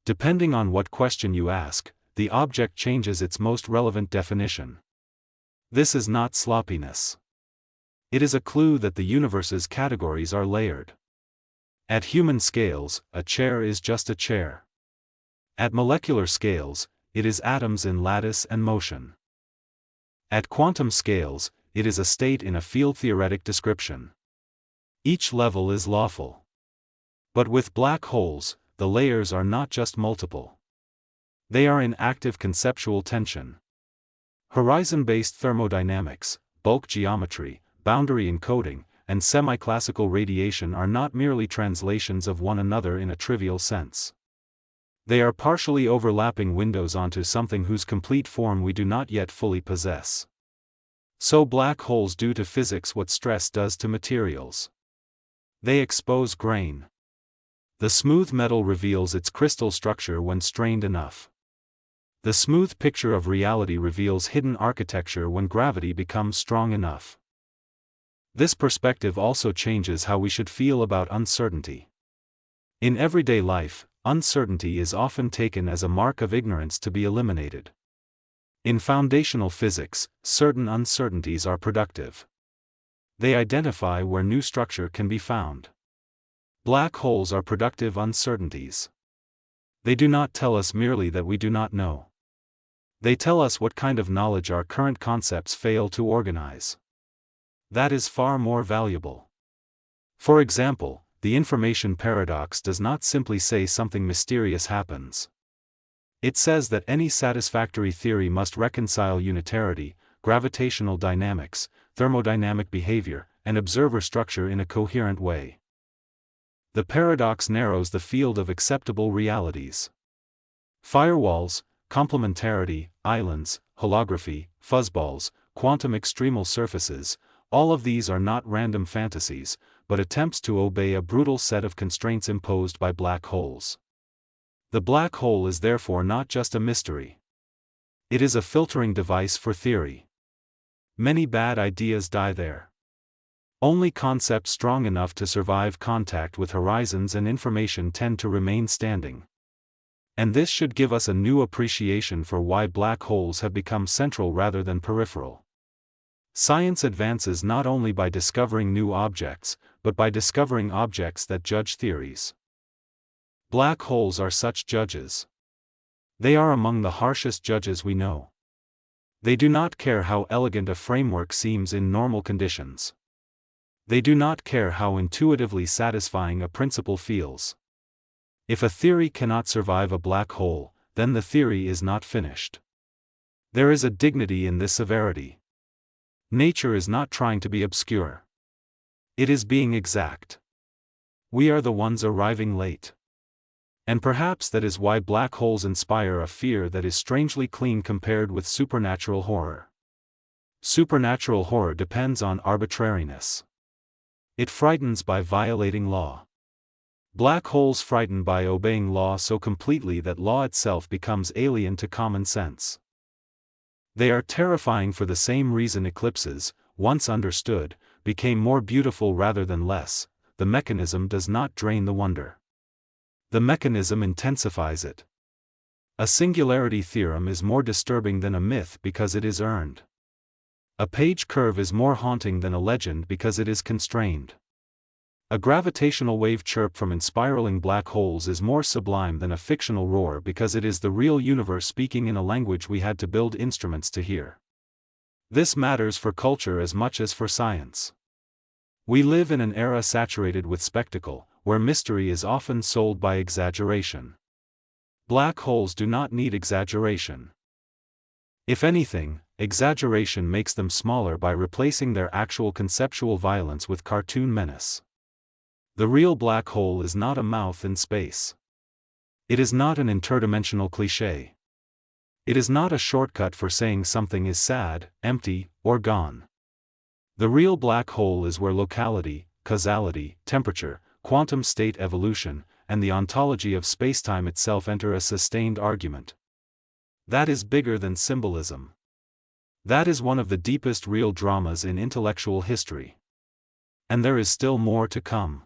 Depending on what question you ask, the object changes its most relevant definition. This is not sloppiness. It is a clue that the universe's categories are layered. At human scales, a chair is just a chair. At molecular scales, it is atoms in lattice and motion. At quantum scales, it is a state in a field-theoretic description. Each level is lawful. But with black holes, the layers are not just multiple. They are in active conceptual tension. Horizon-based thermodynamics, bulk geometry, boundary encoding, and semi-classical radiation are not merely translations of one another in a trivial sense. They are partially overlapping windows onto something whose complete form we do not yet fully possess. So black holes do to physics what stress does to materials. They expose grain. The smooth metal reveals its crystal structure when strained enough. The smooth picture of reality reveals hidden architecture when gravity becomes strong enough. This perspective also changes how we should feel about uncertainty. In everyday life, uncertainty is often taken as a mark of ignorance to be eliminated. In foundational physics, certain uncertainties are productive. They identify where new structure can be found. Black holes are productive uncertainties. They do not tell us merely that we do not know. They tell us what kind of knowledge our current concepts fail to organize. That is far more valuable. For example, the information paradox does not simply say something mysterious happens. It says that any satisfactory theory must reconcile unitarity, gravitational dynamics, thermodynamic behavior, and observer structure in a coherent way. The paradox narrows the field of acceptable realities. Firewalls, complementarity, islands, holography, fuzzballs, quantum extremal surfaces, all of these are not random fantasies, but attempts to obey a brutal set of constraints imposed by black holes. The black hole is therefore not just a mystery. It is a filtering device for theory. Many bad ideas die there. Only concepts strong enough to survive contact with horizons and information tend to remain standing. And this should give us a new appreciation for why black holes have become central rather than peripheral. Science advances not only by discovering new objects, but by discovering objects that judge theories. Black holes are such judges. They are among the harshest judges we know. They do not care how elegant a framework seems in normal conditions. They do not care how intuitively satisfying a principle feels. If a theory cannot survive a black hole, then the theory is not finished. There is a dignity in this severity. Nature is not trying to be obscure. It is being exact. We are the ones arriving late. And perhaps that is why black holes inspire a fear that is strangely clean compared with supernatural horror. Supernatural horror depends on arbitrariness. It frightens by violating law. Black holes frighten by obeying law so completely that law itself becomes alien to common sense. They are terrifying for the same reason eclipses, once understood, became more beautiful rather than less. The mechanism does not drain the wonder. The mechanism intensifies it. A singularity theorem is more disturbing than a myth because it is earned. A page curve is more haunting than a legend because it is constrained. A gravitational wave chirp from enspiraling black holes is more sublime than a fictional roar because it is the real universe speaking in a language we had to build instruments to hear. This matters for culture as much as for science. We live in an era saturated with spectacle, where mystery is often sold by exaggeration. Black holes do not need exaggeration. If anything, exaggeration makes them smaller by replacing their actual conceptual violence with cartoon menace. The real black hole is not a mouth in space. It is not an interdimensional cliché. It is not a shortcut for saying something is sad, empty, or gone. The real black hole is where locality, causality, temperature, quantum state evolution, and the ontology of spacetime itself enter a sustained argument. That is bigger than symbolism. That is one of the deepest real dramas in intellectual history. And there is still more to come.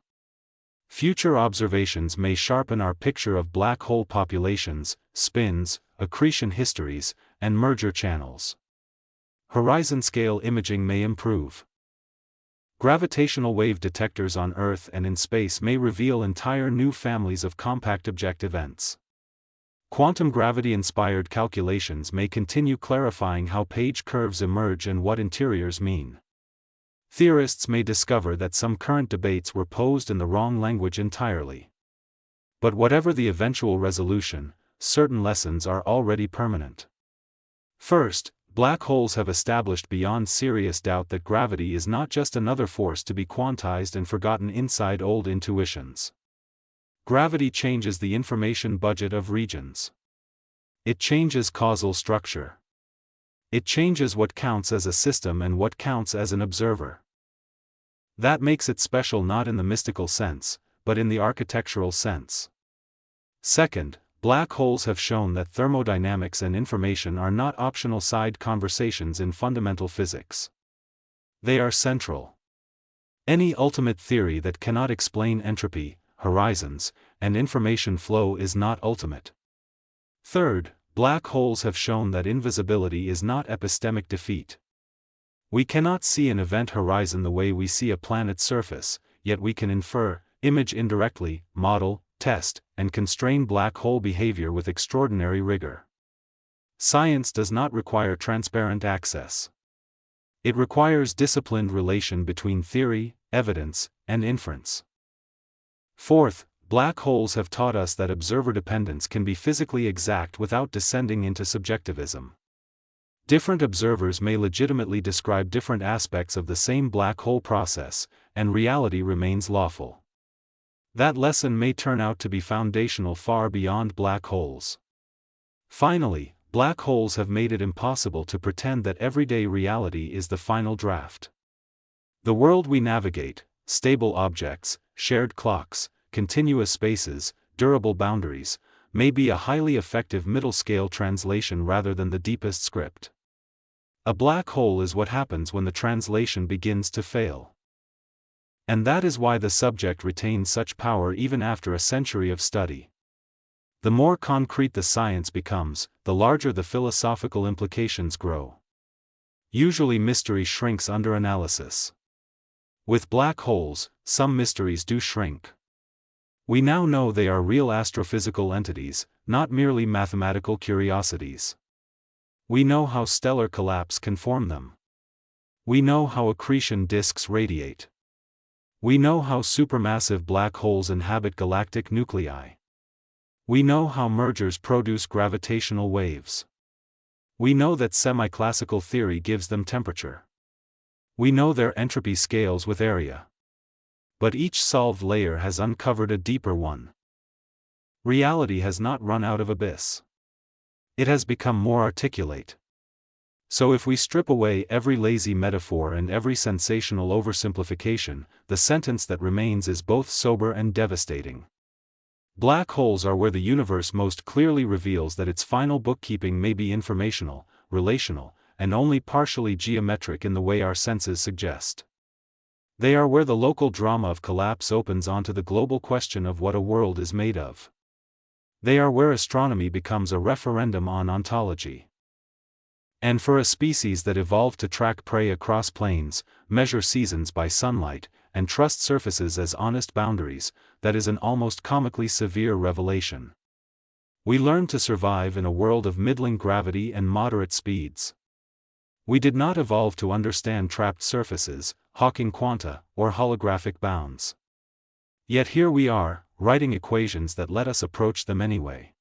Future observations may sharpen our picture of black hole populations, spins, accretion histories, and merger channels. Horizon-scale imaging may improve. Gravitational wave detectors on Earth and in space may reveal entire new families of compact object events. Quantum gravity-inspired calculations may continue clarifying how page curves emerge and what interiors mean. Theorists may discover that some current debates were posed in the wrong language entirely. But whatever the eventual resolution, certain lessons are already permanent. First, black holes have established beyond serious doubt that gravity is not just another force to be quantized and forgotten inside old intuitions. Gravity changes the information budget of regions. It changes causal structure. It changes what counts as a system and what counts as an observer. That makes it special not in the mystical sense, but in the architectural sense. Second, black holes have shown that thermodynamics and information are not optional side conversations in fundamental physics. They are central. Any ultimate theory that cannot explain entropy, horizons, and information flow is not ultimate. Third, black holes have shown that invisibility is not epistemic defeat. We cannot see an event horizon the way we see a planet's surface, yet we can infer, image indirectly, model, test, and constrain black hole behavior with extraordinary rigor. Science does not require transparent access. It requires disciplined relation between theory, evidence, and inference. Fourth, black holes have taught us that observer dependence can be physically exact without descending into subjectivism. Different observers may legitimately describe different aspects of the same black hole process, and reality remains lawful. That lesson may turn out to be foundational far beyond black holes. Finally, black holes have made it impossible to pretend that everyday reality is the final draft. The world we navigate, stable objects, shared clocks, continuous spaces, durable boundaries, may be a highly effective middle-scale translation rather than the deepest script. A black hole is what happens when the translation begins to fail. And that is why the subject retains such power even after a century of study. The more concrete the science becomes, the larger the philosophical implications grow. Usually mystery shrinks under analysis. With black holes, some mysteries do shrink. We now know they are real astrophysical entities, not merely mathematical curiosities. We know how stellar collapse can form them. We know how accretion disks radiate. We know how supermassive black holes inhabit galactic nuclei. We know how mergers produce gravitational waves. We know that semi-classical theory gives them temperature. We know their entropy scales with area. But each solved layer has uncovered a deeper one. Reality has not run out of abyss. It has become more articulate. So if we strip away every lazy metaphor and every sensational oversimplification, the sentence that remains is both sober and devastating. Black holes are where the universe most clearly reveals that its final bookkeeping may be informational, relational, and only partially geometric in the way our senses suggest. They are where the local drama of collapse opens onto the global question of what a world is made of. They are where astronomy becomes a referendum on ontology. And for a species that evolved to track prey across plains, measure seasons by sunlight, and trust surfaces as honest boundaries, that is an almost comically severe revelation. We learned to survive in a world of middling gravity and moderate speeds. We did not evolve to understand trapped surfaces, Hawking quanta, or holographic bounds. Yet here we are, writing equations that let us approach them anyway.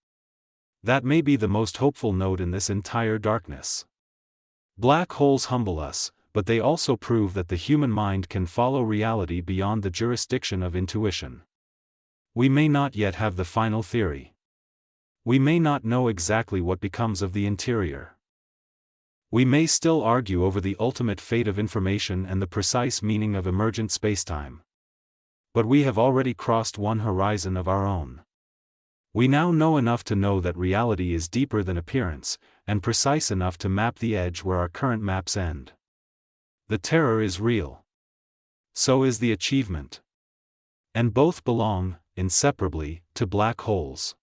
That may be the most hopeful note in this entire darkness. Black holes humble us, but they also prove that the human mind can follow reality beyond the jurisdiction of intuition. We may not yet have the final theory. We may not know exactly what becomes of the interior. We may still argue over the ultimate fate of information and the precise meaning of emergent spacetime. But we have already crossed one horizon of our own. We now know enough to know that reality is deeper than appearance, and precise enough to map the edge where our current maps end. The terror is real. So is the achievement. And both belong, inseparably, to black holes.